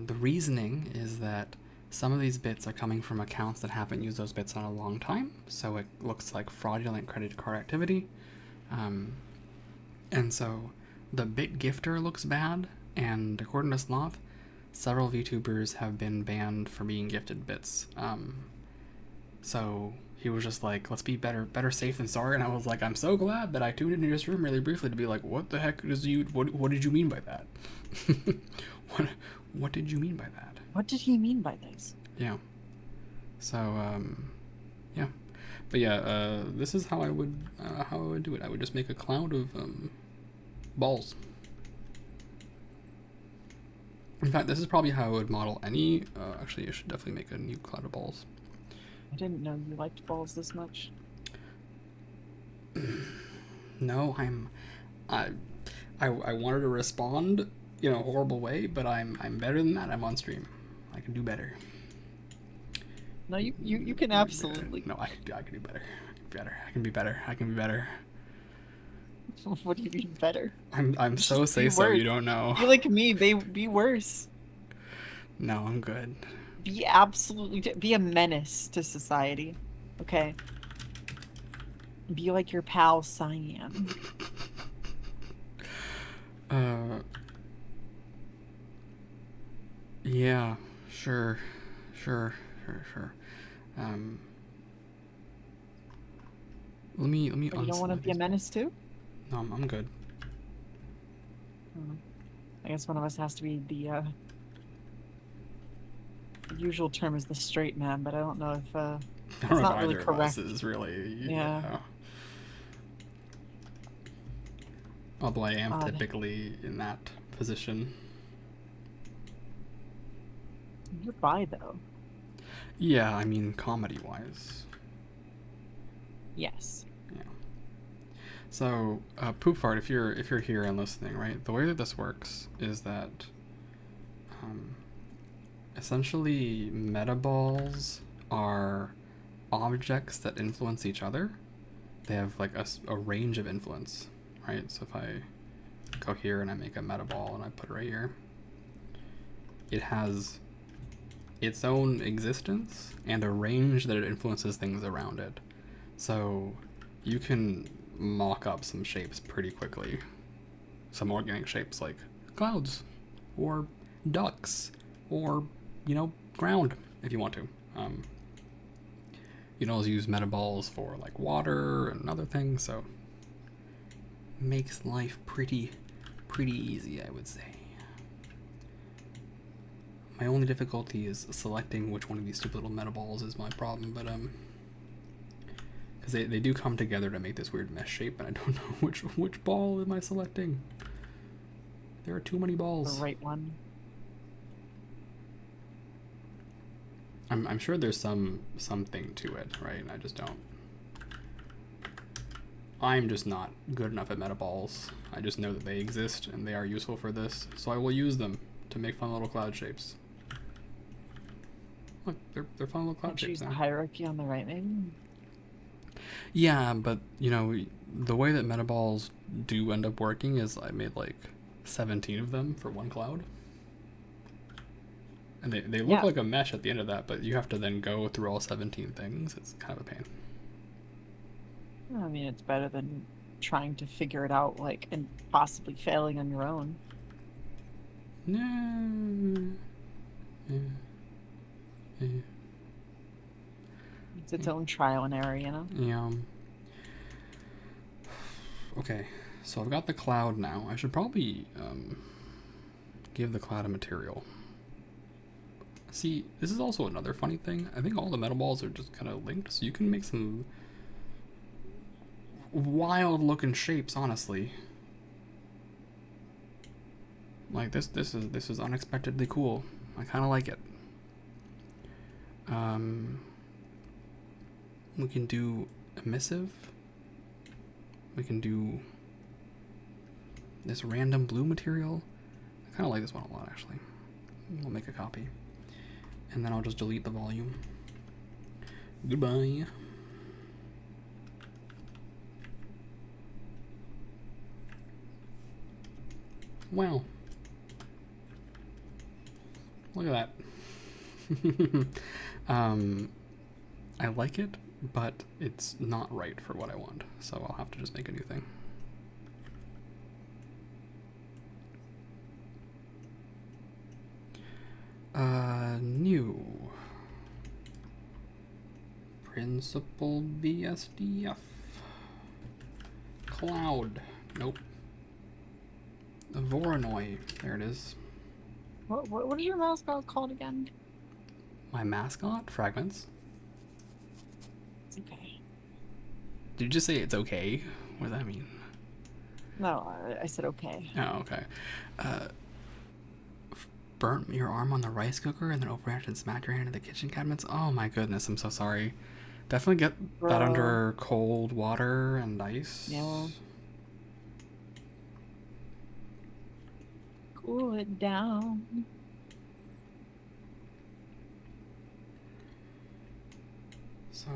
The reasoning is that some of these bits are coming from accounts that haven't used those bits in a long time, so it looks like fraudulent credit card activity. And so the bit gifter looks bad, and according to Sloth, several VTubers have been banned for being gifted bits. So he was just like, let's be better safe than sorry. And I was like, I'm so glad that I tuned into this room really briefly to be like, what the heck what did you mean by that? what did you mean by that? What did he mean by this? Yeah. So, yeah. But yeah, this is how I would do it. I would just make a cloud of balls. In fact, this is probably how I would model any. Actually, I should definitely make a new cloud of balls. I didn't know you liked balls this much. No, I wanted to respond in a horrible way, but I'm better than that. I'm on stream. I can do better. No, you can absolutely. No, I can do better. I can be better. I can be better. What do you mean better? I'm so say so. You don't know. Be like me, be worse. No, I'm good. Be be a menace to society. Okay. Be like your pal Cyan. Yeah, sure. Let me. You don't want to be a menace too? No, I'm good. I guess one of us has to be the usual term is the straight man, but I don't know if it's not really correct. Is really, yeah. Although I am typically in that position. You're bi though. Yeah, I mean comedy-wise. Yes. Yeah. So, Poop Fart, if you're here and listening, right? The way that this works is that essentially metaballs are objects that influence each other. They have like a range of influence, right? So if I go here and I make a metaball and I put it right here, it has its own existence and a range that it influences things around it. So you can mock up some shapes pretty quickly. Some organic shapes like clouds or ducks or, ground if you want to. You can always use metaballs for like water and other things, so makes life pretty easy, I would say. My only difficulty is selecting which one of these stupid little metaballs is my problem, but because they do come together to make this weird mesh shape, and I don't know which ball am I selecting. There are too many balls. The right one. I'm sure there's something to it, right? I just don't. I'm just not good enough at metaballs. I just know that they exist and they are useful for this, so I will use them to make fun little cloud shapes. Look, they're fun little cloud shapes. Use now. the hierarchy on the right, maybe. Yeah, but the way that metaballs do end up working is I made like 17 of them for one cloud. And they look like a mesh at the end of that, but you have to then go through all 17 things. It's kind of a pain. I mean, it's better than trying to figure it out, and possibly failing on your own. Yeah. It's its own trial and error, Yeah. Okay, so I've got the cloud now. I should probably Give the cloud a material. See, this is also another funny thing. I think all the metal balls are just kind of linked, so you can make some wild looking shapes, honestly. Like this is unexpectedly cool. I kind of like it. We can do emissive. We can do this random blue material. I kind of like this one a lot, actually. We'll make a copy. And then I'll just delete the volume. Goodbye. Wow. Look at that. I like it, but it's not right for what I want. So I'll have to just make a new thing. New. Principal BSDF. Cloud. Nope. Voronoi. There it is. What is your mascot called again? My mascot? Fragments. It's okay. Did you just say it's okay? What does that mean? No, I said okay. Oh, okay. Burnt your arm on the rice cooker and then overreacted and smacked your hand in the kitchen cabinets? Oh my goodness, I'm so sorry. Definitely get that under cold water and ice. Yeah. Cool it down. So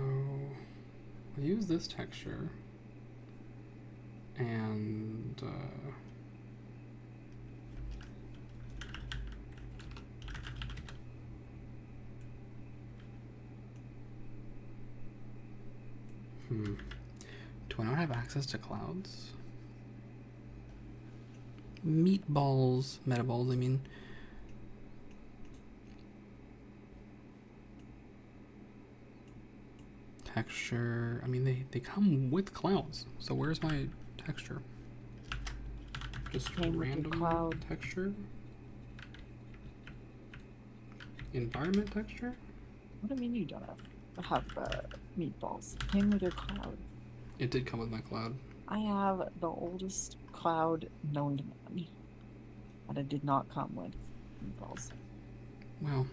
we'll use this texture and do I not have access to clouds? Meatballs, metaballs, I mean. Texture, I mean, they come with clouds, so where's my texture? Just random cloud texture? Environment texture? What do you mean you don't have meatballs? Came with your cloud. It did come with my cloud. I have the oldest cloud known to man, but it did not come with meatballs. Wow.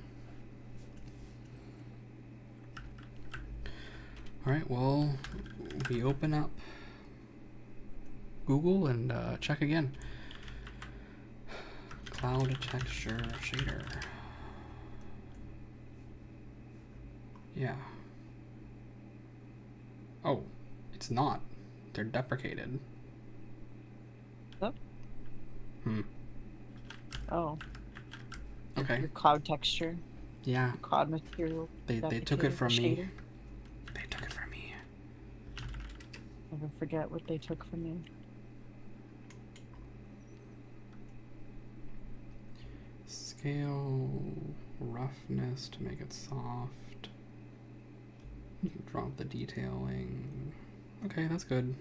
Alright, well, we open up Google and check again. Cloud texture shader. Yeah. Oh, it's not. They're deprecated. Oh. Oh. Okay. Your cloud texture. Yeah. Your cloud material. They took it from me. They took it from me. Never forget what they took from you. Scale roughness to make it soft. Drop the detailing. Okay, that's good.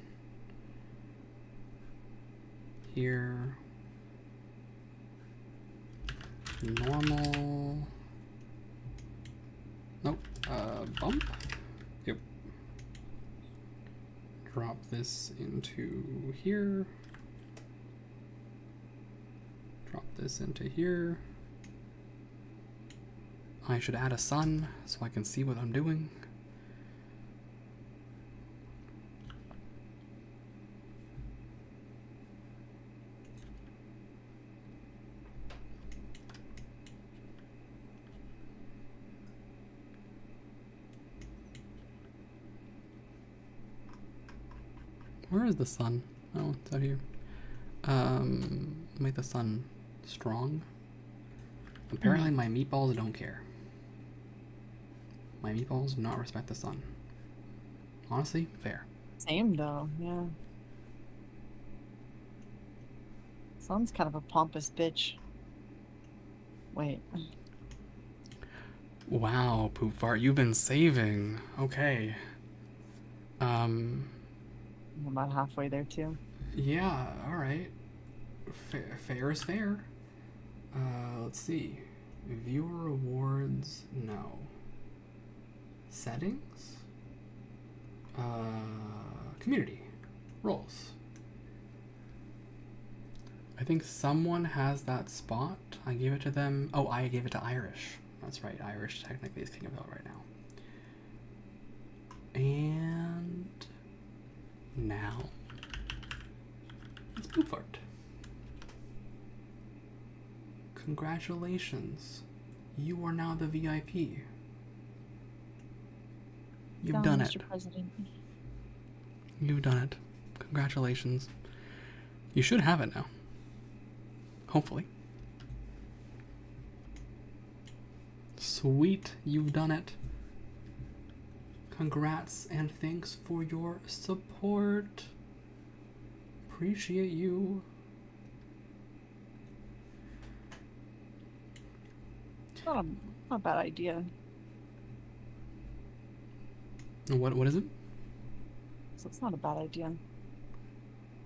Here. Normal. Nope. Bump. Yep. Drop this into here. Drop this into here. I should add a sun so I can see what I'm doing. Where is the sun? Oh, it's out here. Make the sun strong. Apparently my meatballs don't care. My meatballs do not respect the sun. Honestly, fair. Same though, yeah. Sun's kind of a pompous bitch. Wait. Wow, Poop Fart, you've been saving. Okay. I'm about halfway there too. Yeah, alright. Fair is fair. Let's see. Viewer rewards, no. Settings? Community. Roles. I think someone has that spot. I gave it to them. Oh, I gave it to Irish. That's right. Irish technically is king of Hill right now. And now it's Poop Fart. Congratulations. You are now the VIP. You've done it. Mr. President. You've done it. Congratulations. You should have it now. Hopefully. Sweet, you've done it. Congrats and thanks for your support. Appreciate you. Not a bad idea. What is it? So it's not a bad idea.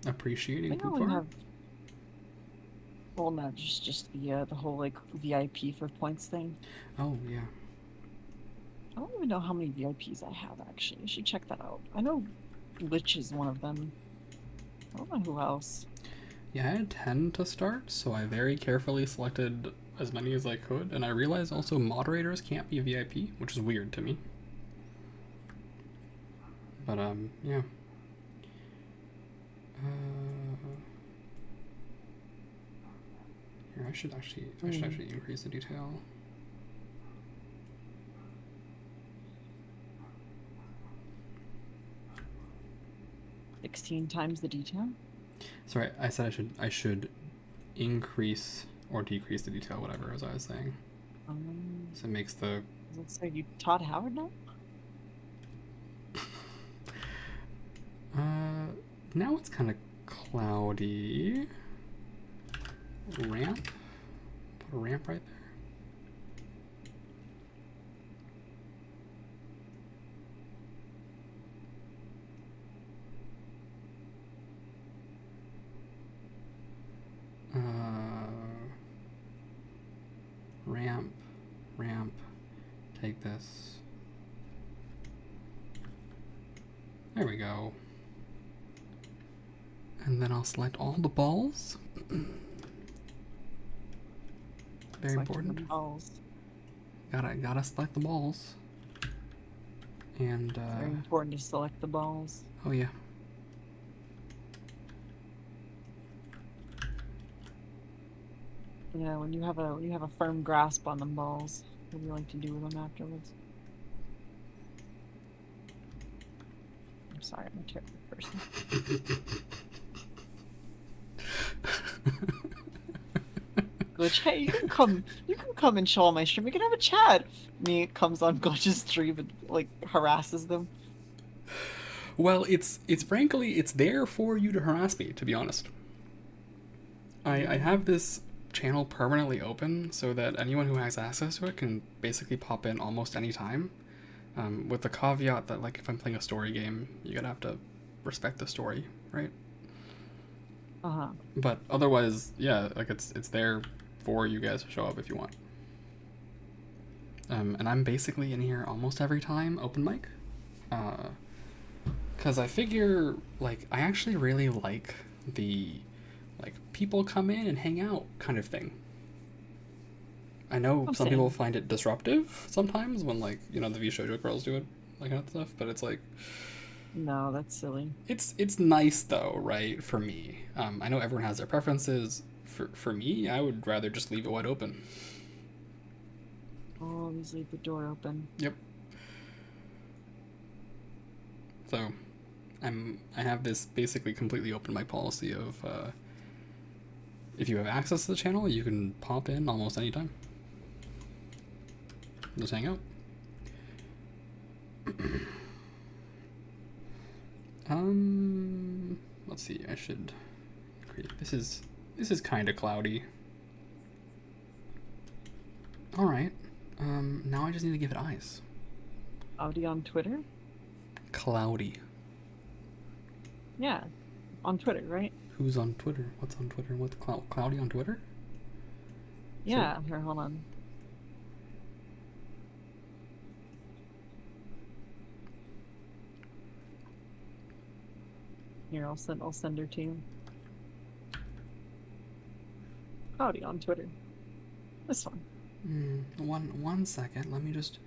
Appreciating I Poop only Fart? have. Well, no, just the whole like VIP for points thing. Oh yeah. I don't even know how many VIPs I have actually. I should check that out. I know Glitch is one of them. I don't know who else. Yeah, I had 10 to start, so I very carefully selected as many as I could, and I realized also moderators can't be VIP, which is weird to me. But yeah. Here, I should actually increase the detail. Mm. 16 times the detail? Sorry, I said I should increase or decrease the detail, whatever, as I was saying. So it makes the... Looks like you taught Howard now? Now it's kind of cloudy. Ramp? Put a ramp right there. Ramp, take this. There we go. And then I'll select all the balls. Very important. The balls. Gotta select the balls. And Very important to select the balls. oh yeah. Yeah, when you have a firm grasp on the balls, what do you like to do with them afterwards? I'm sorry, I'm a terrible person. Glitch, hey, you can come and show on my stream. We can have a chat. Me comes on Glitch's stream and like harasses them. Well, it's frankly, it's there for you to harass me, to be honest. I have this channel permanently open so that anyone who has access to it can basically pop in almost any time. With the caveat that, like, if I'm playing a story game, you're gonna have to respect the story, right? Uh-huh. But otherwise, yeah, like, it's there for you guys to show up if you want. And I'm basically in here almost every time, open mic. Because I figure, like, I actually really like the, like, people come in and hang out kind of thing. I know some people find it disruptive sometimes when, like, you know, the V-Shoujo girls do it, like, kind of stuff, but it's like... No, that's silly. It's nice, though, right, for me. I know everyone has their preferences. For me, I would rather just leave it wide open. Always leave the door open. Yep. So, I have this basically completely open mic policy of, if you have access to the channel, you can pop in almost any time. Just hang out. Let's see, I should create, this is kind of cloudy. Alright, now I just need to give it eyes. Cloudy on Twitter? Cloudy. Yeah, on Twitter, right? Who's on Twitter? What's on Twitter? What's cloudy on Twitter? Yeah, here, hold on. Here, I'll send her to you. Howdy on Twitter. This one. One second. Let me just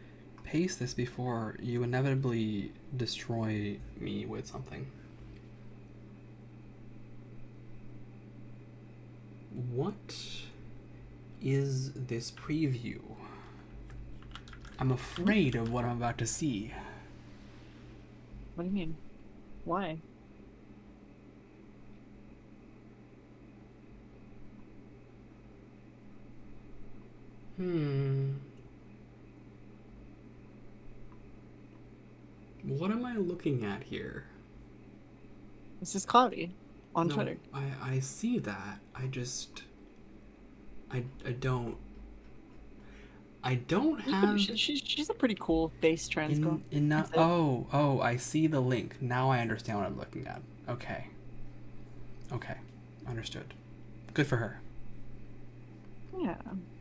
paste this before you inevitably destroy me with something. What is this preview? I'm afraid of what I'm about to see. What do you mean? Why? What am I looking at here? This is Cloudy on Twitter. I see that. I don't have. She's a pretty cool face trans girl. Oh, I see the link. Now I understand what I'm looking at. Okay, understood. Good for her. Yeah.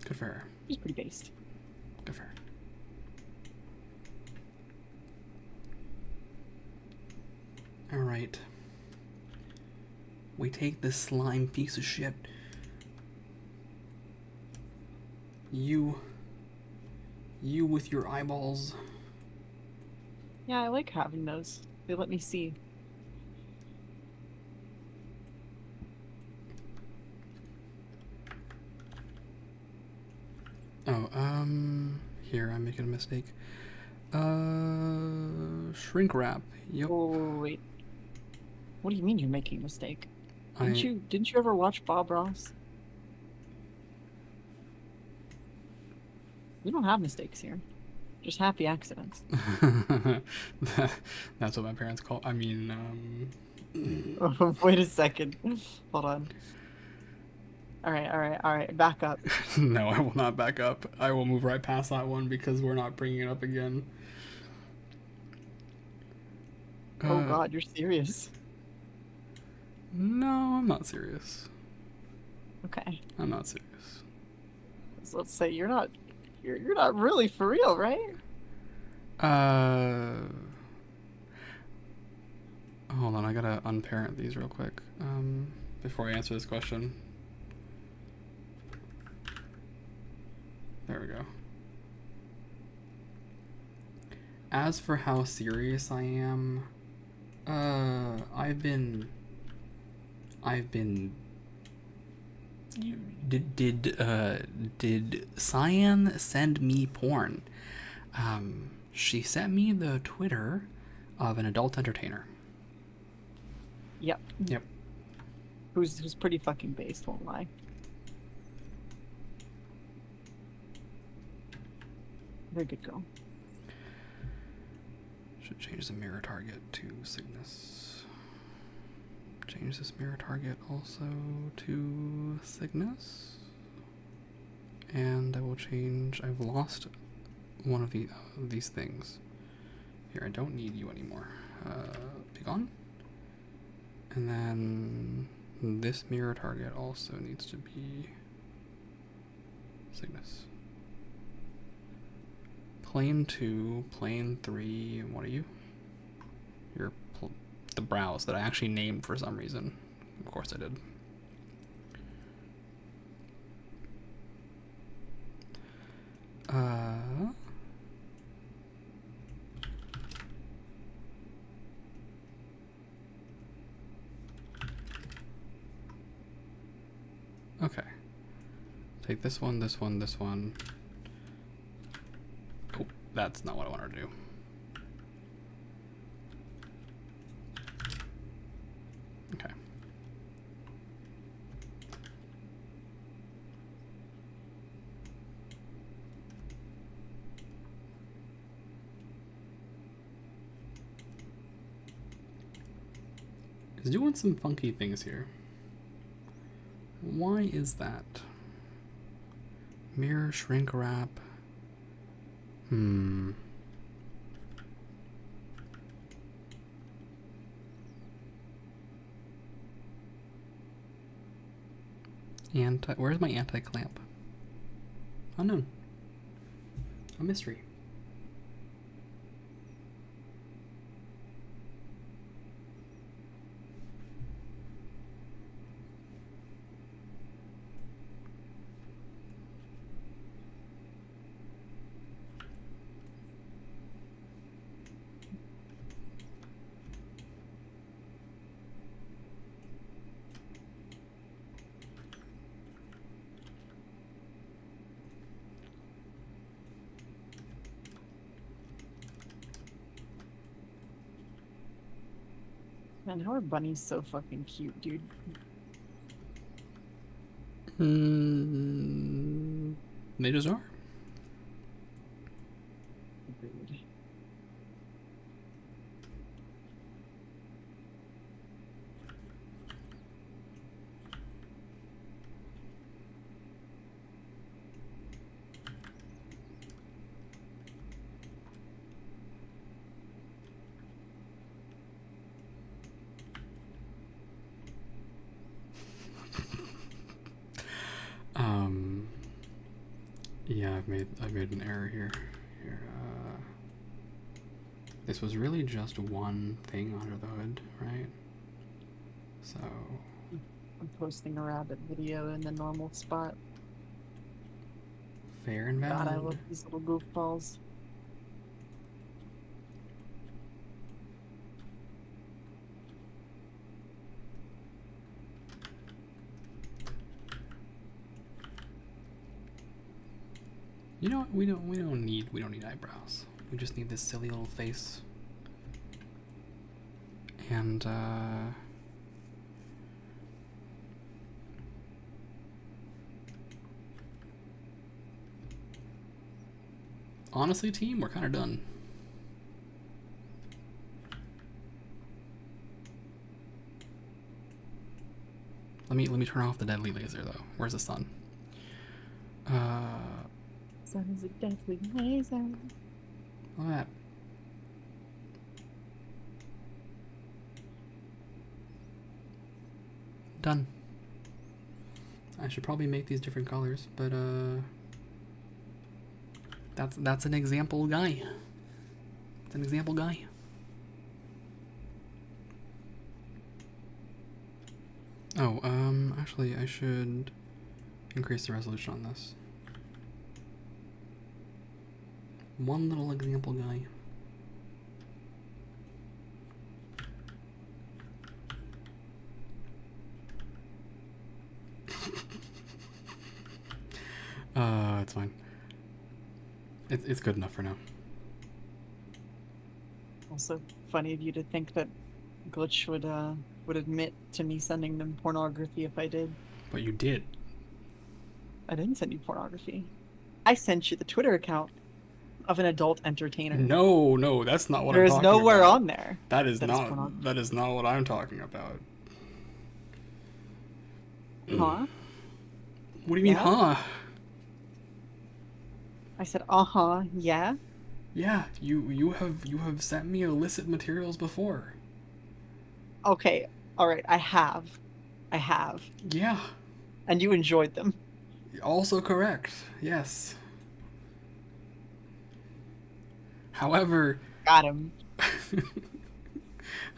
Good for her. She's pretty based. Good for her. All right. We take this slime piece of shit. You with your eyeballs. Yeah, I like having those. They let me see. Oh, here, I'm making a mistake. Shrink wrap. Yep. Oh, wait. What do you mean you're making a mistake? Didn't you ever watch Bob Ross? We don't have mistakes here. Just happy accidents. That's what my parents call. I mean, Wait a second. Hold on. All right. Back up. No, I will not back up. I will move right past that one because we're not bringing it up again. Oh God, you're serious. No, I'm not serious. Okay. I'm not serious. So let's say you're not really for real, right? Hold on, I gotta unparent these real quick. Before I answer this question. There we go. As for how serious I am, did Cyan send me porn? She sent me the Twitter of an adult entertainer. Yep. Who's pretty fucking based, won't lie. Very good girl. Should change the mirror target to Cygnus. Change this mirror target also to Cygnus. And I will change. I've lost one of these things. Here, I don't need you anymore. Be gone. And then this mirror target also needs to be Cygnus. Plane 2, plane 3, and what are you? You're the brows that I actually named for some reason. Of course I did. Okay. Take this one, this one, this one. Oh, that's not what I wanted to do. Okay. It's doing some funky things here. Why is that? Mirror shrink wrap. Where's my anti-clamp? Unknown. A mystery. Man, how are bunnies so fucking cute, dude? They just are. Agreed. Yeah, I've made an error here. This was really just one thing under the hood, right? So I'm posting a rabbit video in the normal spot. fair and valid. God, I love these little goofballs. You know what? We don't need eyebrows. We just need this silly little face. And honestly, team, we're kind of done. Let me turn off the deadly laser though. Where's the sun? Sun is a deathly laser. Look at that. Done. I should probably make these different colors, but that's an example guy. It's an example guy. Oh, actually I should increase the resolution on this. One little example guy. It's fine. It's good enough for now. Also, funny of you to think that Glitch would admit to me sending them pornography if I did. But you did. I didn't send you pornography. I sent you the Twitter account of an adult entertainer. No, that's not what I'm There is talking nowhere about. on there. That is not what I'm talking about. Huh? What do you mean, Yeah? huh? I said, yeah. Yeah, you have sent me illicit materials before. Okay, all right, I have. Yeah. And you enjoyed them. Also correct. Yes. However, Got him.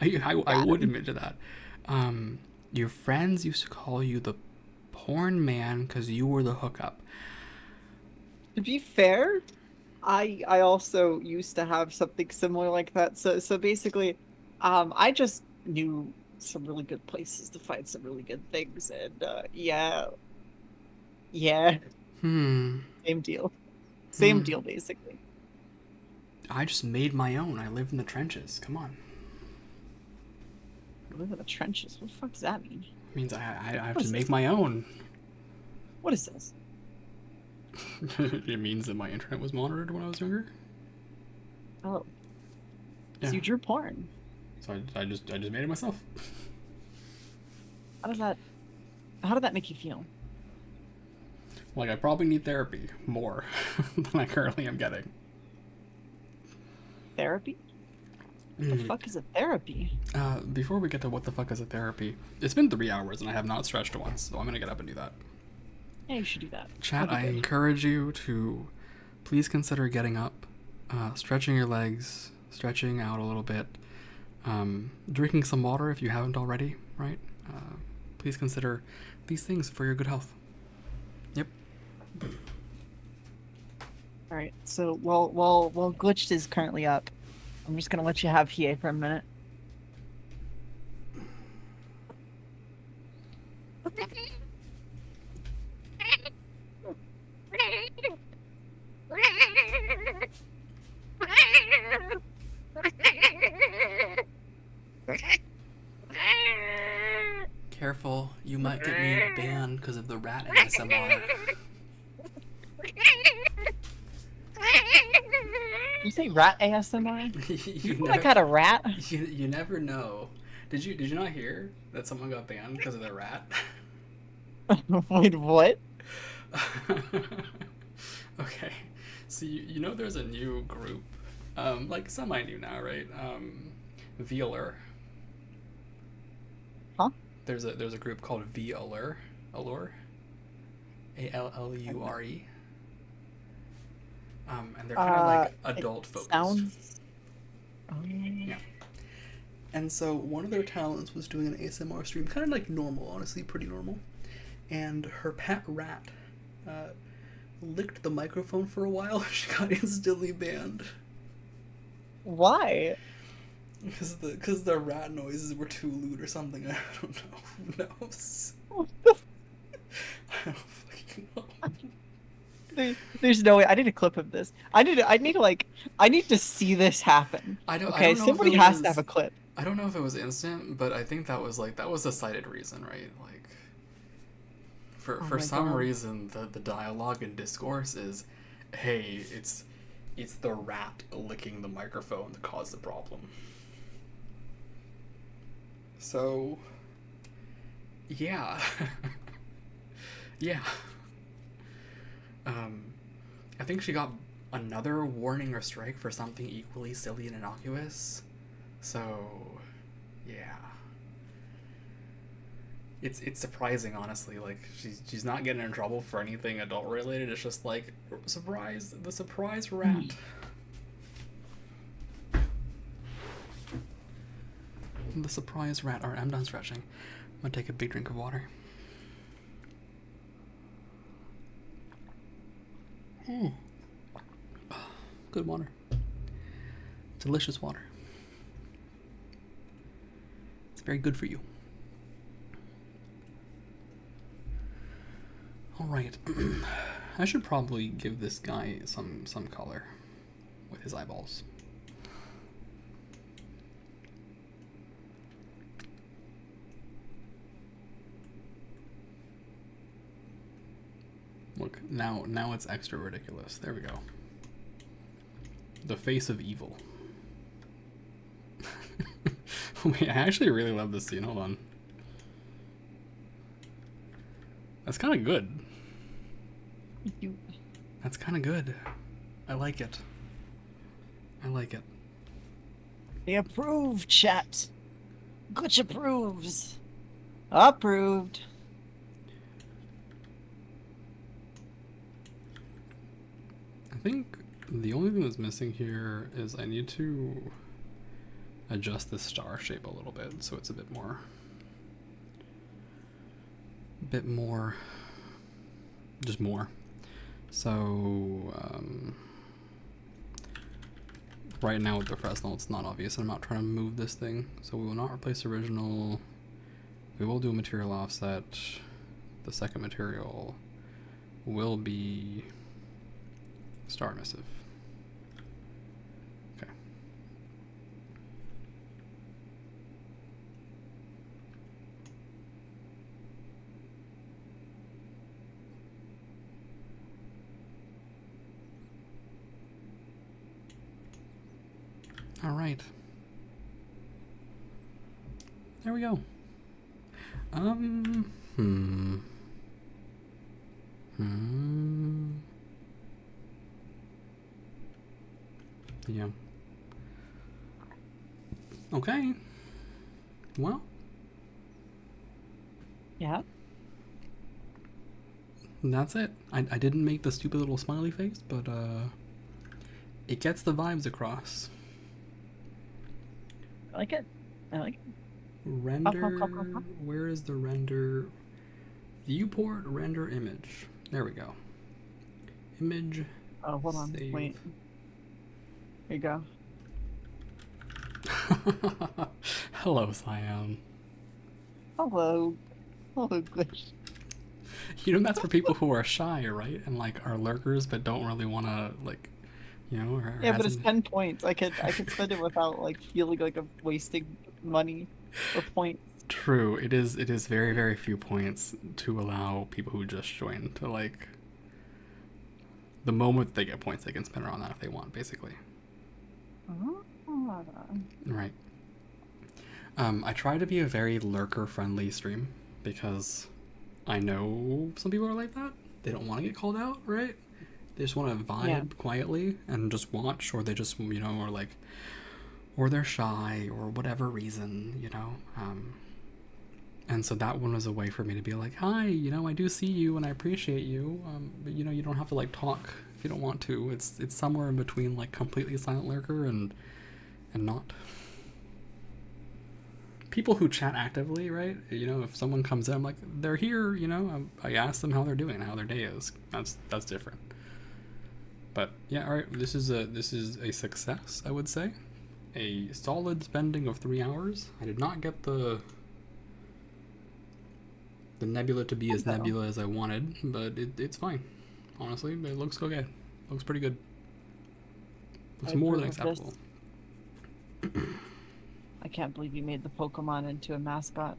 I would admit to that. Your friends used to call you the porn man because you were the hookup. To be fair, I also used to have something similar like that. So basically, I just knew some really good places to find some really good things, and yeah, same deal, basically. I just made my own. I live in the trenches. Come on. I live in the trenches. What the fuck does that mean? It means I have to make my own. What is this? It means that my internet was monitored when I was younger. Oh, Yeah. so you drew porn. So I just made it myself. How did that make you feel? Like, I probably need therapy more than I currently am getting. Therapy? What the fuck is a therapy? Before we get to what the fuck is a therapy, it's been 3 hours and I have not stretched once, so I'm gonna get up and do that. Yeah, you should do that. Chat, That'd I be good. encourage you to please consider getting up, stretching your legs, stretching out a little bit, drinking some water if you haven't already, right? Please consider these things for your good health. Yep. All right. So while Glitched is currently up, I'm just gonna let you have Hiei for a minute. Careful, you might get me banned because of the rat ASMR. You say rat ASMR? you, You like had a rat? you never know. Did you not hear that someone got banned because of their rat? Wait, what? Okay, so you know there's a new group, like semi-new now, right? VLure. Huh? There's a group called VLure, Allure, ALLURE. And they're kind of like adult focused. Sounds. Yeah. And so one of their talents was doing an ASMR stream, kind of like normal, honestly, pretty normal. And her pet rat licked the microphone for a while. She got instantly banned. Why? Because the rat noises were too lewd or something. I don't know. Who knows? I don't fucking know. There's no way. I need a clip of this. I need to see this happen. I don't Okay, know somebody if it has was, to have a clip. I don't know if it was instant, but I think that was the cited reason, right? Like, for some reason, the dialogue and discourse is, hey, it's the rat licking the microphone that caused the problem. So, yeah. Yeah. I think she got another warning or strike for something equally silly and innocuous. So, yeah. It's surprising, honestly. Like, she's not getting in trouble for anything adult related. It's just like, surprise, the surprise rat. The surprise rat. Alright, I'm done stretching. I'm gonna take a big drink of water. Good water. Delicious water. It's very good for you. Alright. I should probably give this guy some color with his eyeballs. Look, now it's extra ridiculous. There we go. The face of evil. Wait, I actually really love this scene. Hold on. That's kind of good. That's kind of good. I like it. I like it. They approve, chat. Glitch approves. Approved. I think the only thing that's missing here is I need to adjust the star shape a little bit so it's a bit more just more. So right now with the Fresnel it's not obvious. I'm not trying to move this thing, so we will not replace original. We will do a material offset. The second material will be star emissive. Okay. All right. There we go. Yeah. Okay. Well. Yeah. And that's it. I didn't make the stupid little smiley face, but it gets the vibes across. I like it. I like it. Render. Where is the render? Viewport, render image. There we go. Image. Oh, hold on. Save. Wait. Here you go. Hello, Cyan. Hello. Hello, Glitch. You know, that's for people who are shy, right? And like are lurkers but don't really want to, like, you know, or Yeah, but it's hasn't- 10 points. I could spend it without like feeling like I'm wasting money or points. True. It is very, very few points to allow people who just joined to, like, the moment they get points they can spend it on that if they want, basically. Right. I try to be a very lurker friendly stream because I know some people are like that. They don't want to get called out, right? They just want to vibe quietly and just watch, or they just, you know, or like, or they're shy or whatever reason, you know. And so that one was a way for me to be like, hi, you know, I do see you and I appreciate you, but you know, you don't have to like talk if you don't want to. It's somewhere in between like completely silent lurker and not. People who chat actively, right? You know, if someone comes in, I'm like, they're here, you know, I ask them how they're doing, how their day is. That's different. But yeah, all right, this is a success, I would say. A solid spending of 3 hours. I did not get the nebula to be as nebula as I wanted, but it's fine. Honestly, it looks okay. Looks pretty good. Looks more than acceptable. I can't believe you made the Pokemon into a mascot.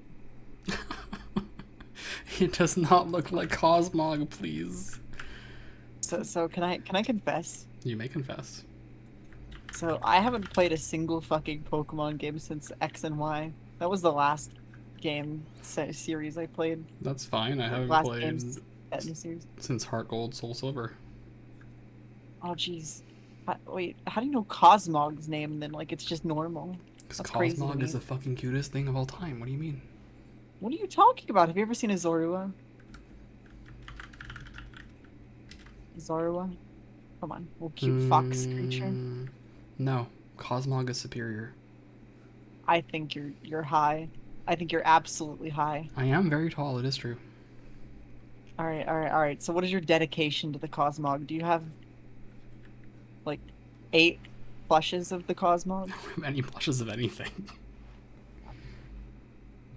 It does not look like Cosmog, please. So can I confess? You may confess. So I haven't played a single fucking Pokemon game since X and Y. That was the last game series I played. That's fine. I haven't last played games that new series. Since Heart Gold, Soul Silver. Oh jeez. Wait, how do you know Cosmog's name then? Like it's just normal. Because That's crazy to Cosmog me. is the fucking cutest thing of all time. What do you mean? What are you talking about? Have you ever seen a Zorua? Zorua? Come on, little cute fox creature. No, Cosmog is superior. I think you're high. I think you're absolutely high. I am very tall. It is true. All right. So what is your dedication to the Cosmog? Do you have like 8 plushes of the Cosmog? I don't have any plushes of anything.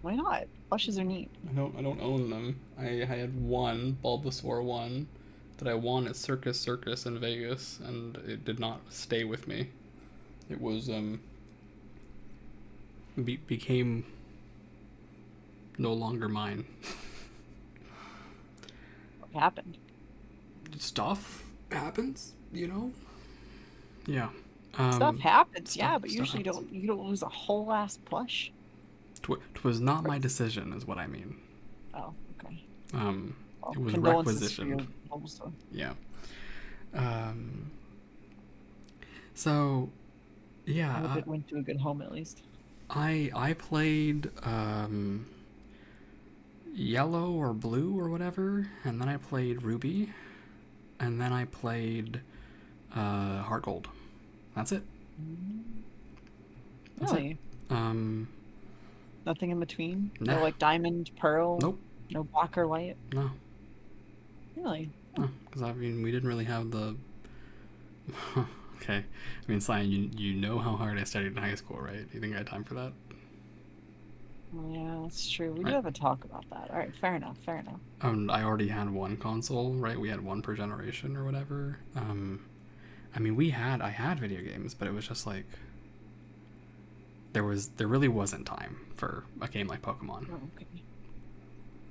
Why not? Plushes are neat. I don't own them. I had one Bulbasaur one that I won at Circus in Vegas, and it did not stay with me. It was became no longer mine. What happened? Stuff happens, you know. Yeah. Stuff happens, stuff but usually happens. you don't lose a whole ass plush. Twas not my decision, is what I mean. Oh, okay. Well, it was requisitioned. Yeah. So, yeah. I hope it went to a good home at least. I played Yellow or Blue or whatever, and then I played Ruby, and then I played Heart Gold. That's it. That's Really? it. Nothing in between? Nah. No like Diamond, Pearl? Nope. No Black or White? No. Really? No, because I mean we didn't really have the. Okay, I mean, Cyan, you know how hard I studied in high school, right? Do you think I had time for that? Yeah, that's true. We Right. do have a talk about that. All right, fair enough. I already had one console, right? We had one per generation or whatever. I mean, I had video games, but it was just like there really wasn't time for a game like Pokemon. Oh, okay.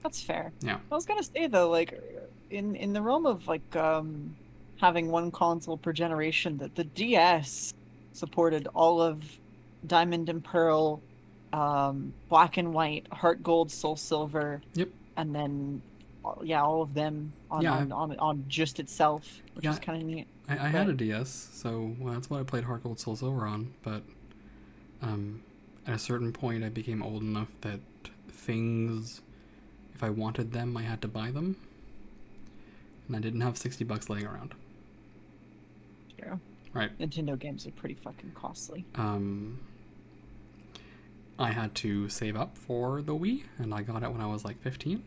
That's fair. Yeah. I was gonna say though, like in the realm of like having one console per generation, that the DS supported all of Diamond and Pearl, Black and White, Heart Gold, Soul Silver. Yep. And then all of them on just itself, which is kind of neat. I had a DS, so that's what I played Heart Gold Soul Silver on, but at a certain point I became old enough that things, if I wanted them, I had to buy them. and I didn't have $60 laying around. True. Right. Nintendo games are pretty fucking costly. I had to save up for the Wii, and I got it when I was like 15,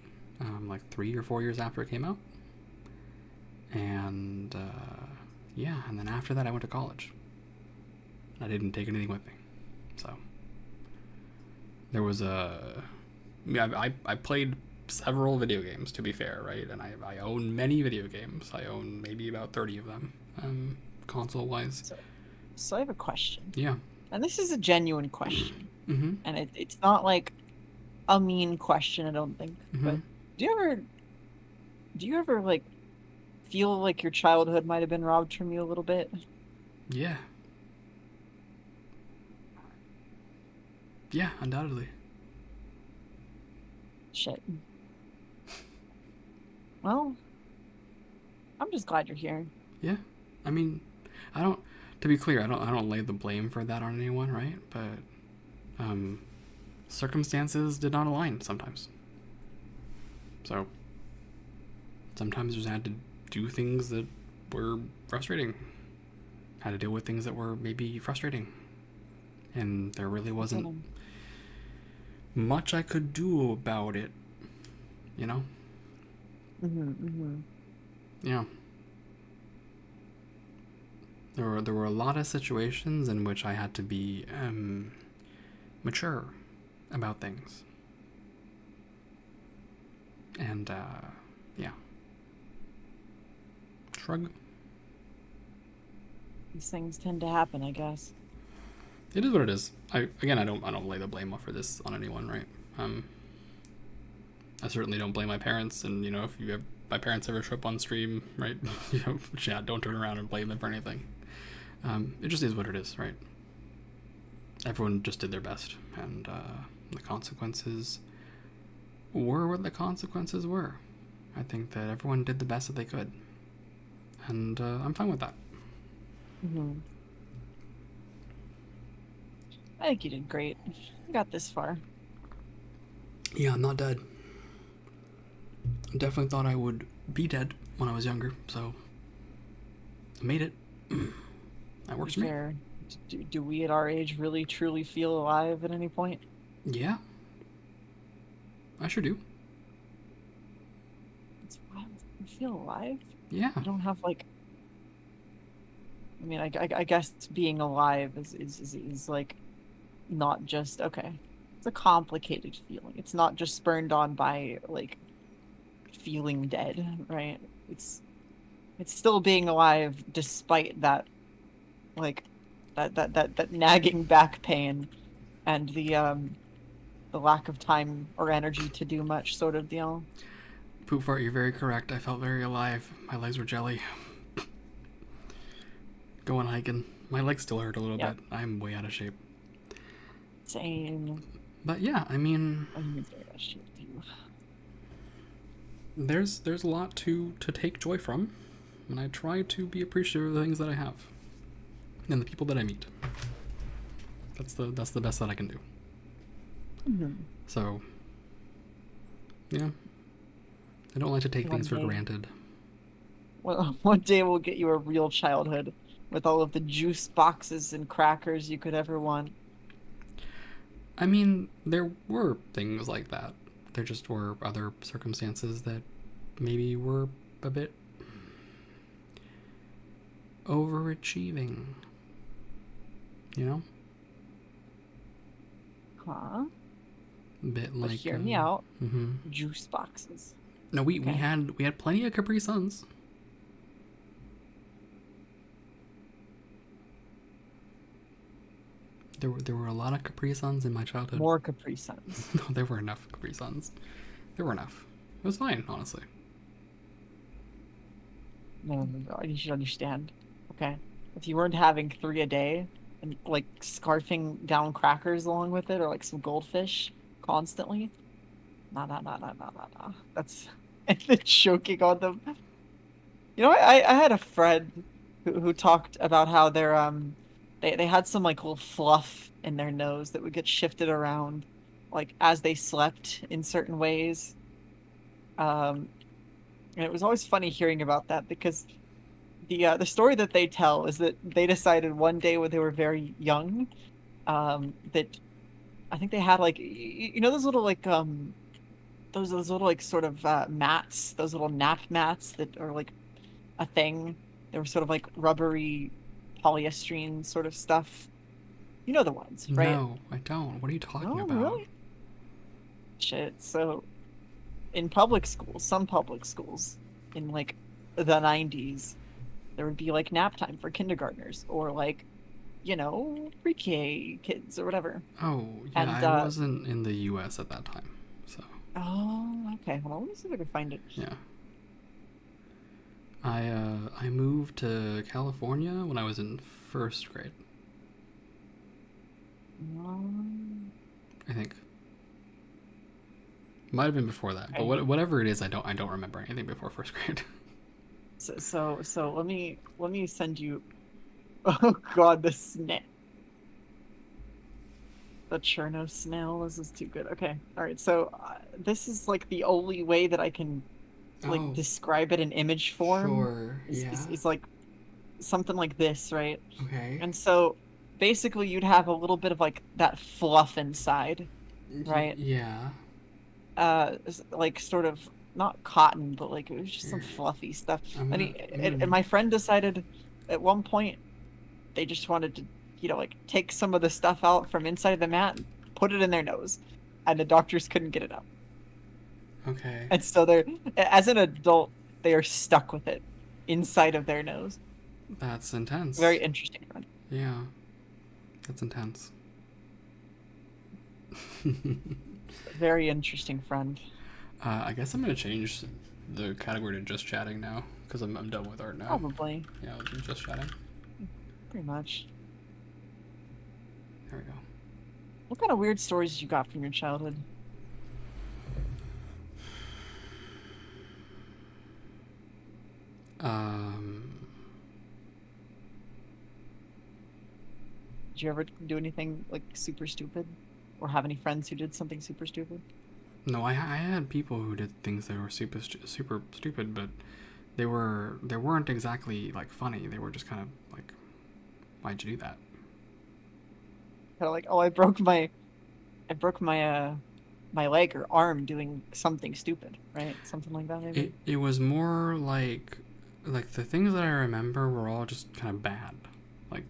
like 3 or 4 years after it came out. And yeah, and then after that I went to college. I didn't take anything with me, so there was I played several video games, to be fair, right? And I own many video games. I own maybe about 30 of them, console wise. So I have a question. Yeah. And this is a genuine question. Mm-hmm. And it's not like a mean question, I don't think. Mm-hmm. But do you ever like feel like your childhood might have been robbed from you a little bit? Yeah. Yeah, undoubtedly. Shit. Well, I'm just glad you're here. Yeah. I mean, to be clear, I don't lay the blame for that on anyone, right? But circumstances did not align sometimes. So sometimes you just had to do things that were frustrating. Had to deal with things that were maybe frustrating. And there really wasn't much I could do about it, you know? Yeah. There were a lot of situations in which I had to be mature about things. And yeah. Shrug. These things tend to happen, I guess. It is what it is. I don't lay the blame off for this on anyone, right? I certainly don't blame my parents, and you know, if you have my parents ever show up on stream, right? You know, yeah, don't turn around and blame them for anything. It just is what it is, right? Everyone just did their best, and the consequences were what the consequences were. I think that everyone did the best that they could, and I'm fine with that. I think you did great. You got this far. Yeah, I'm not dead. I definitely thought I would be dead when I was younger, so I made it. That works for me. Fair. Do we at our age really truly feel alive at any point? Yeah. I sure do. It's wild. You feel alive? Yeah. You don't have like... I mean, I guess being alive is like not just... Okay. It's a complicated feeling. It's not just spurned on by like feeling dead, right? It's still being alive despite that like that nagging back pain and the lack of time or energy to do much sort of deal. Poop fart, you're very correct. I felt very alive. My legs were jelly. Going hiking. My legs still hurt a little bit. I'm way out of shape. Same. But yeah, I mean, there's a lot to take joy from, and I try to be appreciative of the things that I have and the people that I meet. That's the best that I can do. So yeah, I don't like to take things for granted. Well, one day we'll get you a real childhood with all of the juice boxes and crackers you could ever want. I mean, there were things like that. There just were other circumstances that maybe were a bit overachieving. You know? Huh? A bit like... But hear me out. Juice boxes. No, we had plenty of Capri Suns. There were a lot of Capri Suns in my childhood. More Capri Suns. No, there were enough Capri Suns. There were enough. It was fine, honestly. No, you should understand. Okay? If you weren't having 3 a day and like scarfing down crackers along with it or like some goldfish constantly, nah. That's... and then choking on them. You know, I had a friend who talked about how their they had some like little fluff in their nose that would get shifted around like as they slept in certain ways. And And it was always funny hearing about that because the story that they tell is that they decided one day when they were very young, that I think they had like you know those little like those little like sort of mats, those little nap mats that are like a thing. They were sort of like rubbery polyestrine sort of stuff. You know the ones, right? No, I don't. What are you talking No, about? really? Shit. So in public schools, some public schools in like the 90s, there would be like nap time for kindergartners or like, pre-K kids or whatever. Oh, yeah, And I wasn't in the US at that time. So, oh, okay. Hold on, let me see if I can find it. yeah. I moved to California when I was in first grade, Um, I think. Might have been before that, but okay. whatever it is, I don't remember anything before first grade. So let me send you. Oh God, the snail, the Cherno snail. This is too good. Okay, all right. So this is like the only way that I can like Oh, describe it in image form sure. is Yeah. is like something like this, right? Okay. And so basically you'd have a little bit of like that fluff inside, right? Yeah. Like sort of not cotton, but like it was just some fluffy stuff. I'm And gonna. he I'm and gonna. my friend decided at one point they just wanted to, like take some of the stuff out from inside the mat and put it in their nose, and the doctors couldn't get it out. Okay. And so they're, as an adult, they are stuck with it inside of their nose. That's intense. Very interesting, friend. Yeah. That's intense. Very interesting, friend. I guess I'm gonna change the category to just chatting now because I'm done with art now. Probably, Yeah, I'll do just chatting. pretty much. There we go. What kind of weird stories you got from your childhood? Um, Did you ever do anything like super stupid, or have any friends who did something super stupid? no, I had people who did things that were super stupid, but they weren't exactly like funny. They were just kind of like, why'd you do that? Kind of like, oh, I broke my my leg or arm doing something stupid, right? Something like that, maybe. It was more like the things that I remember were all just kind of bad. Like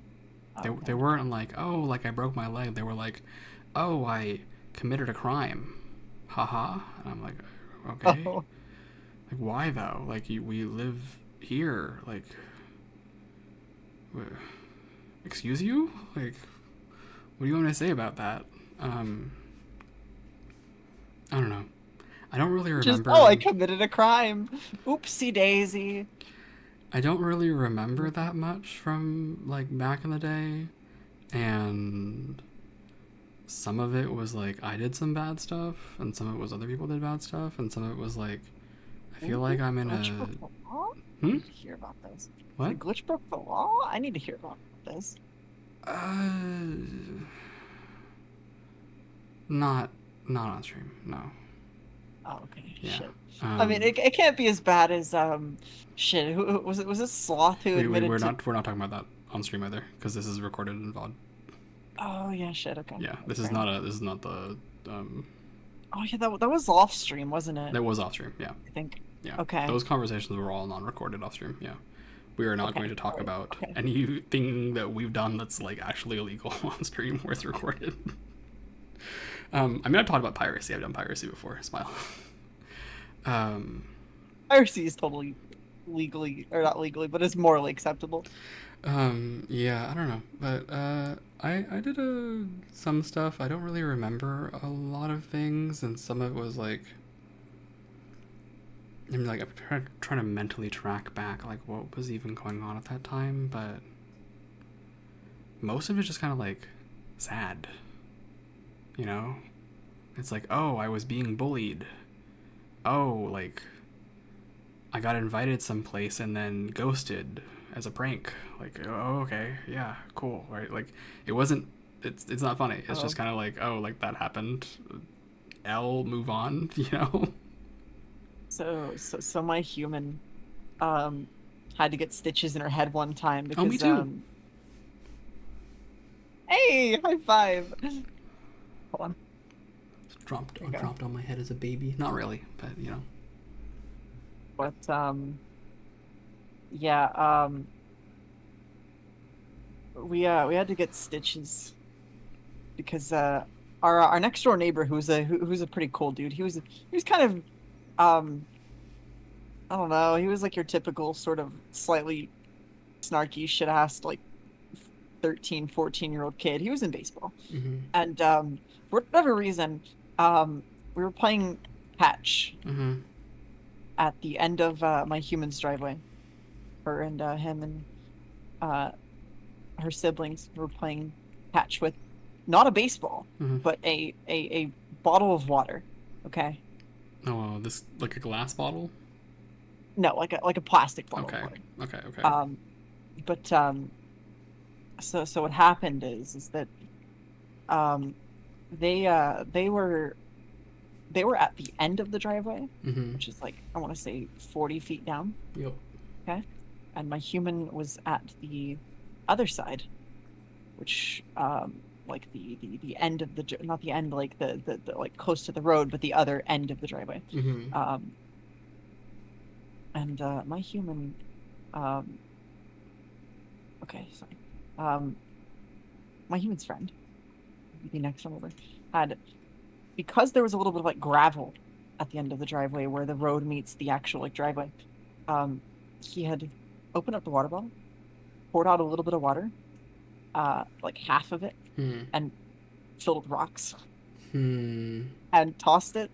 they Okay. weren't like, oh, like I broke my leg. They were like, oh, I committed a crime. Haha. And I'm like, okay. Oh, Like why though? Like we live here. Like excuse you? Like what do you want me to say about that? Um I don't know. I don't really just, oh, remember I committed a crime. Oopsie daisy. I don't really remember that much from like back in the day, and some of it was like I did some bad stuff, and some of it was other people did bad stuff, and some of it was like I feel like Ooh, I'm in glitch a broke the law? I hmm need to hear about this. what? The glitch broke the law? I need to hear about this. Uh, not not on stream. No. Oh, okay. Yeah. Shit. I mean, Um. it can't be as bad as shit. Who was it? Was it Sloth who admitted We're to? not talking about that on stream either because this is recorded in VOD. Oh yeah, shit. Okay. Yeah. That's fair enough. This is not the um. Oh yeah, that was off stream, wasn't it? That was off stream. Yeah. I think. Yeah. Okay. Those conversations were all non-recorded off stream. Yeah. We are not Okay. going to talk All right. about Okay. anything that we've done that's like actually illegal on stream or it's recorded. I mean, I've talked about piracy. I've done piracy before. Smile. Um, Piracy is totally legally, or not legally, but it's morally acceptable. yeah, I don't know, but I did some stuff. I don't really remember a lot of things, and some of it was like, I mean, like I'm trying to mentally track back, like what was even going on at that time, but most of it's just kind of like sad, you know? It's like, oh, I was being bullied. Oh, like I got invited someplace and then ghosted as a prank. Like, oh, okay, yeah, cool, right? Like, it wasn't. It's not funny. It's Oh, just kind of like, oh, like that happened. Move on, you know. So my human um had to get stitches in her head one time Oh, me because too. hey, high five. Hold on. Dropped There you go. dropped on my head as a baby. Not really, but you know. But yeah, we had to get stitches because our next door neighbor who's a pretty cool dude. He was kind of I don't know, he was like your typical sort of slightly snarky shit-assed like 13, 14-year-old kid. He was in baseball. Mhm. And for whatever reason, we were playing catch Mhm. at the end of my human's driveway. Her and him and uh, her siblings were playing catch with not a baseball, Mhm. but a bottle of water. Okay. Oh, this like a glass bottle. No, like a plastic bottle of Okay. water. Okay. Okay. Um, but so what happened is that um they were at the end of the driveway, Mhm. which is like I want to say 40 feet down. Yep. Okay. And my human was at the other side, which like the end of not the end like the like close to the road, but the other end of the driveway. Mhm. Um and my human um okay, sorry. My human's friend, the next one over, had because there was a little bit of like gravel at the end of the driveway where the road meets the actual like driveway. Um, he had opened up the water bottle, poured out a little bit of water, like half of it, Hmm. and filled with rocks, Hmm. and tossed it,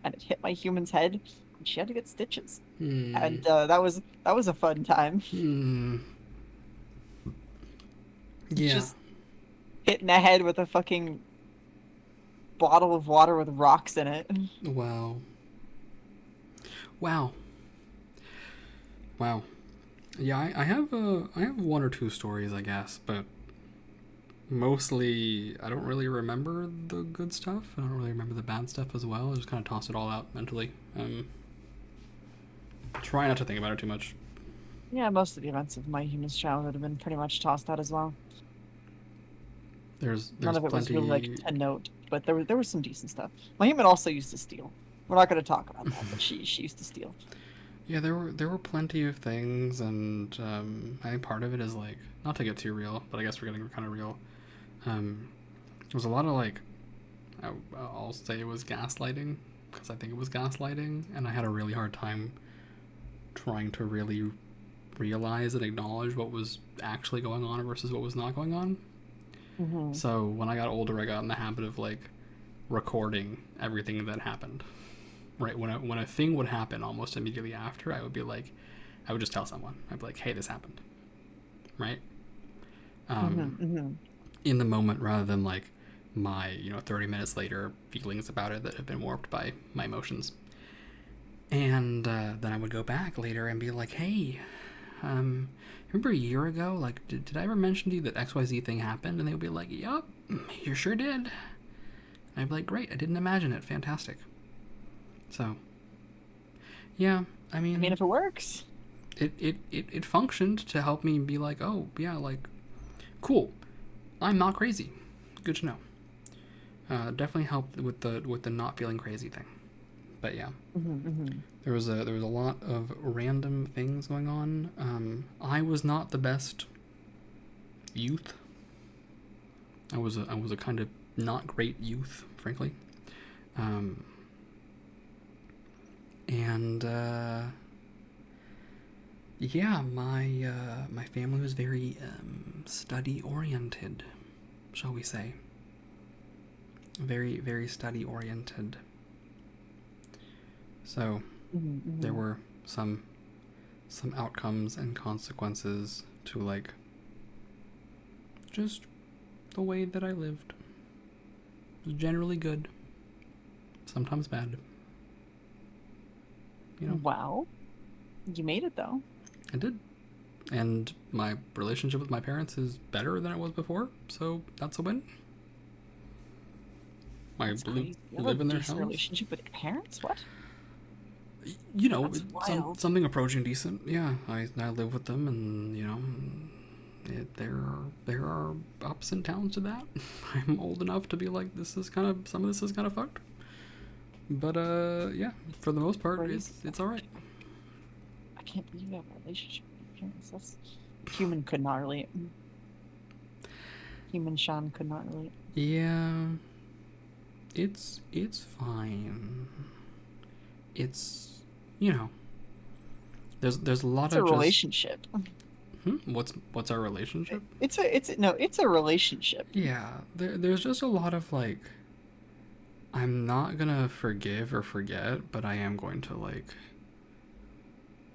and it hit my human's head, and she had to get stitches. Hmm. And that was a fun time. Hmm. Yeah. Just hitting the head with a fucking bottle of water with rocks in it. Wow. Wow. Wow. Yeah, I have one or two stories, I guess, but mostly I don't really remember the good stuff. I don't really remember the bad stuff as well. I just kind of toss it all out mentally. Try not to think about it too much. Yeah, most of the events of my human's childhood have been pretty much tossed out as well. None There's of it was really like plenty. to note, but there was some decent stuff. My human also used to steal. We're not going to talk about that, but she used to steal. Yeah, there were plenty of things, and I think part of it is like not to get too real, but I guess we're getting kind of real. There was a lot of like I'll say it was gaslighting because I think it was gaslighting, and I had a really hard time trying to really realize and acknowledge what was actually going on versus what was not going on. Hmm. So when I got older, I got in the habit of like recording everything that happened. Right when a thing would happen, almost immediately after, I would be like, I would just tell someone. I'd be like, "Hey, this happened," right? Hmm. Um, Hmm. in the moment, rather than like my 30 minutes later feelings about it that have been warped by my emotions. And then I would go back later and be like, "Hey, remember a year ago? Like, did I ever mention to you that XYZ thing happened?" And they would be like, "Yup, you sure did." And I'd be like, "Great, I didn't imagine it. Fantastic." So, yeah, I I mean, mean, if it works. it functioned to help me be like, oh, yeah, like, cool. I'm not crazy. Good to know. Definitely helped with the not feeling crazy thing. But yeah, Hmm. Hmm. there was a lot of random things going on. I was not the best youth. I was a kind of not great youth, frankly. Um, and yeah, my family was very study oriented, shall we say? Very study oriented. So Hmm. there Hmm. were some outcomes and consequences to like just the way that I lived. It was generally good, sometimes bad. You know, Well, you made it though. I did. And my relationship with my parents is better than it was before, so that's a win. I That's crazy. You have a live in their decent house. relationship with your parents? What? You know, That's wild. something approaching decent. Yeah, I live with them, and there are ups and downs to that. I'm old enough to be like, some of this is kind of fucked. But yeah, for the most part, Crazy. it's all right. I can't believe you have a relationship with your parents. That's human could not relate. Human Sean could not relate. Yeah, it's fine. It's there's a lot It's a of just relationship. what's our relationship? It's a relationship. Yeah, there's just a lot of like, I'm not gonna forgive or forget, but I am going to like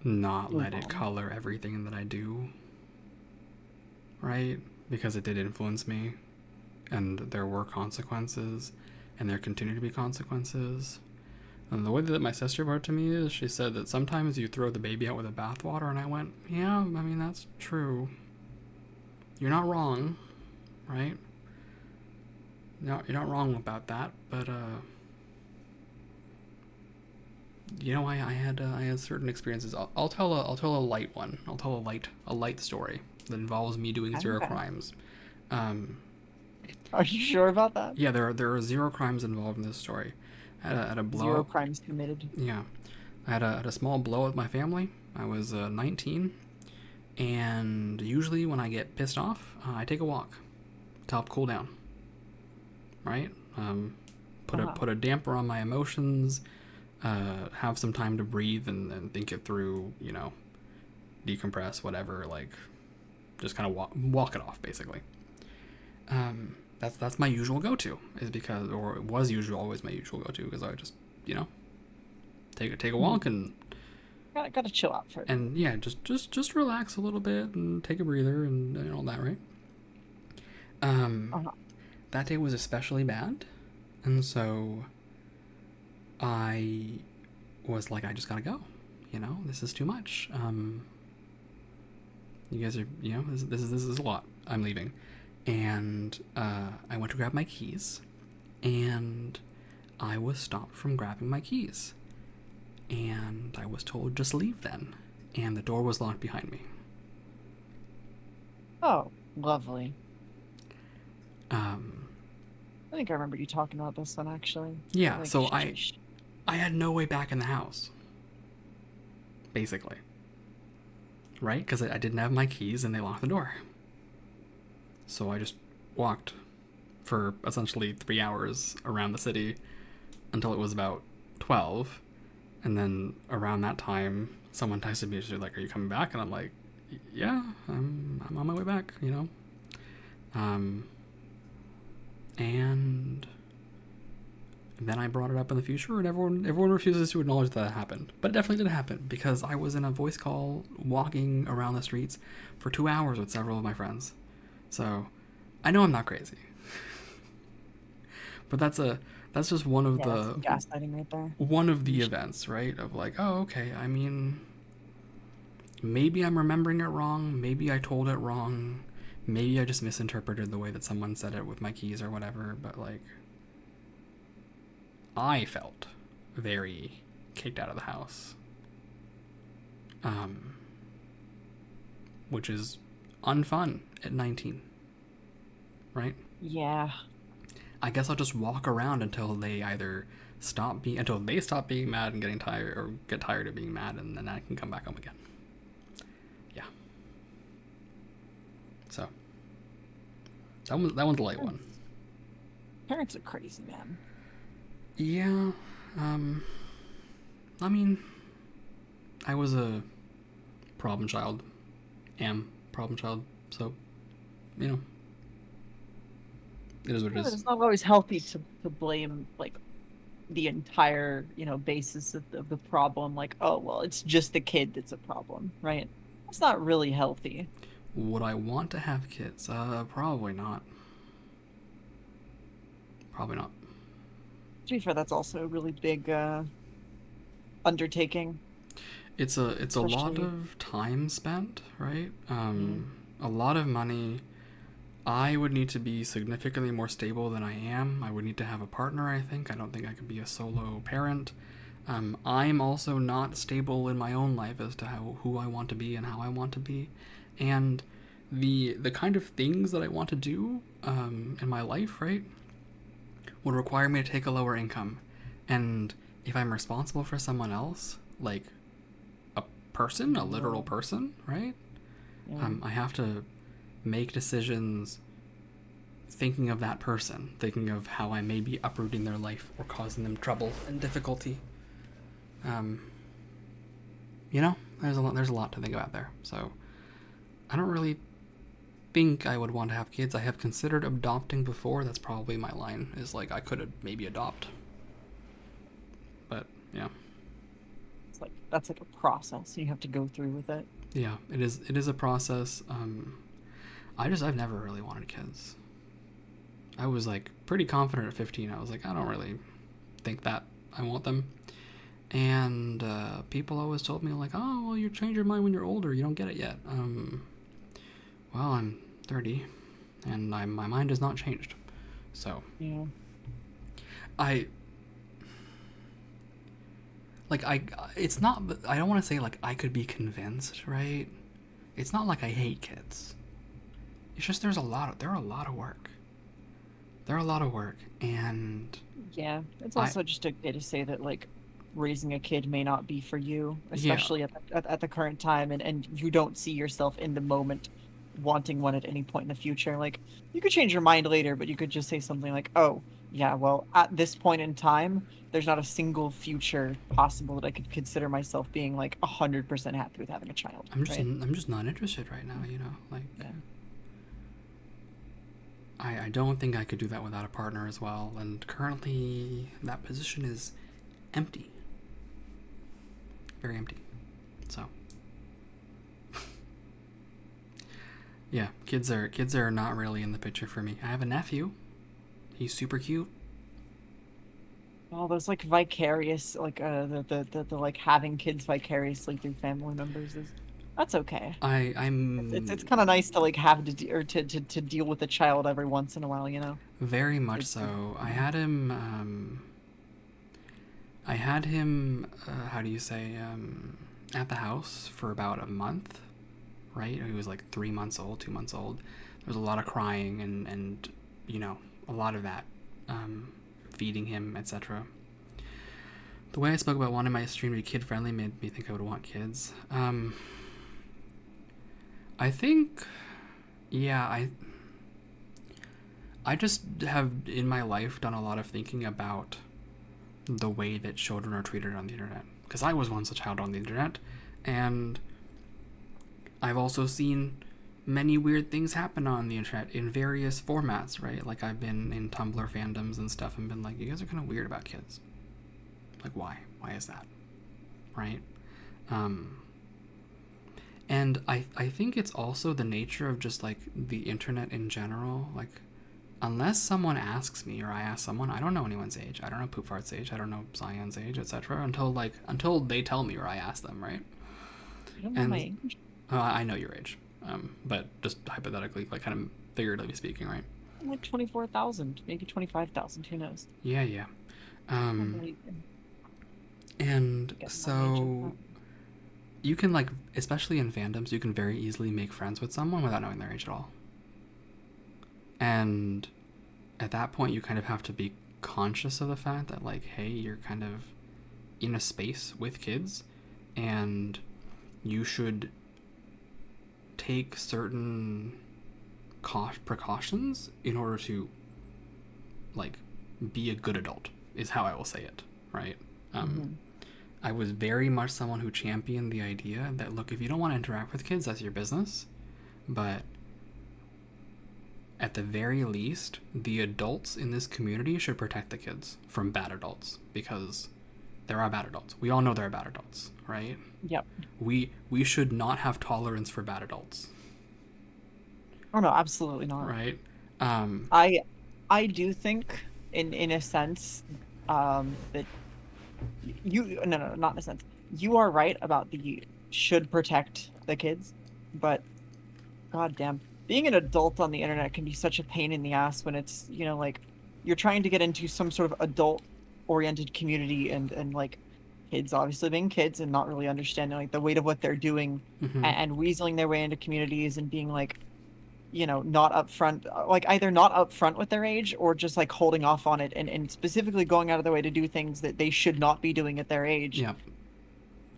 not Move let it on. color everything that I do, right? Because it did influence me, and there were consequences, and there continue to be consequences. And the way that my sister brought it to me is, she said that sometimes you throw the baby out with the bathwater, and I went, yeah, I mean, that's true. You're not wrong, right? No, you're not wrong about that, but I had certain experiences. I'll tell a light one. I'll tell a light story that involves me doing zero Okay. crimes. Um, Are you sure about that? yeah, there are zero crimes involved in this story. At a Zero blow, crimes committed. yeah, I had a small blow with my family. I was 19, and usually when I get pissed off, I take a walk to help cool down. Right? Put a damper on my emotions. Have some time to breathe and think it through. Decompress, whatever. Like, just kind of walk it off, basically. That's my usual go-to, is because, or it was usually always my usual go-to, because I would just take a walk and Gotta chill out for it. yeah, just relax a little bit and take a breather and all that, right? Uh-huh. That day was especially bad, and so I was like, I just gotta go. This is too much. You guys are, this is a lot. I'm leaving, and I went to grab my keys, and I was stopped from grabbing my keys, and I was told just leave then, and the door was locked behind me. Oh, lovely. Um, I think I remember you talking about this one actually. yeah, Like, so I had no way back in the house, basically. Right? Because I didn't have my keys and they locked the door. So I just walked for essentially 3 hours around the city until it was about 12. And then around that time, someone texted me, she's like, are you coming back? And I'm like, yeah, I'm on my way back, And then I brought it up in the future, and everyone refuses to acknowledge that it happened. But it definitely did happen, because I was in a voice call walking around the streets for 2 hours with several of my friends. So I know I'm not crazy. But that's just one of that's some gaslighting right there. one of the events, right? Of like, oh, okay, I mean, maybe I'm remembering it wrong, maybe I told it wrong, maybe I just misinterpreted the way that someone said it with my keys or whatever, but like, I felt very kicked out of the house. Which is unfun at 19. Right? Yeah. I guess I'll just walk around until they stop being mad and getting tired, or get tired of being mad, and then I can come back home again. Yeah. So that one's a light one. Parents are crazy, man. Yeah. I mean, I was a problem child. Am problem child. So, it is what it is. It's not always healthy to blame like the entire basis of the problem. Like, oh well, it's just the kid that's a problem, right? That's not really healthy. Would I want to have kids? Probably not. Probably not. To be fair, that's also a really big undertaking. It's a lot Especially- of time spent, right? A lot of money. I would need to be significantly more stable than I am. I would need to have a partner, I think. I don't think I could be a solo parent. I'm also not stable in my own life as to who I want to be and how I want to be, and the kind of things that I want to do in my life, right, would require me to take a lower income, and if I'm responsible for someone else, like a person, a literal person, right, I have to make decisions thinking of that person, thinking of how I may be uprooting their life or causing them trouble and difficulty. You know, there's a lot to think about there. So I don't really think I would want to have kids. I have considered adopting before. That's probably my line. Is like I could maybe adopt, but yeah. It's like that's like a process you have to go through with it. Yeah, it is. It is a process. I've never really wanted kids. I was like pretty confident at 15. I was like, I don't really think that I want them. And people always told me like, oh, well, you change your mind when you're older. You don't get it yet. Well, I'm 30, and my mind has not changed. So yeah, it's not. I don't want to say like I could be convinced, right? It's not like I hate kids. It's just they're a lot of work. They're a lot of work, and yeah, it's also just okay to say that like raising a kid may not be for you, especially at the current time, and you don't see yourself in the moment wanting one at any point in the future. Like you could change your mind later, but you could just say something like, oh yeah, well at this point in time there's not a single future possible that I could consider myself being like 100% happy with having a child. I'm just not interested right now, you know, like yeah. I don't think I could do that without a partner as well, and currently that position is empty. Very empty. So yeah, kids are not really in the picture for me. I have a nephew. He's super cute. Oh, those like vicarious, like the like having kids vicariously through family members is that's okay. It's kind of nice to like have to deal with a child every once in a while, you know. Very much so. I had him. How do you say? At the house for about a month, right? He was like 3 months old, 2 months old. There was a lot of crying and you know, a lot of that, feeding him, etc. The way I spoke about wanting my stream to be kid friendly made me think I would want kids. I think, yeah, I just have in my life done a lot of thinking about the way that children are treated on the internet. Because I was once a child on the internet, and I've also seen many weird things happen on the internet in various formats, right? Like I've been in Tumblr fandoms and stuff and been like, you guys are kind of weird about kids. Like, why? Why is that? Right? And I think it's also the nature of just like the internet in general. Like, unless someone asks me or I ask someone, I don't know anyone's age. I don't know Poop Fart's age. I don't know Zion's age, etc. Until they tell me or I ask them, right? I don't know my age. I know your age, but just hypothetically, like kind of figuratively speaking, right? I'm like 24,000, maybe 25,000. Who knows? Yeah. And so you can like, especially in fandoms, you can very easily make friends with someone without knowing their age at all. And at that point, you kind of have to be conscious of the fact that, like, hey, you're kind of in a space with kids, and you should take certain precautions in order to, like, be a good adult, is how I will say it, right? I was very much someone who championed the idea that, look, if you don't want to interact with kids, that's your business, but at the very least, the adults in this community should protect the kids from bad adults, because there are bad adults. We all know there are bad adults, right? Yep. We should not have tolerance for bad adults. Oh no, absolutely not. Right? I do think in a sense that no, not in a sense. You are right about the should protect the kids, but goddamn, being an adult on the internet can be such a pain in the ass when it's, you know, like you're trying to get into some sort of adult oriented community and like kids obviously being kids and not really understanding like the weight of what they're doing, Mm-hmm. and weaseling their way into communities and being like, not upfront, like either not upfront with their age or just like holding off on it, and specifically going out of their way to do things that they should not be doing at their age Yep.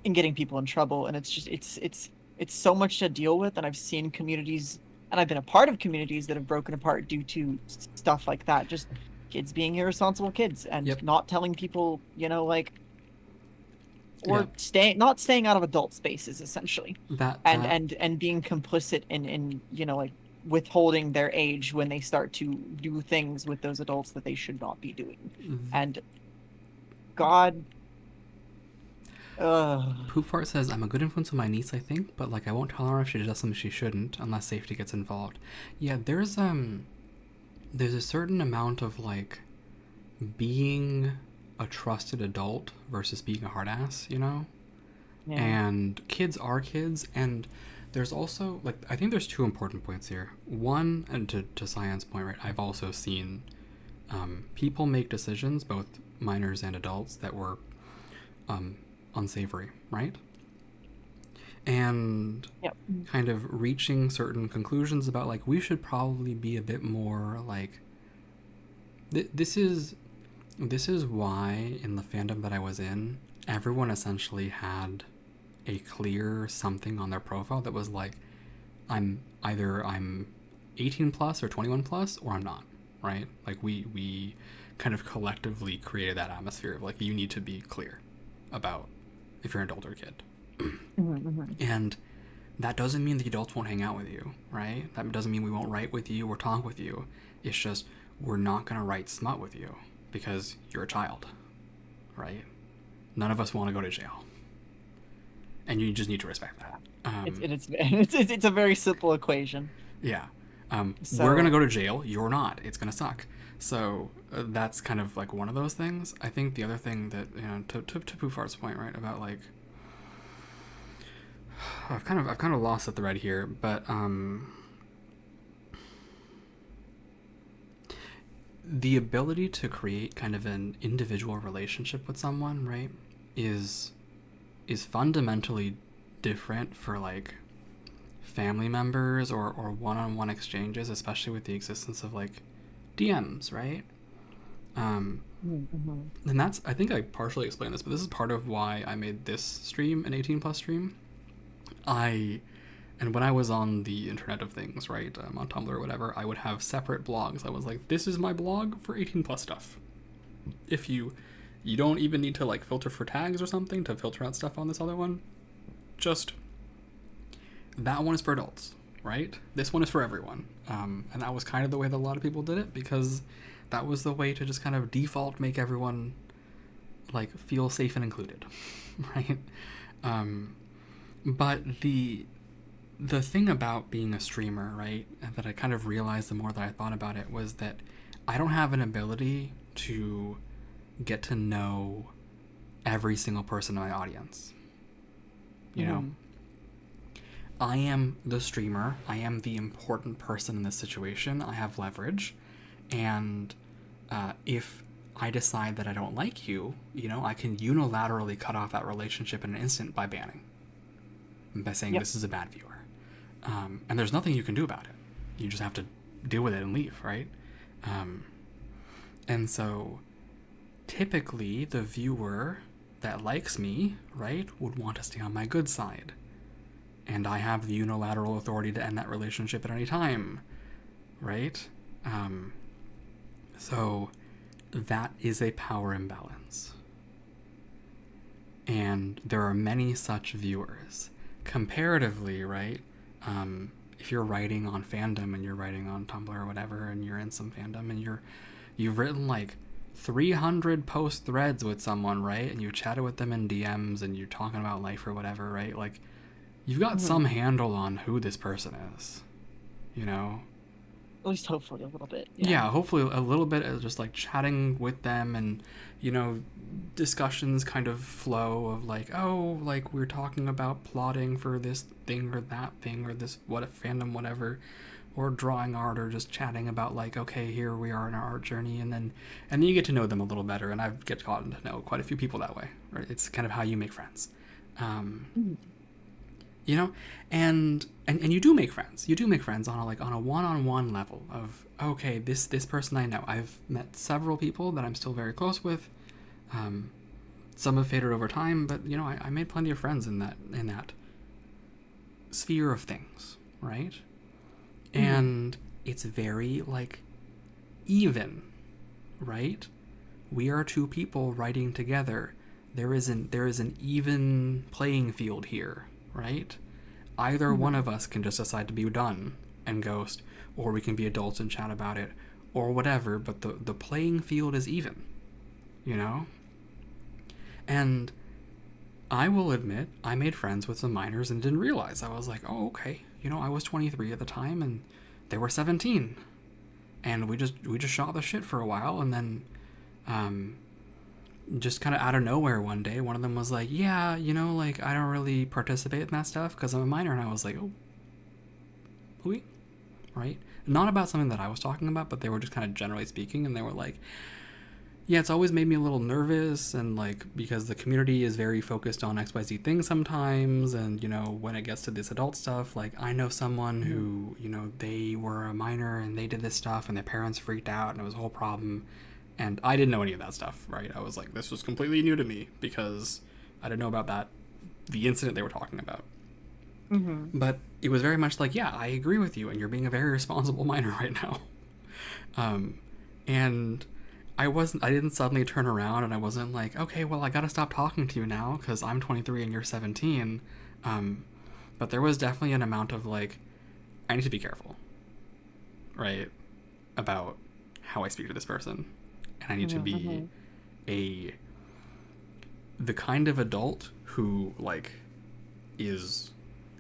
and getting people in trouble. And it's just it's so much to deal with. And I've seen communities, and I've been a part of communities that have broken apart due to stuff like that. Just kids being irresponsible kids and Yep. not telling people, like, or Yep. not staying out of adult spaces essentially, That and that being complicit in like withholding their age when they start to do things with those adults that they should not be doing. And God, Poop Fart says, I'm a good influence on my niece, I think, but like I won't tell her if she does something she shouldn't unless safety gets involved. Yeah, there's a certain amount of like being a trusted adult versus being a hard ass, yeah. And kids are kids, and there's also like I think there's two important points here. One, and to Cyan's point, right, I've also seen people make decisions, both minors and adults, that were unsavory, right? And Yep. kind of reaching certain conclusions about like we should probably be a bit more like this is why in the fandom that I was in, everyone essentially had a clear something on their profile that was like I'm 18 plus or 21 plus or I'm not, right? Like we kind of collectively created that atmosphere of like you need to be clear about if you're an adult or a kid. And that doesn't mean the adults won't hang out with you, right? That doesn't mean we won't write with you or talk with you. It's just we're not going to write smut with you because you're a child, right? None of us want to go to jail. And you just need to respect that. It's a very simple equation. Yeah. So, we're going to go to jail. You're not. It's going to suck. So that's kind of like one of those things. I think the other thing that, to Poofart's point, right, about like, I've kind of lost the thread here, but the ability to create kind of an individual relationship with someone, right, is fundamentally different for like family members or one-on-one exchanges, especially with the existence of like DMs, right? And that's, I think I partially explained this, but this is part of why I made this stream an 18 plus stream. And when I was on the Internet of Things, right, on Tumblr or whatever, I would have separate blogs. I was like, this is my blog for 18 plus stuff. If you don't even need to like filter for tags or something to filter out stuff on this other one, just that one is for adults, right? This one is for everyone. And that was kind of the way that a lot of people did it, because that was the way to just kind of default make everyone like feel safe and included, right? But the thing about being a streamer, right, that I kind of realized the more that I thought about it, was that I don't have an ability to get to know every single person in my audience. You know? I am the streamer. I am the important person in this situation. I have leverage. And if I decide that I don't like you, I can unilaterally cut off that relationship in an instant by banning. By saying this is a bad viewer. And there's nothing you can do about it. You just have to deal with it and leave, right? And so typically the viewer that likes me, right, would want to stay on my good side. And I have the unilateral authority to end that relationship at any time, right? So that is a power imbalance. And there are many such viewers. Comparatively, right, if you're writing on fandom and you're writing on Tumblr or whatever, and you're in some fandom and you've written like 300 post threads with someone, right, and you've chatted with them in DMs and you're talking about life or whatever, right, like you've got some handle on who this person is, At least hopefully a little bit. Yeah, hopefully a little bit of just like chatting with them, and discussions kind of flow of like, oh, like we're talking about plotting for this thing or that thing or this what if fandom whatever. or drawing art or just chatting about like, okay, here we are in our art journey, and then you get to know them a little better. And I've gotten to know quite a few people that way. Right? It's kind of how you make friends. Mhm. You know, and you do make friends. You do make friends on a one-on-one level of, okay, this person I know. I've met several people that I'm still very close with. Some have faded over time, but you know, I made plenty of friends in that sphere of things, right? And it's very like even, right? We are two people writing together. There is an even playing field here, right? Either one of us can just decide to be done and ghost, or we can be adults and chat about it, or whatever, but the playing field is even, you know? And I will admit, I made friends with some minors and didn't realize. I was like, oh, okay. You know, I was 23 at the time and they were 17. And we just shot the shit for a while, and then just kind of out of nowhere one day, one of them was like, yeah, you know, like, I don't really participate in that stuff because I'm a minor. And I was like, oh, oui? Right? Not about something that I was talking about, but they were just kind of generally speaking, and they were like, yeah, it's always made me a little nervous, and like, because the community is very focused on XYZ things sometimes, and you know, when it gets to this adult stuff, like, I know someone who, you know, they were a minor and they did this stuff and their parents freaked out and it was a whole problem, and I didn't know any of that stuff, right? I was like, this was completely new to me because I didn't know about the incident they were talking about. But it was very much like, yeah, I agree with you, and you're being a very responsible minor right now. And I didn't suddenly turn around and I wasn't like, okay, well, I gotta stop talking to you now because I'm 23 and you're 17. But there was definitely an amount of like, I need to be careful, right, about how I speak to this person. And I need to be the kind of adult who like is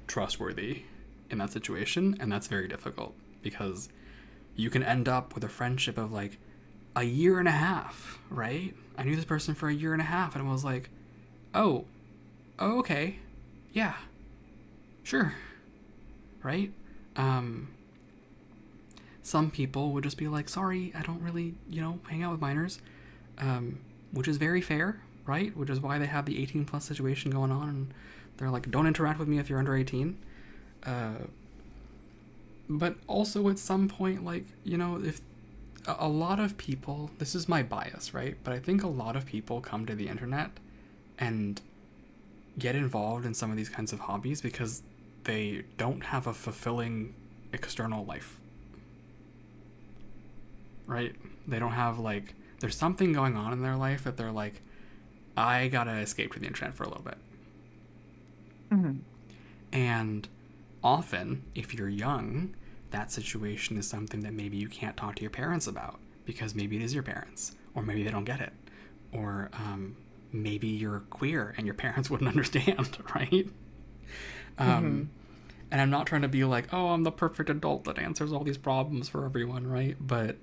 trustworthy in that situation. And that's very difficult because you can end up with a friendship of like a year and a half, right? I knew this person for a year and a half, and it was like, oh, okay, yeah, sure, right? Some people would just be like, sorry, I don't really, you know, hang out with minors, which is very fair, right? Which is why they have the 18 plus situation going on, and they're like, don't interact with me if you're under 18. But also at some point, like, you know, if a lot of people, this is my bias, right? But I think a lot of people come to the internet and get involved in some of these kinds of hobbies because they don't have a fulfilling external life, right? They don't have like, there's something going on in their life that they're like, I gotta escape to the internet for a little bit. And often, if you're young, that situation is something that maybe you can't talk to your parents about because maybe it is your parents, or maybe they don't get it, or maybe you're queer and your parents wouldn't understand, right? And I'm not trying to be like, oh, I'm the perfect adult that answers all these problems for everyone, right? But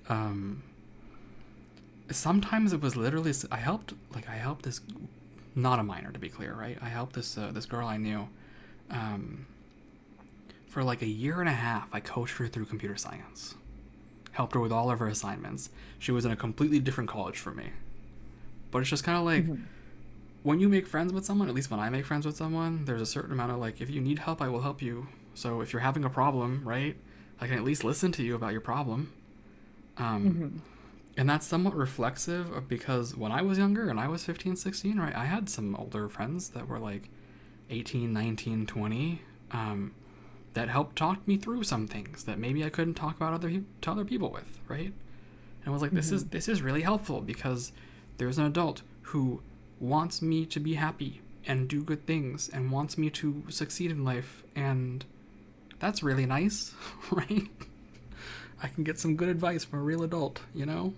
sometimes it was literally, I helped this, not a minor to be clear, right? I helped this girl I knew. For like a year and a half, I coached her through computer science. Helped her with all of her assignments. She was in a completely different college from me. But it's just kind of like, when you make friends with someone, at least when I make friends with someone, there's a certain amount of like, if you need help, I will help you. So if you're having a problem, right, I can at least listen to you about your problem. And that's somewhat reflexive of, because when I was younger and I was 15, 16, right, I had some older friends that were like 18, 19, 20, that helped talk me through some things that maybe I couldn't talk about to other people with, right? And I was like, this is really helpful because there's an adult who wants me to be happy and do good things and wants me to succeed in life, and that's really nice, right? I can get some good advice from a real adult, you know?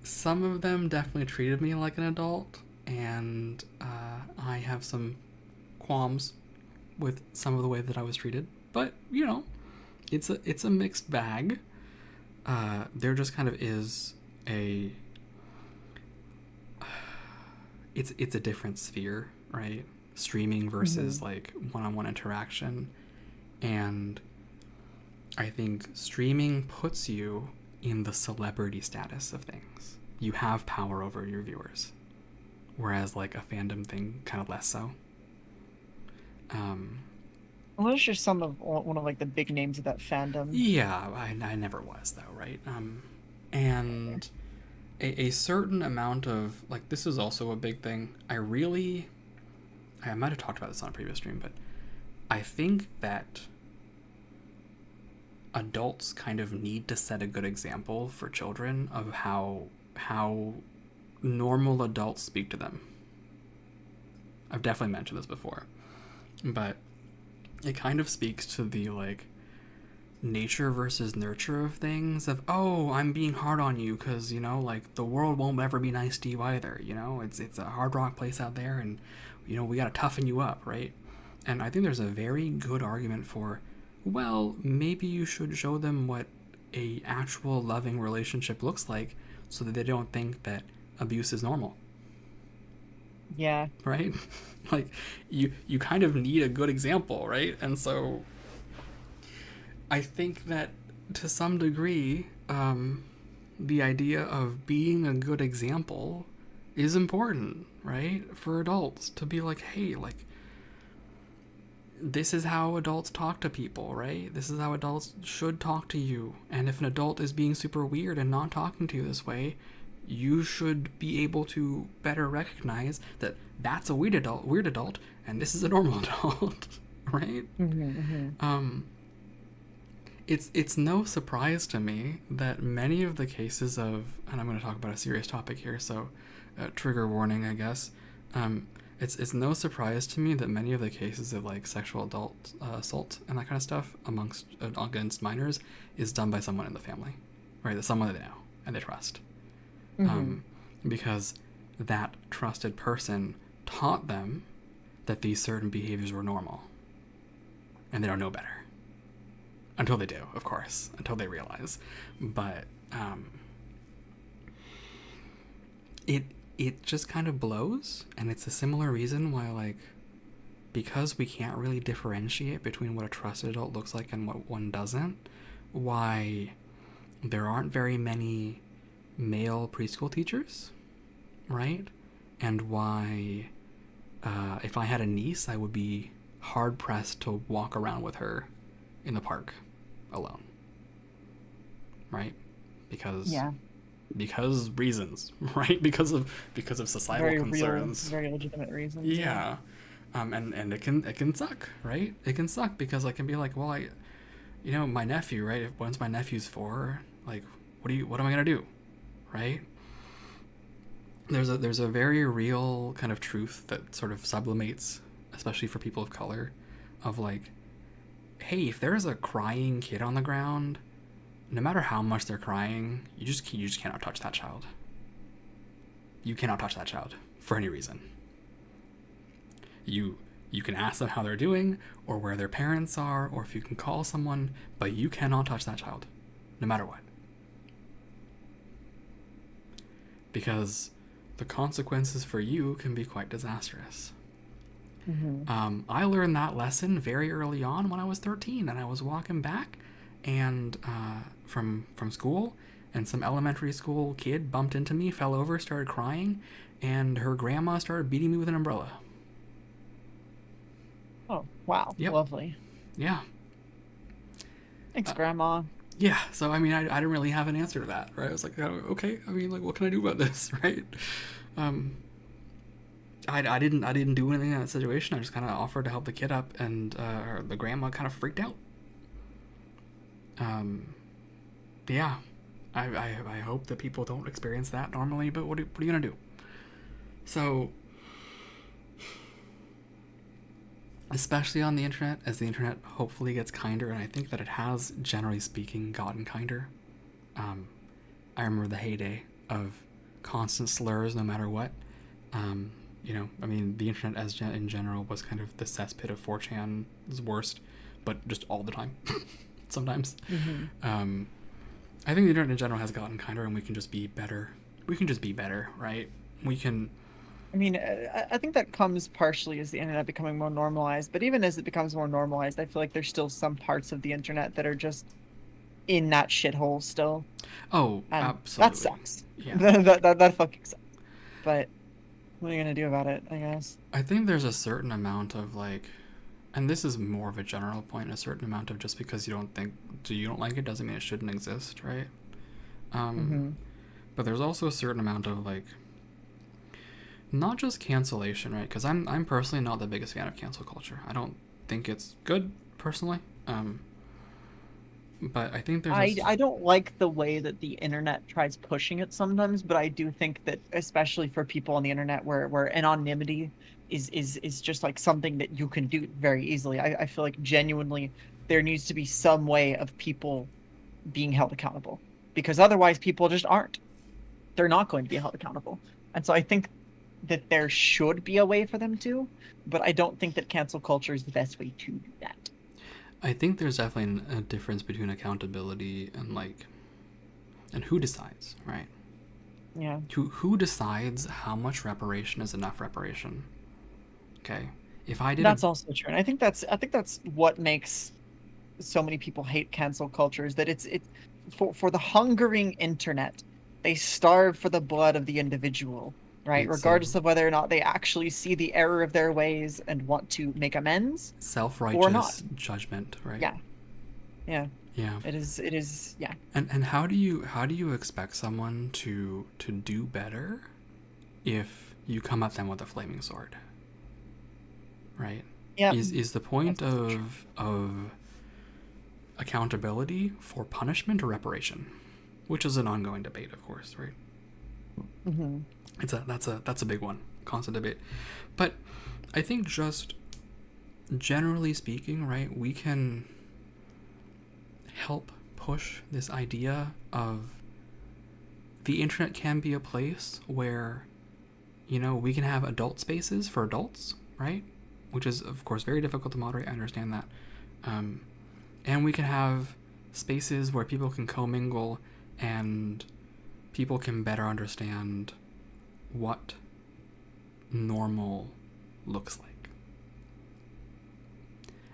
Some of them definitely treated me like an adult, and I have some qualms with some of the way that I was treated, but you know, it's a mixed bag. There just kind of is it's a different sphere, right? Streaming versus like one-on-one interaction, and I think streaming puts you in the celebrity status of things. You have power over your viewers, whereas like a fandom thing, kind of less so. Unless you're some of one of like the big names of that fandom. Yeah, I never was though, right? And a certain amount of like this is also a big thing. I might have talked about this on a previous stream, but I think that adults kind of need to set a good example for children of how normal adults speak to them. I've definitely mentioned this before, but it kind of speaks to the like nature versus nurture of things of, oh, I'm being hard on you because, you know, like the world won't ever be nice to you either, you know, it's a hard rock place out there, and you know we got to toughen you up, right? And I think there's a very good argument for, well, maybe you should show them what a actual loving relationship looks like so that they don't think that abuse is normal. Yeah. Right? Like you kind of need a good example, right? And so I think that to some degree, the idea of being a good example is important, right? For adults to be like, hey, like, this is how adults talk to people, right? This is how adults should talk to you. And if an adult is being super weird and not talking to you this way, you should be able to better recognize that that's a weird adult, and this is a normal adult, right? It's no surprise to me that many of the cases of, and I'm going to talk about a serious topic here, so trigger warning, I guess. It's no surprise to me that many of the cases of like sexual adult assault and that kind of stuff against minors is done by someone in the family, right? That someone they know and they trust, because that trusted person taught them that these certain behaviors were normal, and they don't know better. Until they do, of course, until they realize. But it just kind of blows, and it's a similar reason why, like, because we can't really differentiate between what a trusted adult looks like and what one doesn't, why there aren't very many male preschool teachers, right? And why if I had a niece, I would be hard-pressed to walk around with her in the park alone, right? Because reasons, right? Because of societal Very concerns. real, very legitimate reasons. Yeah. And it can suck, right? It can suck because I can be like, well, my nephew, right? Once my nephew's 4, like, what am I gonna do, right? There's a very real kind of truth that sort of sublimates, especially for people of color, of like, hey, if there's a crying kid on the ground, no matter how much they're crying, you just cannot touch that child. You cannot touch that child for any reason. You can ask them how they're doing, or where their parents are, or if you can call someone, but you cannot touch that child, no matter what. Because the consequences for you can be quite disastrous. I learned that lesson very early on when I was 13, and I was walking back and from school, and some elementary school kid bumped into me, fell over, started crying, and her grandma started beating me with an umbrella. Oh, wow. Yep. Lovely. Yeah. Thanks, Grandma. Yeah, so I mean, I didn't really have an answer to that, right? I was like, okay, I mean, like, what can I do about this, right? I didn't do anything in that situation. I just kind of offered to help the kid up, and the grandma kind of freaked out. Yeah, I hope that people don't experience that normally, but what are you gonna do? So, especially on the internet, as the internet hopefully gets kinder, and I think that it has, generally speaking, gotten kinder. I remember the heyday of constant slurs no matter what. I mean, the internet in general was kind of the cesspit of 4chan's worst, but just all the time, sometimes. I think the internet in general has gotten kinder, and we can just be better. We can just be better, right? We can... I mean, I think that comes partially as the internet becoming more normalized, but even as it becomes more normalized, I feel like there's still some parts of the internet that are just in that shithole still, Oh, and that absolutely. sucks. Yeah. That fucking sucks. But what are you gonna do about it? I guess. I think there's a certain amount of like, and this is more of a general point, a certain amount of just because you don't like it doesn't mean it shouldn't exist, right? Um, Hmm. but there's also a certain amount of like, not just cancellation, right? Because I'm personally not the biggest fan of cancel culture. I don't think it's good personally. Um, but I think there's this. I don't like the way that the internet tries pushing it sometimes, but I do think that especially for people on the internet where anonymity is just like something that you can do very easily. I feel like genuinely there needs to be some way of people being held accountable because otherwise people just aren't. They're not going to be held accountable. And so I think that there should be a way for them to, but I don't think that cancel culture is the best way to do that. I think there's definitely a difference between accountability and like, and who decides, right? Yeah. Who decides how much reparation is enough reparation? Okay, if I did a That's also true. And I think that's what makes so many people hate cancel culture is that it's for the hungering internet. They starve for the blood of the individual, right? it's a Regardless of whether or not they actually see the error of their ways and want to make amends or not. self-righteous judgment, right? Yeah. Yeah. Yeah. It is yeah. And how do you expect someone to do better if you come at them with a flaming sword? Right? Yeah. Is the That's point also true. of accountability for punishment or reparation? Which is an ongoing debate, of course, right? Hmm. That's a big one, constant debate. But I think just generally speaking, right, we can help push this idea of the internet can be a place where, we can have adult spaces for adults, right? Which is, of course, very difficult to moderate. I understand that. Um, and we can have spaces where people can commingle and people can better understand what normal looks like.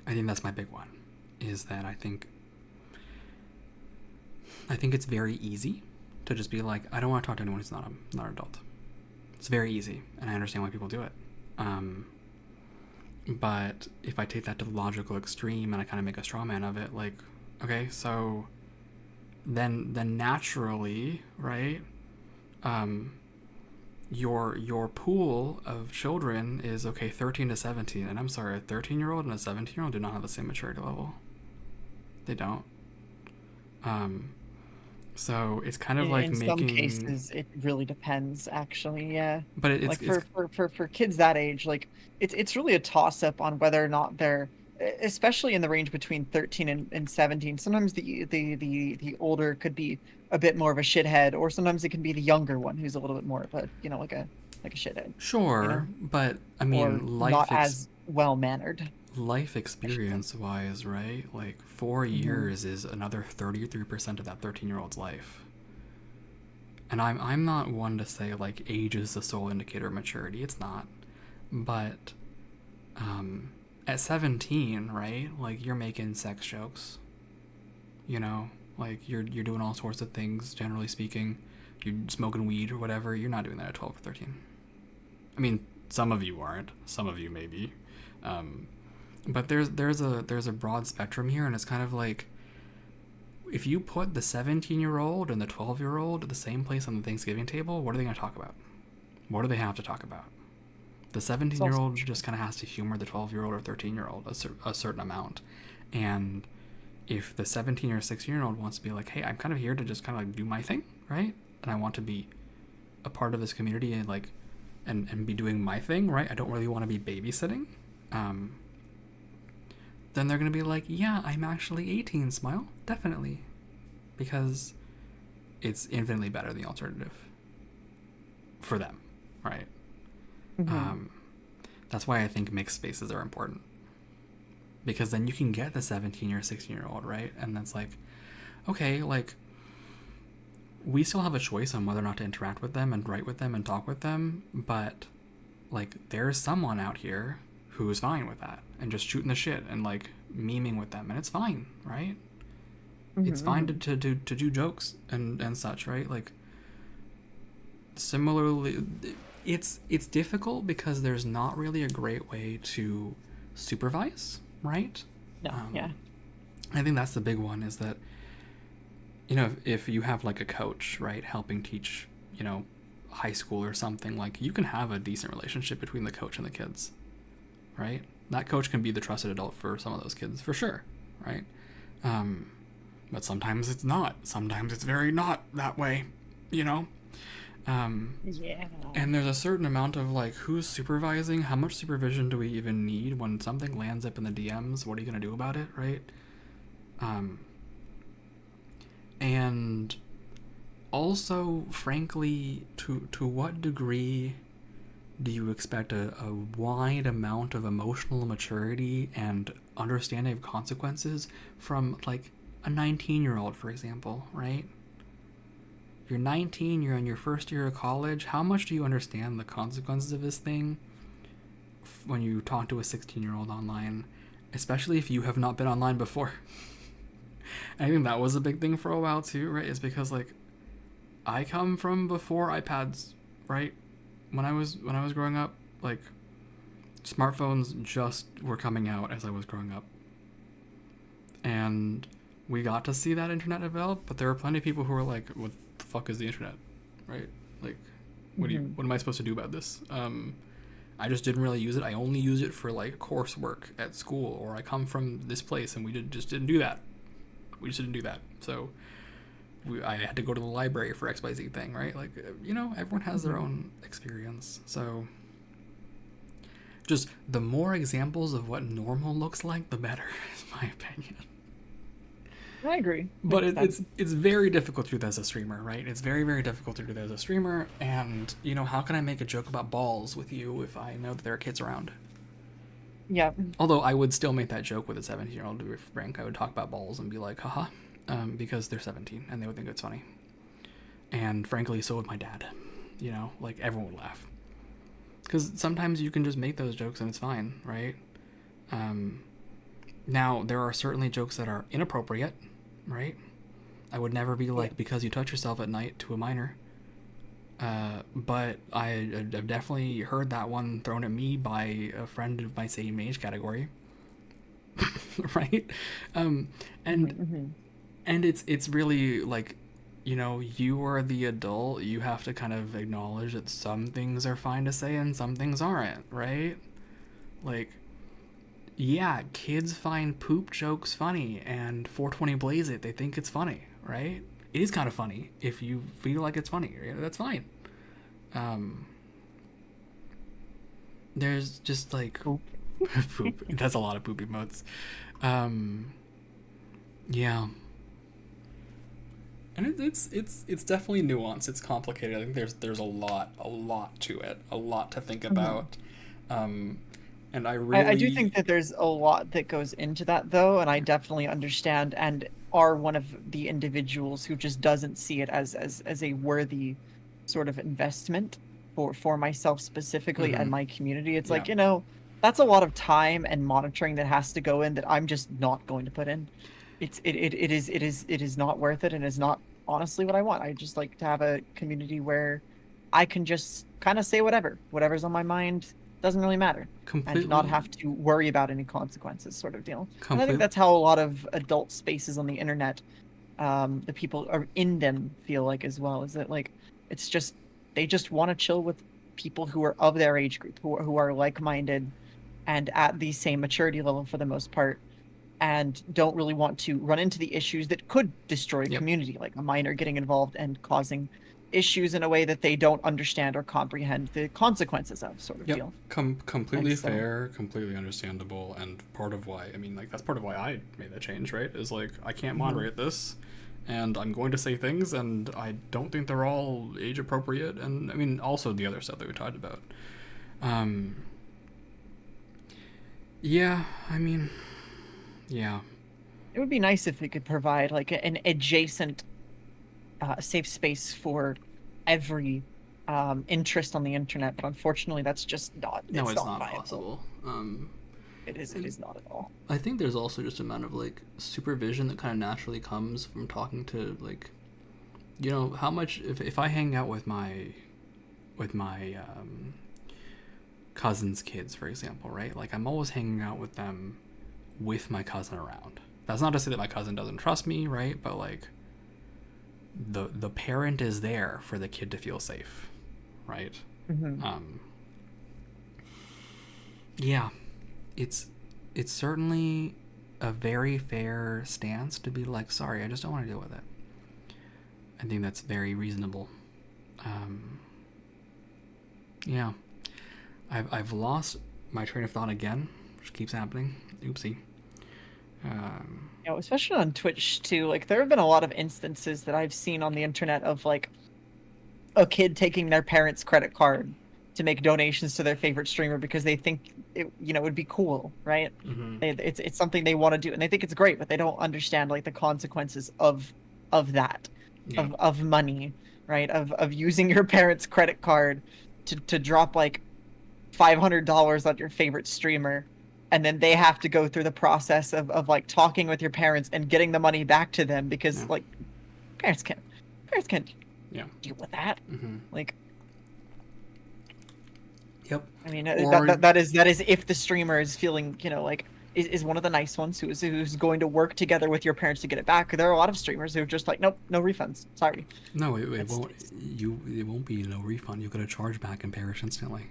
I think that's my big one. Is that I think it's very easy to just be like, I don't want to talk to anyone who's not an adult. It's very easy, and I understand why people do it. Um, but if I take that to the logical extreme and I kind of make a straw man of it, like, okay, so then naturally, right? Um, your pool of children is okay, 13 to 17, and I'm sorry, a 13-year-old and a 17-year-old do not have the same maturity level. They don't. Um, so it's kind of like In some making, cases, it really depends, actually. Yeah. but Like it's for kids that age, like it's really a toss up on whether or not they're, especially in the range between 13 and 17. Sometimes the older could be a bit more of a shithead, or sometimes it can be the younger one who's a little bit more of a, like a shithead, you sure, know, but I or mean, not as well mannered, life I should say. experience wise, right? Like 4 years is another 33% of that 13-year-old's life. And I'm not one to say like age is the sole indicator of maturity. It's not. But at 17, right? Like you're making sex jokes. You know, like you're doing all sorts of things. Generally speaking, you're smoking weed or whatever. You're not doing that at 12 or 13. I mean, some of you aren't. Some of you maybe. Um, but there's a broad spectrum here, and it's kind of like if you put the 17-year-old and the 12-year-old at the same place on the Thanksgiving table, what are they going to talk about? What do they have to talk about? The It's 17 year also old true. just kind of has to humor the 12-year-old or 13-year-old a certain amount. And if the 17 or 16-year-old wants to be like, hey, I'm kind of here to just kind of like do my thing, right? And I want to be a part of this community and like, and be doing my thing, right? I don't really want to be babysitting. Um, then they're going to be like, yeah, I'm actually 18, smile. Definitely. Because it's infinitely better than the alternative for them, right? Hmm. Um, that's why I think mixed spaces are important. Because then you can get the 17 or 16-year-old, right? And that's like, okay, like, we still have a choice on whether or not to interact with them and write with them and talk with them, but, like, there's someone out here who's fine with that and just shooting the shit and, like, memeing with them, and it's fine, right? It's fine Mm-hmm. to do jokes and such, right? Like, similarly, it's difficult because there's not really a great way to supervise, right? No, yeah. Um, I think that's the big one, is that, if you have like a coach, right, helping teach, high school or something, like, you can have a decent relationship between the coach and the kids, right? That coach can be the trusted adult for some of those kids, for sure, right? Um, but sometimes it's not. Sometimes it's very not that way, you know? Um, Yeah. and there's a certain amount of, like, who's supervising? How much supervision do we even need when something lands up in the DMs? What are you going to do about it, right? Um, and also, frankly, to what degree do you expect a wide amount of emotional maturity and understanding of consequences from, like, a 19-year-old, for example, right? You're 19, you're in your first year of college. How much do you understand the consequences of this thing when you talk to a 16-year-old online, especially if you have not been online before? I think that was a big thing for a while too, right? Is because, like, I come from before iPads, right? When I was growing up, like, smartphones just were coming out as I was growing up. And we got to see that internet develop, but there were plenty of people who were like, what the fuck is the internet? Right? Like, Mm-hmm. what am I supposed to do about this? I just didn't really use it. I only use it for, like, coursework at school, or I come from this place and just didn't do that. We just didn't do that. So I had to go to the library for XYZ thing, right? Like, everyone has their Mm-hmm. own experience. So just the more examples of what normal looks like, the better, is my opinion. I agree. But Makes sense. it's very difficult to do that as a streamer, right? It's very, very difficult to do that as a streamer. And, how can I make a joke about balls with you if I know that there are kids around? Yeah. Although I would still make that joke with a 17-year-old, to be frank. I would talk about balls and be like, haha, because they're 17 and they would think it's funny. And frankly, so would my dad. Like, everyone would laugh. Because sometimes you can just make those jokes and it's fine, right? Now, there are certainly jokes that are inappropriate, right? I would never be like, because you touch yourself at night, to a minor. But I've definitely heard that one thrown at me by a friend of my same age category. Right? And Mm-hmm. and it's really like, you are the adult. You have to kind of acknowledge that some things are fine to say and some things aren't, right? Like, yeah, kids find poop jokes funny, and 420 Blaze It, they think it's funny, right? It is kind of funny if you feel like it's funny. Right? That's fine. Um, there's just, like, Cool. poop. That's a lot of poop emotes. Um, yeah, and it's definitely nuanced. It's complicated. I think there's a lot to it, a lot to think Mm-hmm. about. Um, and I I do think really, that there's a lot that goes into that, though, and I definitely understand and are one of the individuals who just doesn't see it as a worthy sort of investment for myself specifically and mm-hmm, my community. It's yeah, like, that's a lot of time and monitoring that has to go in that I'm just not going to put in. It is not worth it, and is not honestly what I want. I just like to have a community where I can just kind of say whatever's on my mind, doesn't really matter, and not completely, have to worry about any consequences, sort of deal. And I think complete, that's how a lot of adult spaces on the internet, the people are in them, feel like as well, is that, like, it's just, they just want to chill with people who are of their age group, who are like-minded and at the same maturity level for the most part, and don't really want to run into the issues that could destroy a yep, community, like a minor getting involved and causing issues in a way that they don't understand or comprehend the consequences of, sort of yep, deal. And completely so, fair, completely understandable, and part of why, I mean, like, that's part of why I made that change, right? Is like, I can't mhm. moderate this, and I'm going to say things, and I don't think they're all age appropriate, and I mean, also the other stuff that we talked about. Um, yeah, I mean, yeah, It would be nice if we could provide like an adjacent safe space for every interest on the internet, but unfortunately, that's just not, no, it's it's not not viable. possible. It is not at all. I think there's also just amount of like supervision that kind of naturally comes from talking to like, you know, how much if I hang out with my cousin's kids, for example, right? Like I'm always hanging out with them with my cousin around. That's not to say that my cousin doesn't trust me, right? But like the parent is there for the kid to feel safe, right? Mm-hmm. Yeah, it's certainly a very fair stance to be like, sorry, I just don't want to deal with it. I think that's very reasonable. Yeah, I've lost my train of thought again, which keeps happening. Oopsie. You know, especially on Twitch too. Like there have been a lot of instances that I've seen on the internet of like a kid taking their parents' credit card to make donations to their favorite streamer because they think it, you know, would be cool, right? Mm-hmm. It's something they want to do, and they think it's great, but they don't understand like the consequences of that, Yeah. of money, right? Of using your parents' credit card to drop like $500 on your favorite streamer, and then they have to go through the process of like talking with your parents and getting the money back to them because Yeah. like parents can't Yeah. deal with that. Mm-hmm. Like, Yep. I mean, Or that is if the streamer is feeling, you know, like is one of the nice ones who's going to work together with your parents to get it back. There are a lot of streamers who are just like, nope, no refunds. Sorry. no, it won't. It won't be no refund. You'll get a charge back and perish instantly,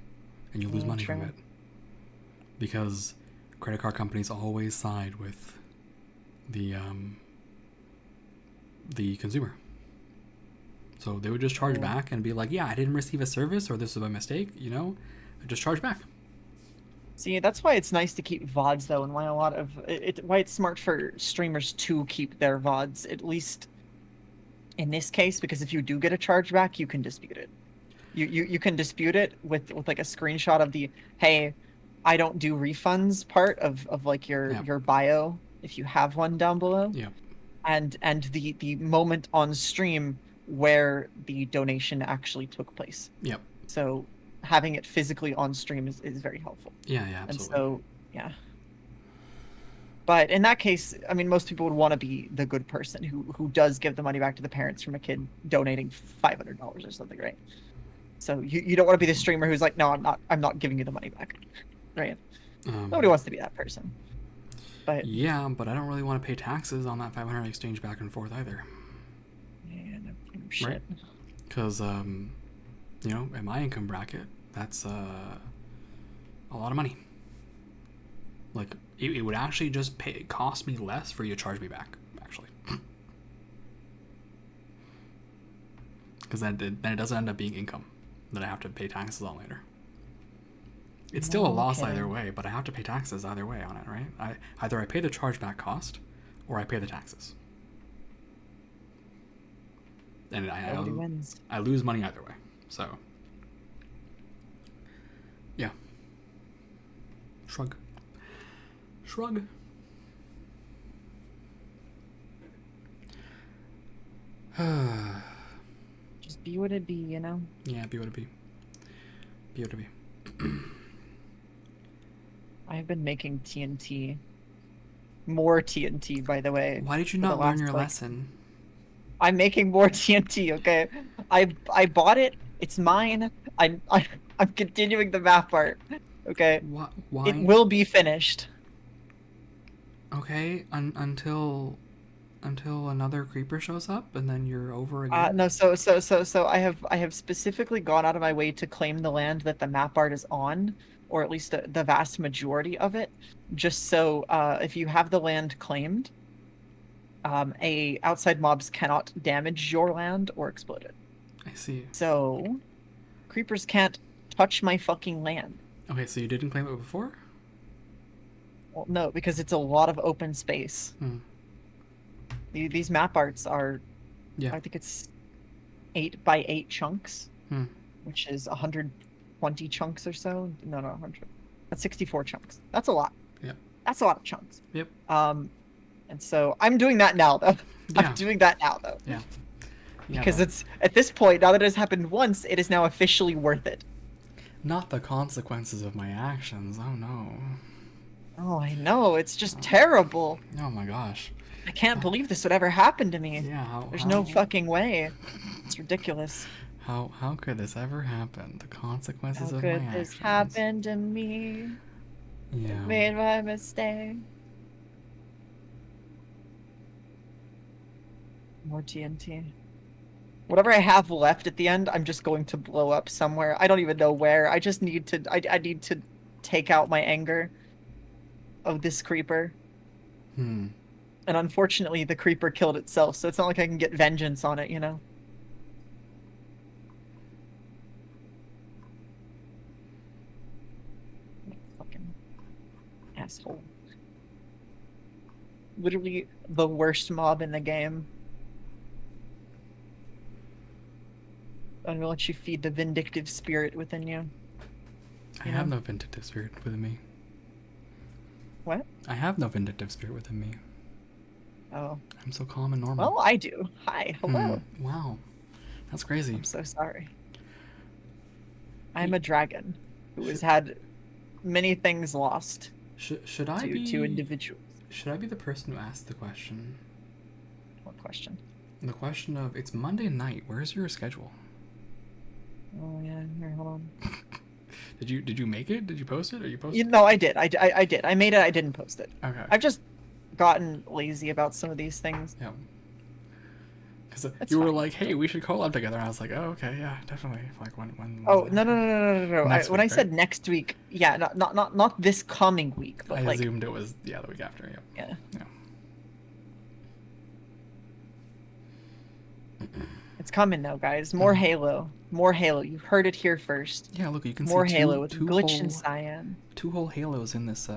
and you lose money true. from it. Because credit card companies always side with the consumer. So they would just charge back and be like, yeah, I didn't receive a service, or this was a mistake, you know, just charge back. See, that's why it's nice to keep VODs though, and why a lot of why it's smart for streamers to keep their VODs, at least in this case, because if you do get a chargeback, you can dispute it. You can dispute it with like a screenshot of the, hey, I don't do refunds part of like your bio if you have one down below. Yeah. And the moment on stream where the donation actually took place. Yep. So having it physically on stream is very helpful. Yeah, absolutely. And so, yeah. But in that case, I mean, most people would want to be the good person who does give the money back to the parents from a kid donating $500 or something, right? So you don't want to be the streamer who's like, no, I'm not giving you the money back, right? Nobody wants to be that person. But yeah, but I don't really want to pay taxes on that 500 exchange back and forth either. Yeah, no shit. Right? Because you know, in my income bracket, that's a lot of money. Like it would actually just cost me less for you to charge me back, actually. Because then it doesn't end up being income that I have to pay taxes on later. It's still a loss either way, but I have to pay taxes either way on it, right? Either I pay the chargeback cost, or I pay the taxes. And I lose money either way. So, yeah. Shrug. Just be what it be, you know? Yeah, be what it be. Be what it be. I've been making TNT. More TNT, by the way. Why did you not learn your lesson? I'm making more TNT, okay? I bought it. It's mine. I'm continuing the map art. Okay? Why? It will be finished. Okay, until another creeper shows up, and then you're over again. No, so I have specifically gone out of my way to claim the land that the map art is on, or at least the vast majority of it, just so if you have the land claimed, outside mobs cannot damage your land or explode it. I see. So creepers can't touch my fucking land. Okay, so you didn't claim it before? Well, no, because it's a lot of open space. These map arts are, I think it's 8x8 chunks, which is 120 chunks or so. No, 100. That's 64 chunks. That's a lot. Yep. That's a lot of chunks. Yep. And so I'm doing that now, though. Yeah. I'm doing that now, though. Yeah. Because it's at this point, now that it has happened once, it is now officially worth it. Not the consequences of my actions. Oh no. Oh, I know. It's just terrible. Oh my gosh. I can't believe this would ever happen to me. Yeah, There's no fucking way. It's ridiculous. how could this ever happen? The consequences How of my could this actions. happen to me? Yeah. I made my mistake. More TNT. Whatever I have left at the end, I'm just going to blow up somewhere. I don't even know where. I just need to. I need to take out my anger of this creeper. Hmm. And unfortunately, the creeper killed itself, so it's not like I can get vengeance on it, you know? Fucking asshole. Literally the worst mob in the game. I'm gonna let you feed the vindictive spirit within you. I have no vindictive spirit within me. What? I have no vindictive spirit within me. Oh. I'm so calm and normal. Well, I do. Hi. Hello. Wow. That's crazy. I'm so sorry. I'm a dragon who has had many things lost Should I be to individuals. Should I be the person who asked the question? What question? The question of, it's Monday night. Where's your schedule? Oh yeah. Here, hold on. Did you make it? Did you post it? Or you posted? You know, I did. I did. I made it. I didn't post it. Okay. I've just gotten lazy about some of these things. Yeah. Because That's you were fine. like, "Hey, we should collab together." And I was like, "Oh, okay, yeah, definitely." Like when Oh no! Next When week, I said right? next week, yeah, not this coming week, but I like assumed it was the week after. Yeah. yeah, Yeah. it's coming now, guys. More Halo, more Halo. You heard it here first. Yeah. Look, you can More see Halo with two Glitch whole, and Cyan. two whole halos in this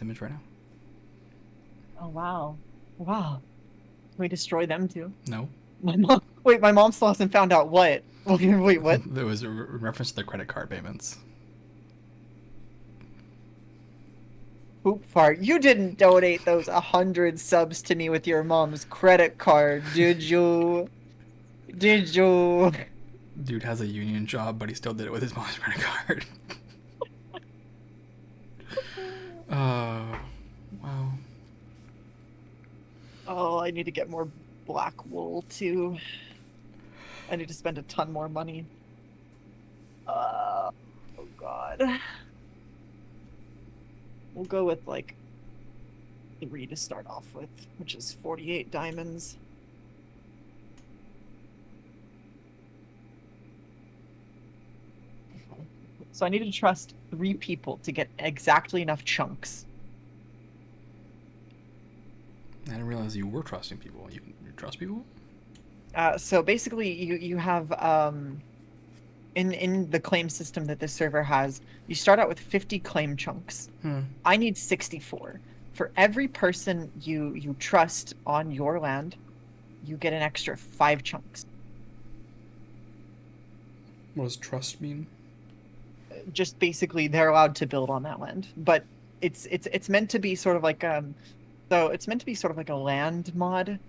image right now. Oh wow, wow. Can we destroy them too? No. My mom. Wait, my mom still hasn't found out what. Wait, what? There was a reference to the credit card payments. Poop fart. You didn't donate those 100 subs to me with your mom's credit card, did you? Did you? Dude has a union job, but he still did it with his mom's credit card. Wow. Oh, I need to get more black wool too. I need to spend a ton more money. Oh god. We'll go with like 3 to start off with, which is 48 diamonds. So I need to trust 3 people to get exactly enough chunks. I didn't realize you were trusting people. You trust people? So basically, you have in the claim system that this server has, you start out with 50 claim chunks. I need 64. For every person you trust on your land, you get an extra 5 chunks. What does trust mean? Just basically, they're allowed to build on that land, but it's meant to be sort of like so it's meant to be sort of like a land mod.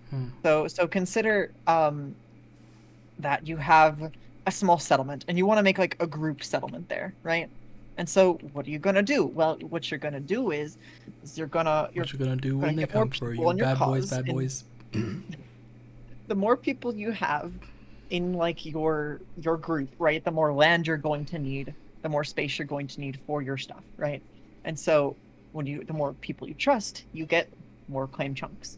So consider that you have a small settlement and you want to make like a group settlement there, right? And so what are you gonna do? Well, what you're gonna do is you're gonna do when they come for you, bad boys, bad boys. The more people you have in like your group, right? The more land you're going to need, the more space you're going to need for your stuff, right? And so the more people you trust, you get more claim chunks.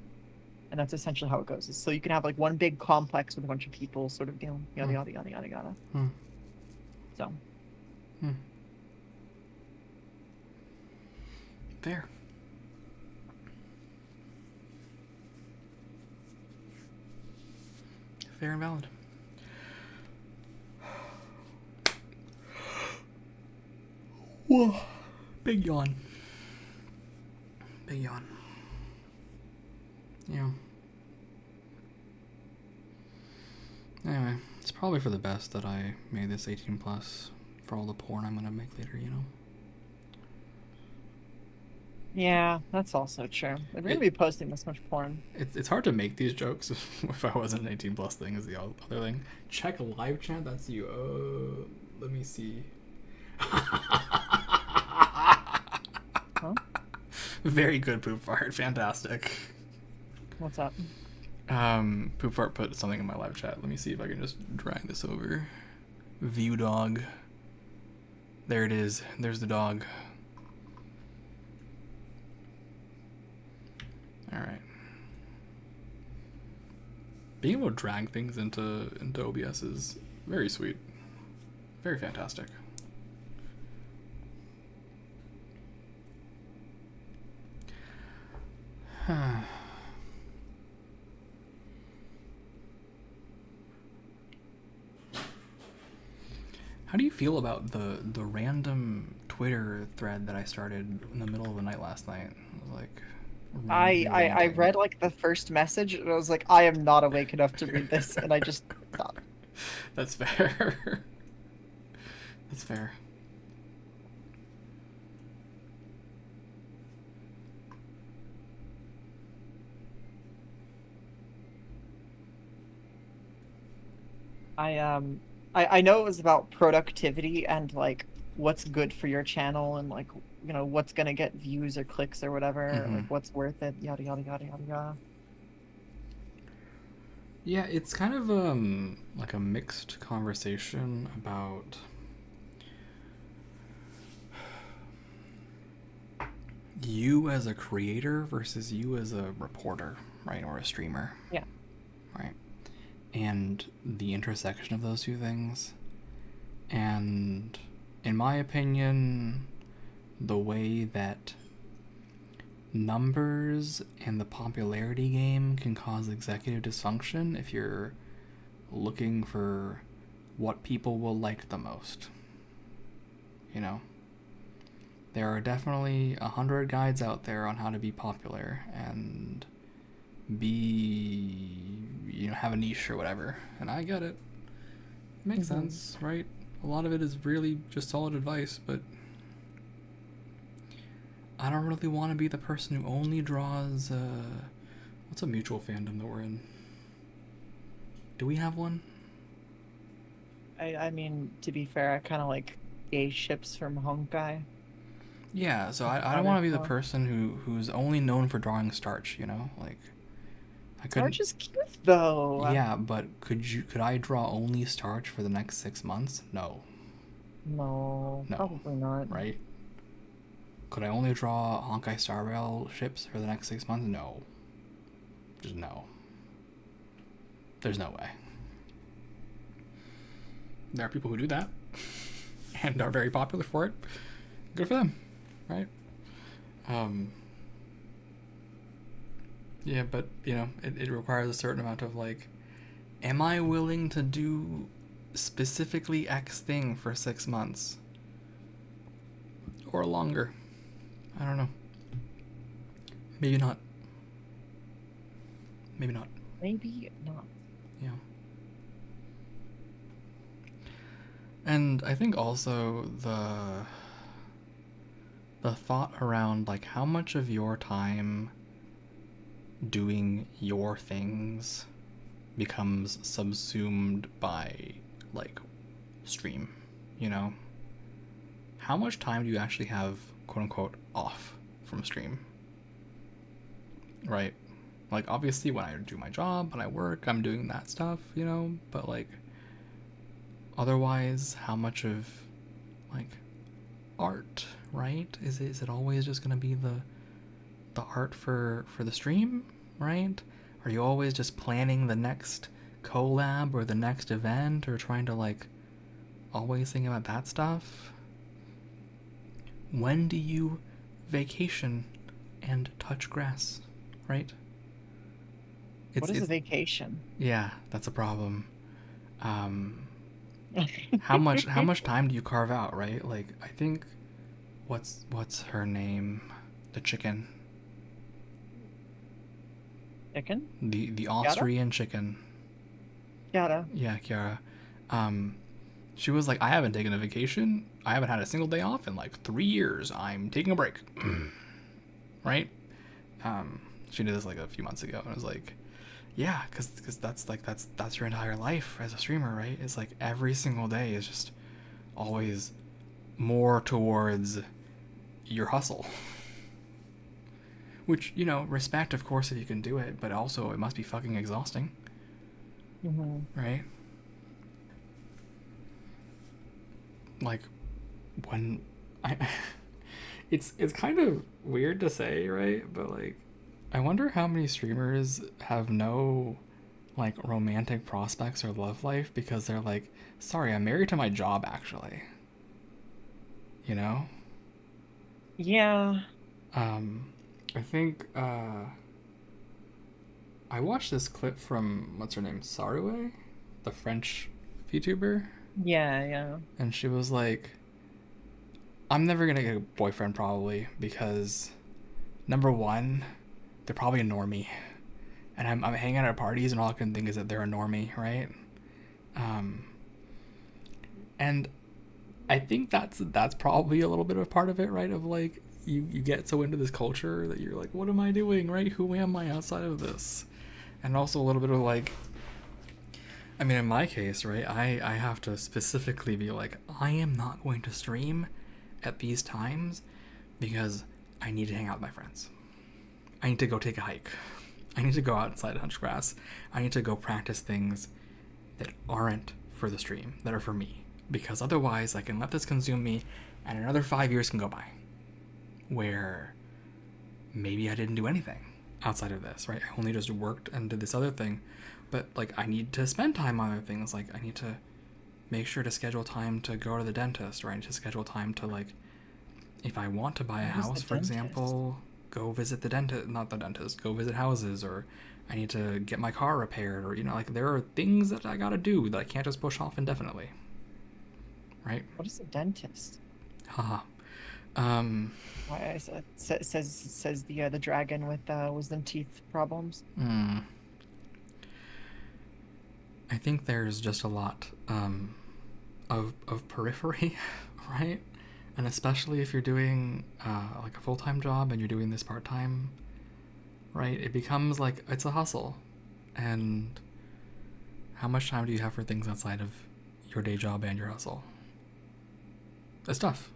And that's essentially how it goes. So you can have like one big complex with a bunch of people sort of deal, yada yada yada yada yada. So Fair. Fair and valid. Whoa. Big yawn. Big yawn. Yeah. Anyway, it's probably for the best that I made this 18 plus for all the porn I'm gonna make later, you know? yeah, that's also true. If we're gonna be posting this much porn. It's hard to make these jokes if I wasn't an 18 plus thing is the other thing. Check live chat, that's you. Let me see. Huh? Very good, Poop Fart. Fantastic. What's up? Poop Fart put something in my live chat. Let me see if I can just drag this over. View dog. There it is. There's the dog. Alright. Being able to drag things into OBS is very sweet. Very fantastic. How do you feel about the random Twitter thread that I started in the middle of the night last night? It was like I read like the first message and I was like, I am not awake enough to read this, and I just stopped. That's fair. That's fair. I know it was about productivity and like what's good for your channel and like, you know, what's gonna get views or clicks or whatever, like what's worth it, yada yada yada yada yada. Yeah, it's kind of like a mixed conversation about you as a creator versus you as a reporter, right, or a streamer. Yeah. Right. And the intersection of those two things. And in my opinion, the way that numbers and the popularity game can cause executive dysfunction if you're looking for what people will like the most. You know? There are definitely 100 guides out there on how to be popular and have a niche or whatever. And I get it. It makes sense, right? A lot of it is really just solid advice, but I don't really want to be the person who only draws, what's a mutual fandom that we're in? Do we have one? I mean, to be fair, I kind of like gay ships from Honkai. Yeah, so I don't want to be the person who's only known for drawing Starch, you know? Like, I couldn't... Starch is cute, though. Yeah, but could I draw only Starch for the next 6 months? No. No, probably not. Right? Could I only draw Honkai Star Rail ships for the next 6 months? No. Just no. There's no way. There are people who do that and are very popular for it. Good for them, right? Yeah, but, you know, it requires a certain amount of, like, am I willing to do specifically X thing for 6 months? Or longer? I don't know. Maybe not. Maybe not. Maybe not. Yeah. And I think also the thought around, like, how much of your time doing your things becomes subsumed by, like, stream, you know? How much time do you actually have, quote-unquote, off from stream? Right? Like, obviously, when I do my job, when I work, I'm doing that stuff, you know? But, like, otherwise, how much of, like, art, right? Is it always just gonna be the art for the stream, right? Are you always just planning the next collab or the next event or trying to, like, always think about that stuff? When do you vacation and touch grass, right? What is a vacation? Yeah, that's a problem. How much time do you carve out, right? Like, I think what's her name? The chicken. Chicken? The Austrian chicken. Kiara. Yeah, Kiara. She was like, I haven't taken a vacation. I haven't had a single day off in like 3 years. I'm taking a break. Right? She did this like a few months ago, and I was like, yeah, because that's your entire life as a streamer, right? It's like every single day is just always more towards your hustle. Which, you know, respect, of course, if you can do it, but also it must be fucking exhausting. Right? Like, when I it's kind of weird to say, right? But like, I wonder how many streamers have no like romantic prospects or love life because they're like, sorry, I'm married to my job actually. You know? Yeah. I think I watched this clip from what's her name, Sarue, the French VTuber, Yeah, yeah. and she was like, I'm never gonna get a boyfriend probably because number one, they're probably a normie, and I'm hanging out at parties and all I can think is that they're a normie, right? And I think that's probably a little bit of part of it, right? Of like you get so into this culture that you're like, what am I doing, right? Who am I outside of this? And also a little bit of like, I mean, in my case, right, I have to specifically be like, I am not going to stream at these times because I need to hang out with my friends. I need to go take a hike. I need to go outside and hunt grass. I need to go practice things that aren't for the stream, that are for me. Because otherwise, I can let this consume me, and another 5 years can go by where maybe I didn't do anything outside of this, right? I only just worked and did this other thing. But, like, I need to spend time on other things. Like, I need to make sure to schedule time to go to the dentist, or I need to schedule time to, like, if I want to buy a house, for example, go visit the dentist, not the dentist, go visit houses, or I need to get my car repaired, or, you know, like, there are things that I gotta do that I can't just push off indefinitely. Right? What is a dentist? Haha. Says the dragon with wisdom teeth problems. I think there's just a lot of periphery, right? And especially if you're doing like a full-time job and you're doing this part-time, right? It becomes like it's a hustle. And how much time do you have for things outside of your day job and your hustle? It's tough,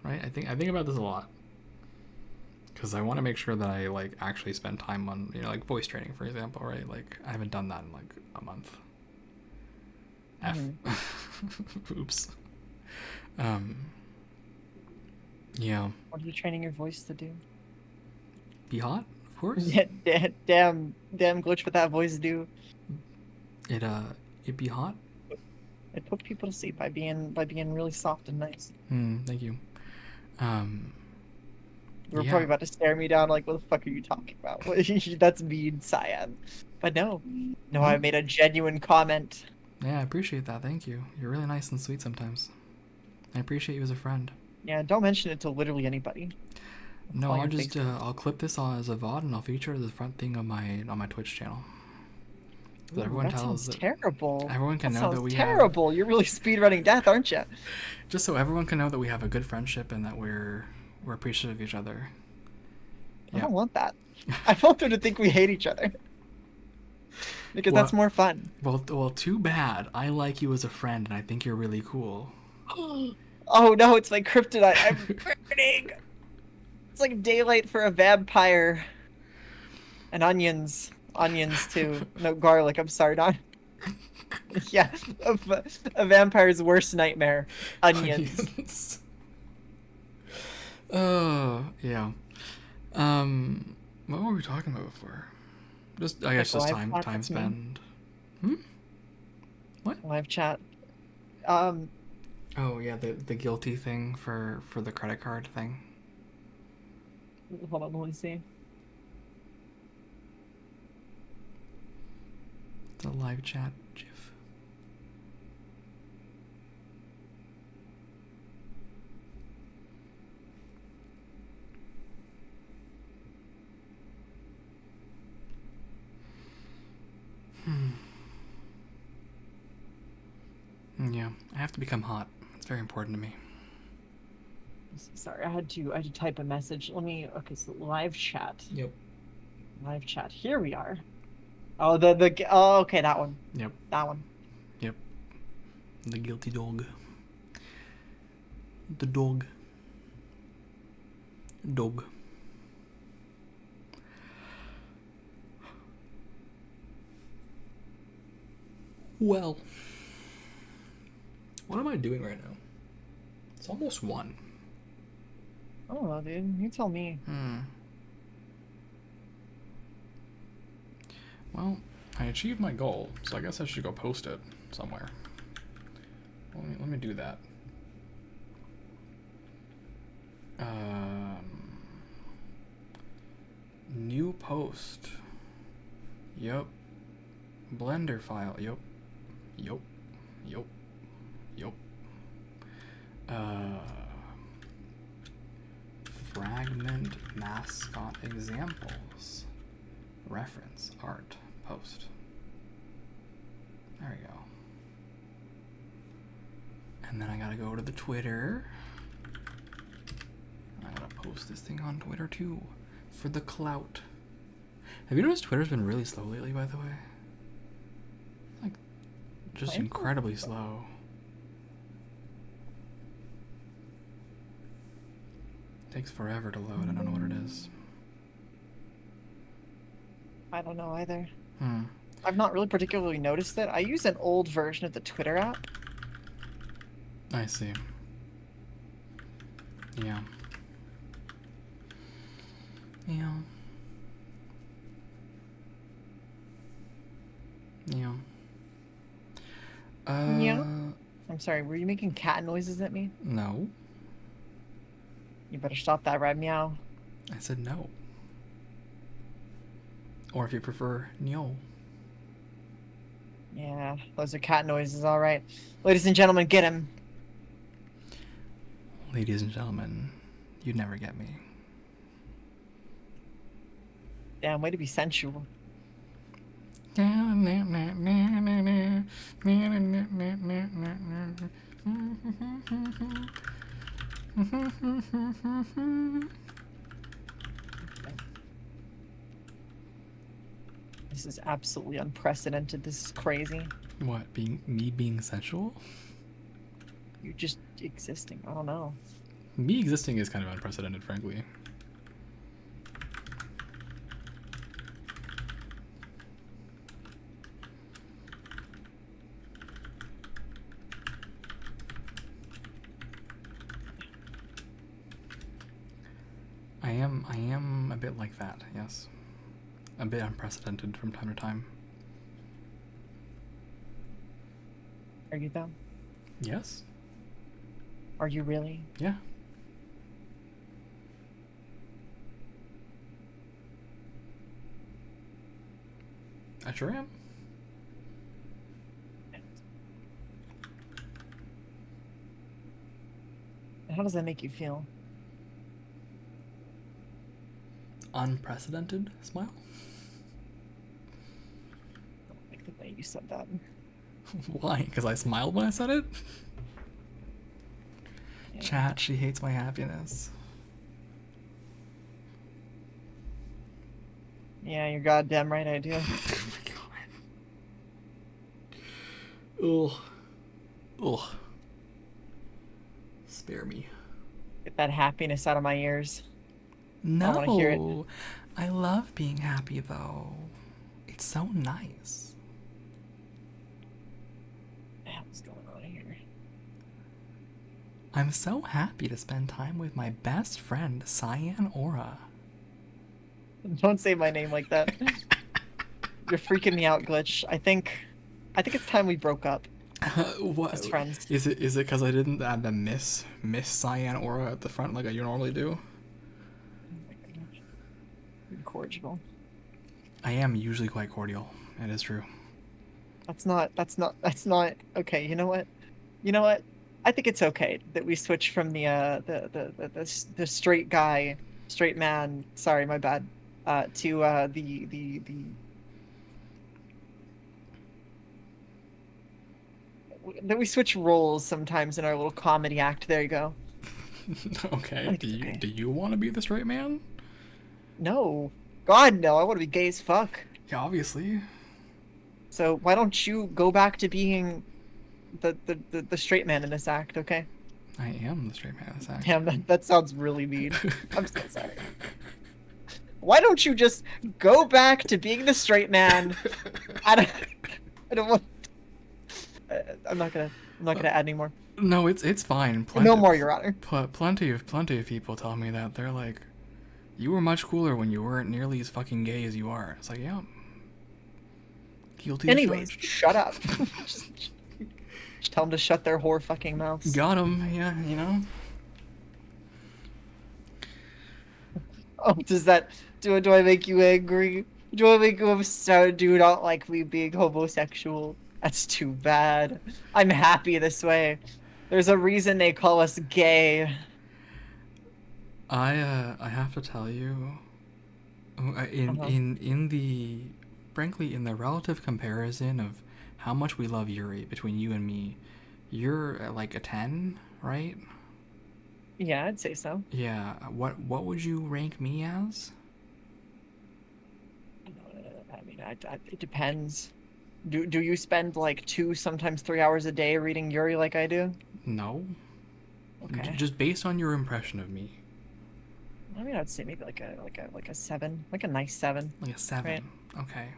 right? I think about this a lot because I want to make sure that I like actually spend time on, you know, like voice training, for example, right? Like I haven't done that in like a month. Oops. Yeah. What are you training your voice to do? Be hot, of course. Damn glitch with that voice do. It be hot. It put people to sleep by being really soft and nice. Thank you. You were probably about to stare me down like, what the fuck are you talking about? That's mean, Cyan. But no, I made a genuine comment. Yeah, I appreciate that. Thank you. You're really nice and sweet sometimes. I appreciate you as a friend. Yeah, don't mention it to literally anybody. No, I'll just I'll clip this on as a VOD and I'll feature it as the front thing on my Twitch channel. So everyone tells that terrible. Everyone can know that we terrible. Have... You're really speedrunning death, aren't you? Just so everyone can know that we have a good friendship and that we're appreciative of each other. I don't want that. I want them to think we hate each other. Because that's more fun. Well, too bad. I like you as a friend and I think you're really cool. Oh no, it's my kryptonite. I'm burning. It's like daylight for a vampire. And onions. Onions too. No, garlic. I'm sorry, not. Yeah, a vampire's worst nightmare. Onions. Oh, yeah. What were we talking about before? Just, I guess, just time spend. What? Live chat. Oh yeah, the guilty thing for the credit card thing. Hold on, let me see. The live chat gif. Yeah, I have to become hot. It's very important to me. Sorry, I had to type a message. Okay, so live chat. Yep. Live chat. Here we are. Oh, okay, that one. Yep. That one. Yep. The guilty dog. The dog. Dog. Well, what am I doing right now? It's almost 1. I don't know, dude. You tell me. Well, I achieved my goal, so I guess I should go post it somewhere. Let me do that. New post. Yup. Blender file. Yup. Yup. Yup. Yup. Fragment mascot examples. Reference art post. There we go. And then I gotta go to the Twitter. I gotta post this thing on Twitter too. For the clout. Have you noticed Twitter's been really slow lately, by the way? Like, just incredibly slow. Takes forever to load. I don't know what it is. I don't know either. Hmm. I've not really particularly noticed it. I use an old version of the Twitter app. I see. Yeah. Yeah. Yeah. Yeah. I'm sorry, were you making cat noises at me? No. You better stop that, right? Meow. I said no. Or if you prefer, no. Yeah, those are cat noises, alright. Ladies and gentlemen, get him. Ladies and gentlemen, you'd never get me. Damn, way to be sensual. This is absolutely unprecedented. This is crazy. What, me being sensual? You're just existing. I don't know. Me existing is kind of unprecedented, frankly. I am a bit like that, yes. A bit unprecedented from time to time. Are you though? Yes? Are you really? Yeah. I sure am. And how does that make you feel? Unprecedented smile? I don't like the way you said that. Why? Because I smiled when I said it? Yeah. Chat, she hates my happiness. Yeah, you're goddamn right I do. Ugh. Ugh. Spare me. Get that happiness out of my ears. No. I wanna hear it. I love being happy though. It's so nice. What's going on here? I'm so happy to spend time with my best friend, Cyan Aura. Don't say my name like that. You're freaking me out, Glitch. I think it's time we broke up What? as friends. Is it because I didn't add the Miss Cyan Aura at the front like you normally do? Oh my gosh. Incorrigible. I am usually quite cordial. It is true. That's not okay. You know what? I think it's okay that we switch from the straight guy, straight man. Sorry, my bad. To the that we switch roles sometimes in our little comedy act. There you go. Okay. Do you want to be the straight man? No, God no. I want to be gay as fuck. Yeah, obviously. So why don't you go back to being the straight man in this act, okay? I am the straight man in this act. Damn, that sounds really mean. I'm so sorry. Why don't you just go back to being the straight man? I don't want... I'm not gonna add any more. No, it's fine. No more, Your Honor. Plenty of people tell me that. They're like, you were much cooler when you weren't nearly as fucking gay as you are. It's like, yeah. Guilty as Anyways, charged. shut up. just tell them to shut their whore fucking mouths. Got him. Yeah, you know. Oh, do I make you angry? Do I make you upset? Do you not like me being homosexual? That's too bad. I'm happy this way. There's a reason they call us gay. I have to tell you, in the frankly in the relative comparison of how much we love Yuri between you and me, you're at like a 10, right? Yeah, I'd say so. Yeah. What would you rank me as? I mean, it depends. Do you spend like 2, sometimes 3 hours a day reading Yuri like I do? No. Okay. Just based on your impression of me. I mean, I'd say maybe like a 7, like a nice 7. Like a 7. Right. Okay.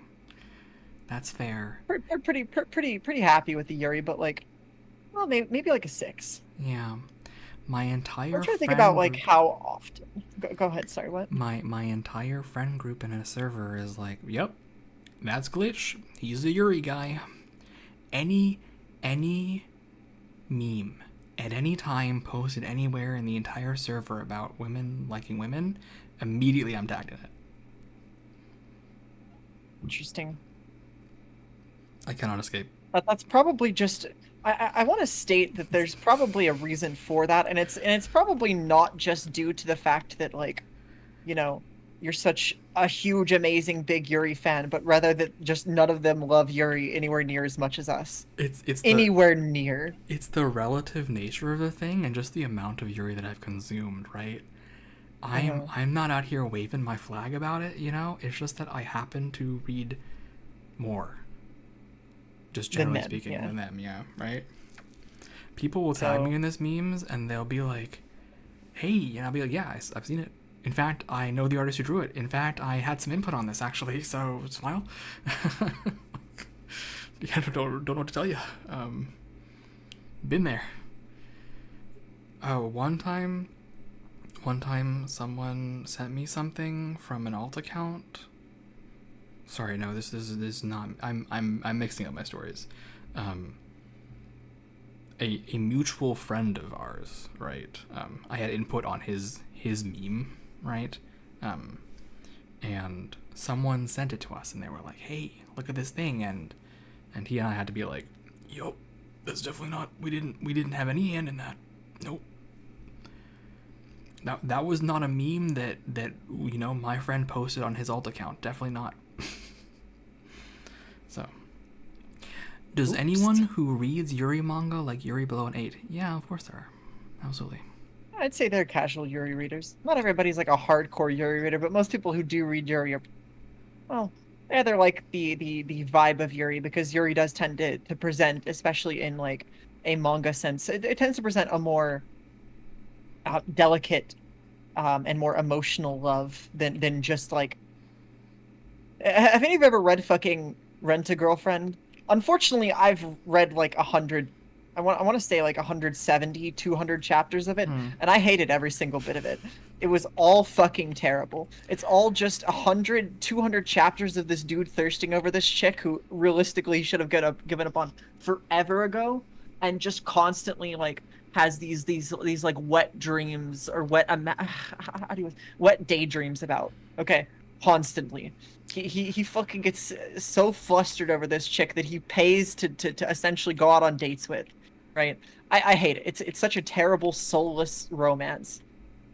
That's fair. Pretty happy with the Yuri, but like, well, maybe like a 6. Yeah. My entire I'm trying to think friend about like group- how often. Go ahead. Sorry, what? My entire friend group in a server is like, yep, that's Glitch. He's the Yuri guy. Any meme at any time posted anywhere in the entire server about women liking women, immediately I'm tagged in it. Interesting. I cannot escape. That's probably just. I want to state that there's probably a reason for that, and it's probably not just due to the fact that, like, you know, you're such a huge, amazing, big Yuri fan, but rather that just none of them love Yuri anywhere near as much as us. It's anywhere near. It's the relative nature of the thing and just the amount of Yuri that I've consumed, right? I'm not out here waving my flag about it, you know? It's just that I happen to read more. Just generally speaking, than them, yeah, right? People will tag me in this memes and they'll be like, hey, and I'll be like, yeah, I've seen it. In fact, I know the artist who drew it. In fact, I had some input on this, actually, so smile. Yeah, don't know what to tell you. Been there. Oh, one time someone sent me something from an alt account. Sorry, no, this is not. I'm mixing up my stories. A mutual friend of ours, right? I had input on his meme, right? And someone sent it to us, and they were like, "Hey, look at this thing," and he and I had to be like, "Yup, that's definitely not. We didn't have any hand in that. Nope." That was not a meme that you know my friend posted on his alt account. Definitely not. So, does anyone who reads Yuri manga like Yuri below an 8? Yeah, of course there are. Absolutely. I'd say they're casual Yuri readers. Not everybody's like a hardcore Yuri reader, but most people who do read Yuri are, well, yeah, they're like the vibe of Yuri, because Yuri does tend to present, especially in like a manga sense, it tends to present a more delicate and more emotional love than just like. Have any of you ever read fucking Rent a Girlfriend? Unfortunately, I've read like 100. I want to say like 170, 200 chapters of it, and I hated every single bit of it. It was all fucking terrible. It's all just 100, 200 chapters of this dude thirsting over this chick who realistically should have given up on forever ago, and just constantly like has these like wet dreams or wet daydreams about. Okay, constantly. He fucking gets so flustered over this chick that he pays to essentially go out on dates with, right? I hate it. It's such a terrible, soulless romance,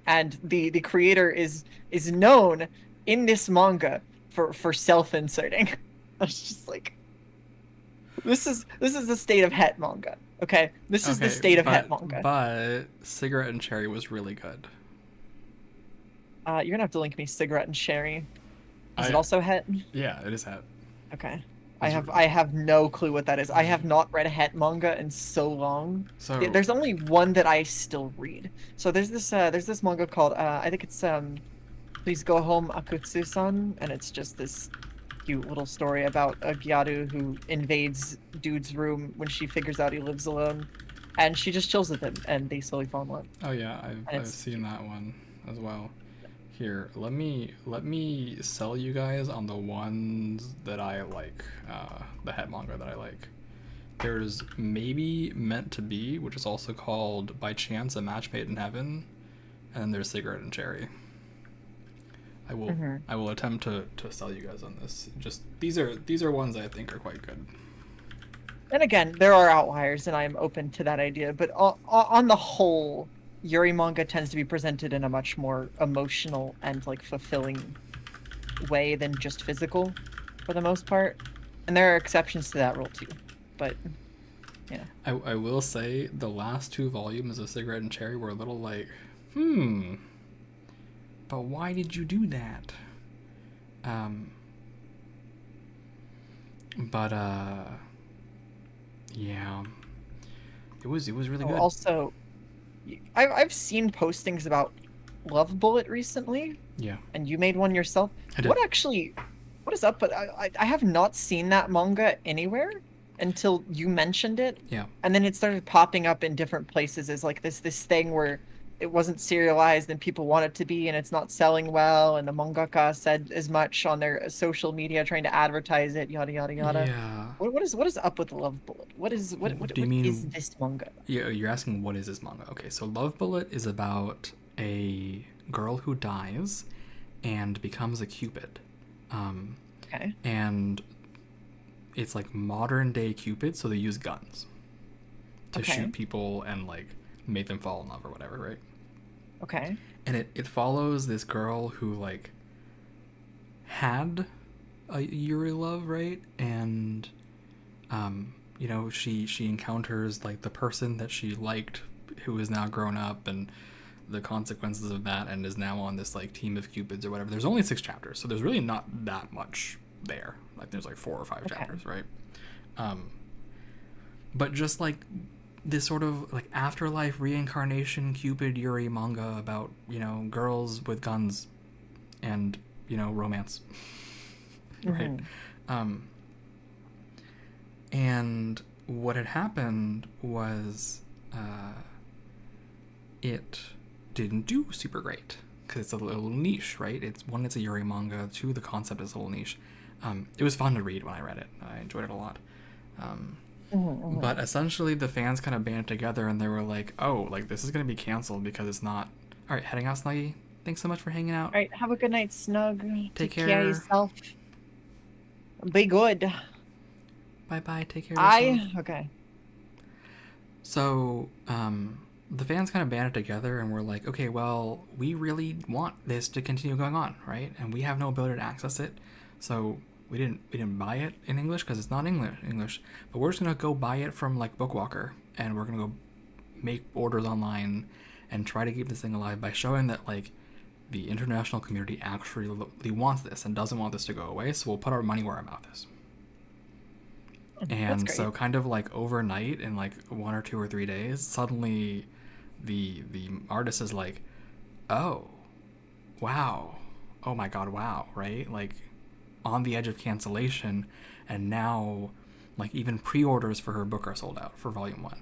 and the creator is known in this manga for self-inserting. It's just like, this is the state of het manga. Okay, this is the state of het manga. But Cigarette and Cherry was really good. You're gonna have to link me Cigarette and Cherry. Is it also het? Yeah, it is het. Okay. I have no clue what that is. I have not read a het manga in so long. So there's only one that I still read. So there's this manga called I think it's Please Go Home Akutsu-san, and it's just this cute little story about a Gyaru who invades dude's room when she figures out he lives alone, and she just chills with him, and they slowly fall in love. Oh yeah, I've seen that one as well. Here, let me sell you guys on the ones that I like, the head manga that I like. There's Maybe Meant to Be, which is also called By Chance a Match Made in Heaven, and then there's Cigarette and Cherry. I will attempt to sell you guys on this. Just these are ones I think are quite good. And again, there are outliers, and I am open to that idea. But on the whole, Yuri manga tends to be presented in a much more emotional and like fulfilling way than just physical, for the most part. And there are exceptions to that rule too. But yeah, I will say the last 2 volumes of Cigarette and Cherry were a little like, but why did you do that? Yeah, it was really good. Also, I've seen postings about Love Bullet recently. Yeah. And you made one yourself. I did. What is up? But I have not seen that manga anywhere until you mentioned it. Yeah. And then it started popping up in different places as like this thing where it wasn't serialized and people want it to be, and it's not selling well, and the mangaka said as much on their social media trying to advertise it, yada yada yada. Yeah. What is up with Love Bullet? What is this manga? Yeah, you're asking what is this manga? Okay, so Love Bullet is about a girl who dies and becomes a Cupid. Okay. And it's like modern day Cupid, so they use guns to shoot people and like make them fall in love or whatever, right? Okay. And it follows this girl who like had a Yuri love, right? And you know, she encounters like the person that she liked who is now grown up, and the consequences of that, and is now on this like team of Cupids or whatever. There's only 6 chapters, so there's really not that much there. Like there's like 4 or 5 chapters, right? But just like this sort of like afterlife reincarnation Cupid Yuri manga about, you know, girls with guns and, you know, romance. Right? And what had happened was it didn't do super great because it's a little niche, right? It's a Yuri manga. 2, the concept is a little niche. It was fun to read when I read it. I enjoyed it a lot. But essentially the fans kind of banded together and they were like, oh, like this is going to be canceled because it's not. All right, heading out, Snuggy. Thanks so much for hanging out. All right, have a good night, Snug. Take care of yourself. Be good. Bye-bye. Take care of yourself. Okay. So, the fans kind of banded together and were like, okay, well, we really want this to continue going on, right? And we have no ability to access it. So we didn't buy it in English because it's not English, but we're just gonna go buy it from like Bookwalker, and we're gonna go make orders online and try to keep this thing alive by showing that like the international community actually wants this and doesn't want this to go away. So we'll put our money where our mouth is. And so kind of like overnight, in like 1 or 2 or 3 days, suddenly the artist is like, oh, wow, oh my god, wow, right? Like on the edge of cancellation, and now like even pre-orders for her book are sold out for volume 1.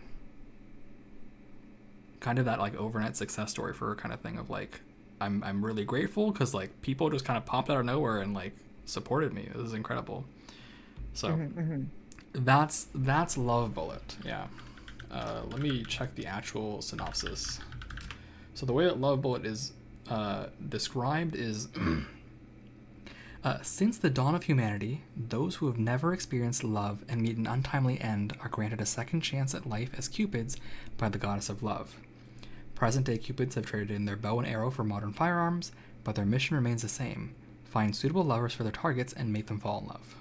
Kind of that like overnight success story for her kind of thing of like, I'm really grateful because like people just kind of popped out of nowhere and like supported me. It was incredible. So that's Love Bullet. Yeah. Let me check the actual synopsis. So the way that Love Bullet is described is since the dawn of humanity, those who have never experienced love and meet an untimely end are granted a second chance at life as Cupids by the goddess of love. Present-day Cupids have traded in their bow and arrow for modern firearms, but their mission remains the same: find suitable lovers for their targets and make them fall in love.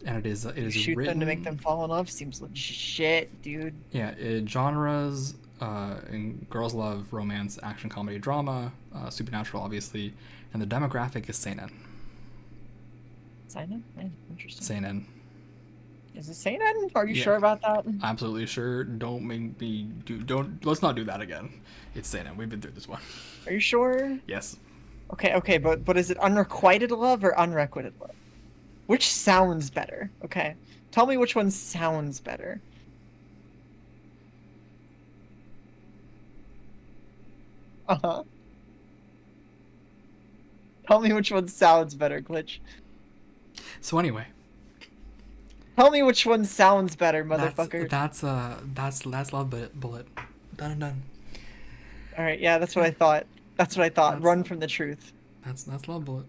And it is shoot written... them to make them fall in love seems legit, dude. Yeah, genres in girls love, romance, action, comedy, drama, supernatural, obviously, and the demographic is seinen. Seinen? Interesting. Seinen. Is it seinen? Are you sure about that? Absolutely sure. Don't make me do. Don't. Let's not do that again. It's seinen. We've been through this one. Are you sure? Yes. Okay, but is it unrequited love or unrequited love? Which sounds better? Okay. Tell me which one sounds better. Uh-huh. Tell me which one sounds better, Glitch. So anyway, Tell me which one sounds better, that's motherfucker. that's uh that's love bullet. Done and done. All right, yeah, that's what I thought. That's what I thought. That's Run from the truth. that's love bullet.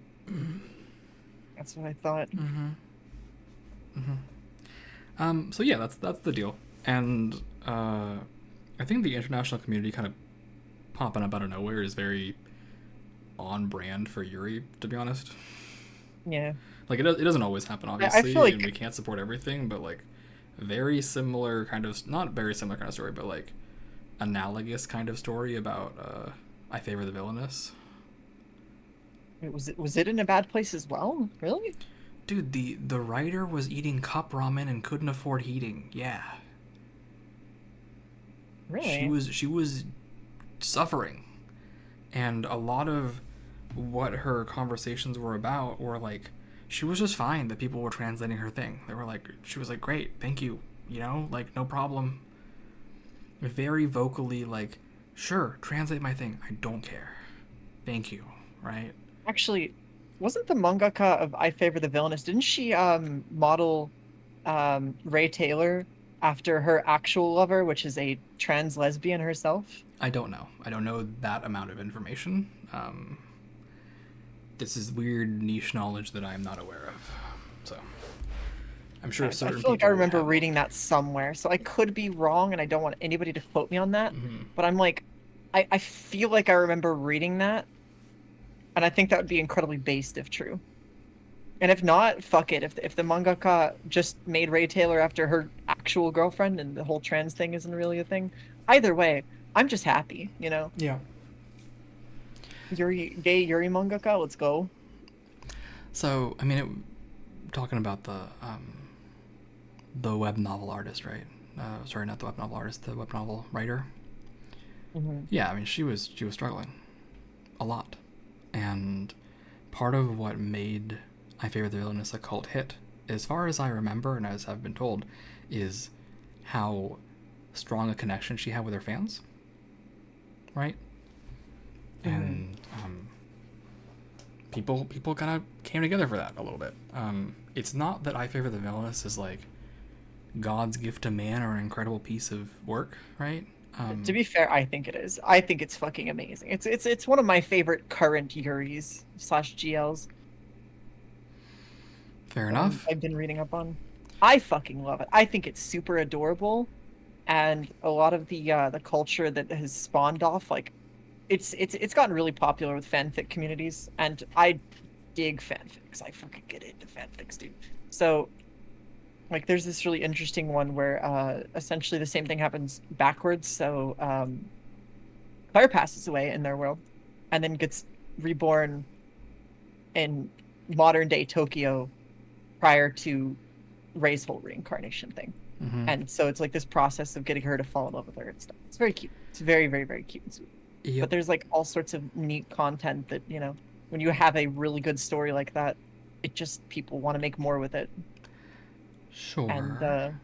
That's what I thought. Mm-hmm. Mm-hmm. So yeah, that's the deal, and I think the international community kind of popping up out of nowhere is very on brand for Yuri, to be honest. Yeah. Like it doesn't always happen, I obviously, feel and like we can't support everything, but like very similar kind of, not very similar kind of story, but like analogous kind of story about I favor the villainous. was it in a bad place as well? Really? Dude, the writer was eating cup ramen and couldn't afford heating. Yeah, Really? she was suffering, and a lot of what her conversations were about were like she was just fine that people were translating her thing. They were like, she was like, great, thank you, like no problem. Very vocally like, sure, translate my thing, I don't care, thank you, right? Actually, wasn't the mangaka of I Favor the Villainous, didn't she model Ray Taylor after her actual lover, which is a trans lesbian herself? I don't know that amount of information. This is weird niche knowledge that I'm not aware of, so I'm sure I certain feel like I people would remember have. reading that somewhere, so I could be wrong, and I don't want anybody to quote me on that. Mm-hmm. But I'm like, I feel like I remember reading that, and I think that would be incredibly based if true. And if not, fuck it. If the mangaka just made Ray Taylor after her actual girlfriend, and the whole trans thing isn't really a thing, either way, I'm just happy. Yeah. Gay Yuri mangaka, let's go. So I mean, talking about the web novel artist, right? Sorry, not the web novel artist, the web novel writer. Hmm. Yeah, I mean, she was struggling a lot, and part of what made I Favor the Villainous a cult hit, as far as I remember and as I've been told, is how strong a connection she had with her fans, right? Hmm. And people kind of came together for that a little bit. It's not that I Favor the Villainous is like God's gift to man or an incredible piece of work, right? To be fair, I think it is. I think it's fucking amazing. It's one of my favorite current Yuris slash GLs Fair that enough. I've been reading up on. I fucking love it. I think it's super adorable, and a lot of the culture that has spawned off, like it's gotten really popular with fanfic communities, and I dig fanfics. I fucking get into fanfics, dude. So like there's this really interesting one where essentially the same thing happens backwards. So Claire passes away in their world and then gets reborn in modern day Tokyo prior to Ray's whole reincarnation thing. Mm-hmm. And so it's like this process of getting her to fall in love with her and stuff. It's very cute. It's very, very, very cute and sweet. But Yep. there's like all sorts of neat content that, when you have a really good story like that, it just people want to make more with it. And Sure.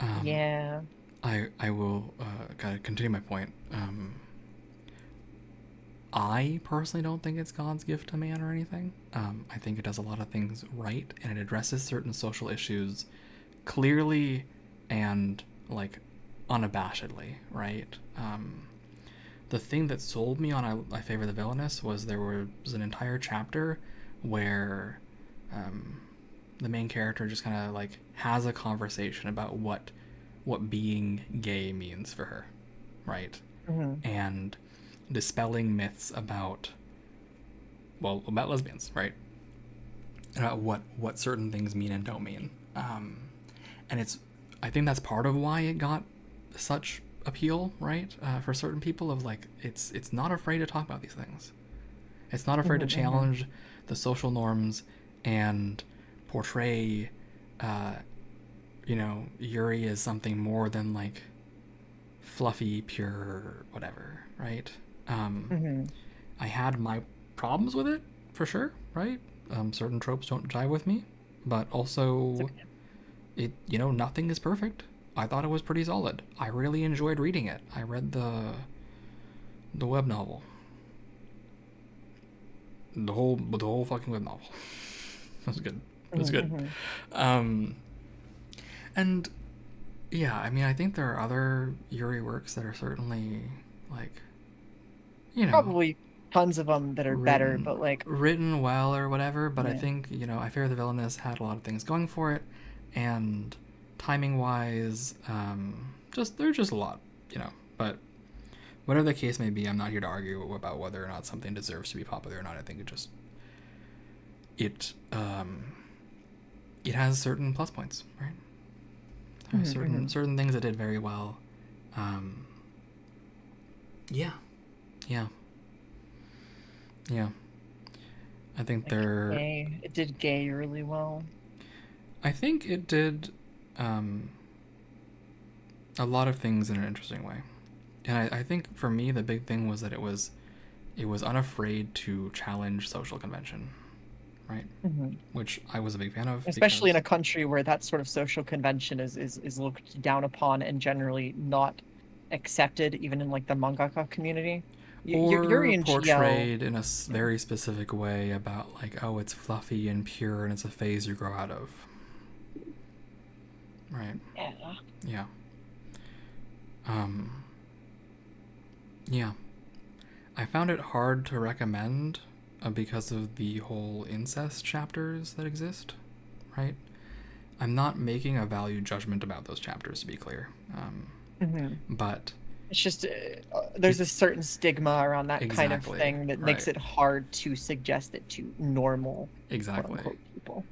Um, yeah. I will kind of continue my point. I personally don't think it's God's gift to man or anything. I think it does a lot of things right, and it addresses certain social issues clearly and like unabashedly, right? The thing that sold me on I Favor the Villainous was there was an entire chapter where the main character just kind of like has a conversation about what being gay means for her, right? Hmm. And dispelling myths about lesbians, right? About what certain things mean and don't mean. And I think that's part of why it got such appeal, right? For certain people of like it's not afraid to talk about these things. It's not afraid to Hmm. Hmm. challenge the social norms and portray Yuri as something more than like fluffy, pure, whatever, right? Hmm. I had my problems with it, for sure, right? Certain tropes don't jive with me, but also, it, nothing is perfect. I thought it was pretty solid. I really enjoyed reading it. I read the web novel. The whole fucking web novel. That was good. It was good. And yeah, I mean, I think there are other Yuri works that are certainly like, Probably tons of them that are better, but like written well or whatever. But I yeah. think I Fear the Villainous had a lot of things going for it, and timing wise, there's just a lot, But whatever the case may be, I'm not here to argue about whether or not something deserves to be popular or not. I think it has certain plus points, right? There are certain things it did very well. Yeah. I think it did gay really well. I think it did a lot of things in an interesting way. And I think for me the big thing was that it was unafraid to challenge social convention, right? Which I was a big fan of. Especially in a country where that sort of social convention is looked down upon and generally not accepted, even in like the mangaka community. Or portrayed in a very specific way about like, oh, it's fluffy and pure and it's a phase you grow out of. Right. Yeah. Yeah. I found it hard to recommend because of the whole incest chapters that exist, right? I'm not making a value judgment about those chapters, to be clear. But it's just there's a certain stigma around that kind of thing that makes it hard to suggest it to normal quote-unquote people.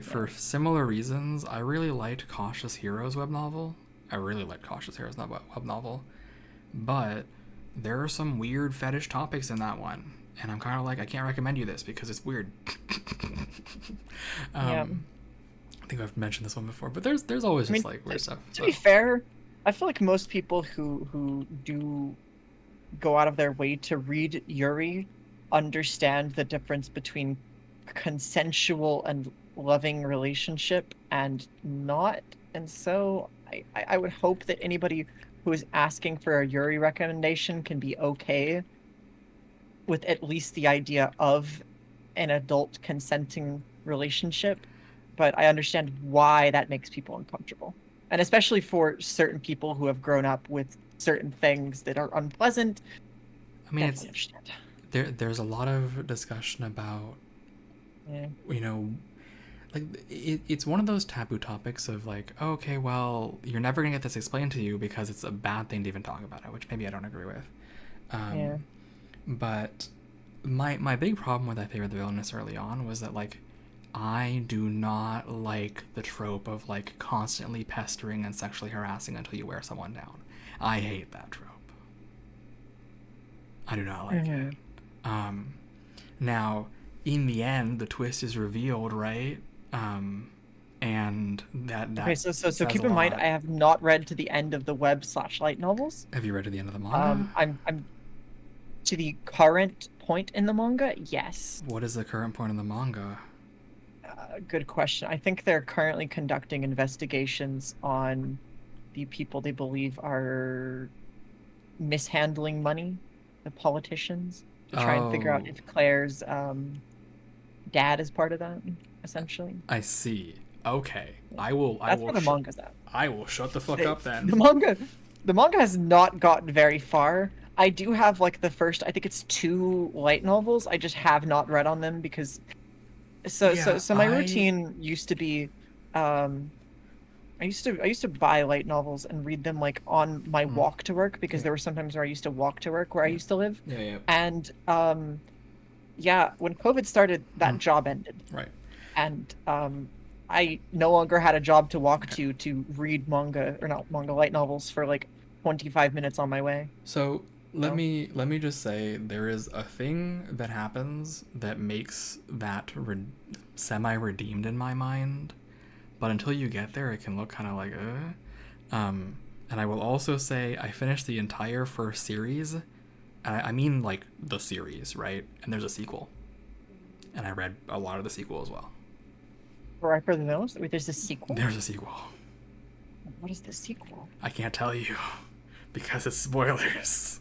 For similar reasons, I really liked Cautious Heroes web novel. But there are some weird fetish topics in that one, and I'm kind of like, I can't recommend you this because it's weird. I think I've mentioned this one before, but there's always just like weird stuff. To be fair, I feel like most people who do go out of their way to read Yuri understand the difference between consensual and loving relationship and not. And so I would hope that anybody who is asking for a Yuri recommendation can be okay with at least the idea of an adult consenting relationship. But I understand why that makes people uncomfortable. And especially for certain people who have grown up with certain things that are unpleasant. I mean, there's a lot of discussion about, like it's one of those taboo topics of like, oh, okay, well, you're never gonna get this explained to you because it's a bad thing to even talk about it, which maybe I don't agree with. But my big problem with I Favor the Villainous early on was that like, I do not like the trope of like constantly pestering and sexually harassing until you wear someone down. I hate that trope. I do not like it. Now, in the end, the twist is revealed, right? And that okay, so keep in mind, I have not read to the end of the web/light novels. Have you read to the end of the manga? I'm to the current point in the manga. Yes. What is the current point in the manga? Good question. I think they're currently conducting investigations on the people they believe are mishandling money, the politicians, to try and figure out if Claire's dad is part of that, essentially. I see. Okay. I will. That's where the manga's at. I will shut the fuck up then. The manga has not gotten very far. I do have like the first, I think it's 2 light novels. I just have not read on them because. So my routine used to be, I used to buy light novels and read them like on my walk to work because there were sometimes where I used to walk to work where I used to live. And when COVID started, that job ended. Right. And I no longer had a job to walk to read manga or not manga light novels for like 25 minutes on my way. So let me just say there is a thing that happens that makes that semi-redeemed in my mind, but until you get there it can look kind of like and I will also say I finished the entire first series I mean like the series, right? And there's a sequel, and I read a lot of the sequel as well. Right for the Villains? Wait, there's a sequel? There's a sequel. What is the sequel? I can't tell you because it's spoilers.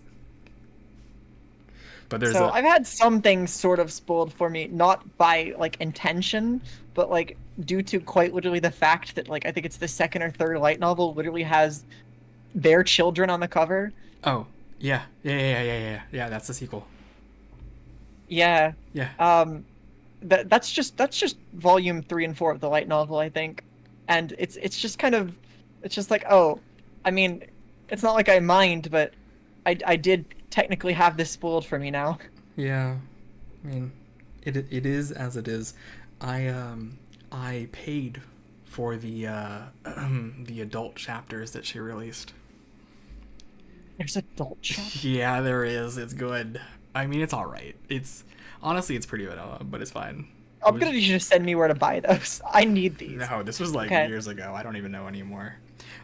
But there's So I've had some things sort of spoiled for me, not by like intention, but like due to quite literally the fact that like I think it's the second or third light novel literally has their children on the cover. Oh, yeah. That's the sequel. Yeah. Yeah. That's just volume 3 and 4 of the light novel, I think. And it's just kind of it's just like, oh, I mean, it's not like I mind, but I did technically have this spoiled for me now. Yeah. I mean, it is as it is. I paid for the the adult chapters that she released. There's adult chapter. Yeah, there is. It's good. I mean, it's all right. It's honestly, it's pretty vanilla, but it's fine. I'm gonna need you to send me where to buy those. I need these. No, this was like Okay. years ago. I don't even know anymore.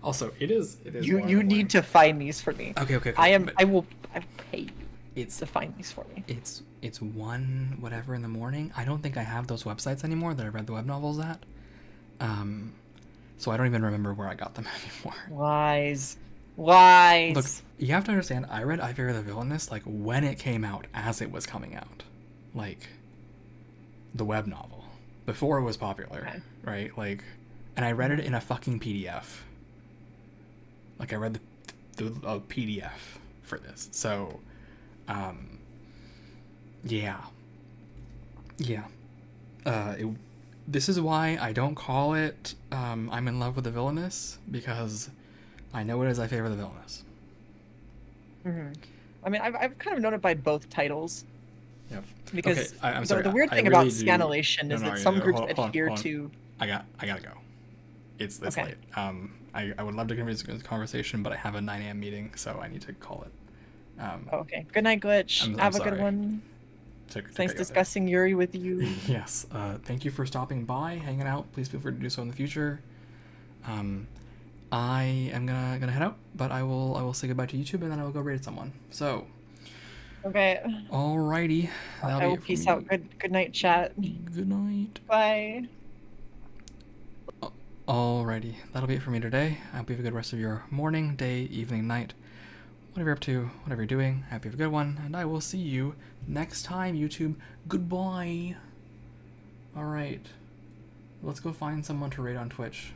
Also, it is. You need to find these for me. Okay. I will pay you It's to find these for me. it's 1 whatever in the morning. I don't think I have those websites anymore that I read the web novels at. So I don't even remember where I got them anymore. Lies. Look, you have to understand, I read I Fear the Villainous like when it came out, as it was coming out. Like the web novel. Before it was popular, Okay. right? Like, and I read it in a fucking PDF. Like I read the PDF for this. So, yeah. This is why I don't call it I'm in love with the villainous, because I know it is I favor the villainous. Mm-hmm. I mean, I've kind of known it by both titles. Yep. Because Okay, I'm sorry. the weird I thing about really do- scanlation is No, that some groups hold on, adhere hold on. to. I gotta go. It's Okay. late. I would love to continue this conversation, but I have a 9 a.m. meeting, so I need to call it. Oh, okay. Good night, Glitch. I'm Have a sorry. good one. To It's nice cut you off there. discussing Yuri with you. Yes. Thank you for stopping by, hanging out. Please feel free to do so in the future. I am gonna head out, but I will say goodbye to YouTube, and then I will go raid someone. So, Okay. alrighty. That'll I be will it for peace me. out. Good night, chat. Good night. Bye. Alrighty, that'll be it for me today. I hope you have a good rest of your morning, day, evening, night, whatever you're up to, whatever you're doing. I hope you have a good one, and I will see you next time, YouTube. Goodbye. Alright, let's go find someone to raid on Twitch.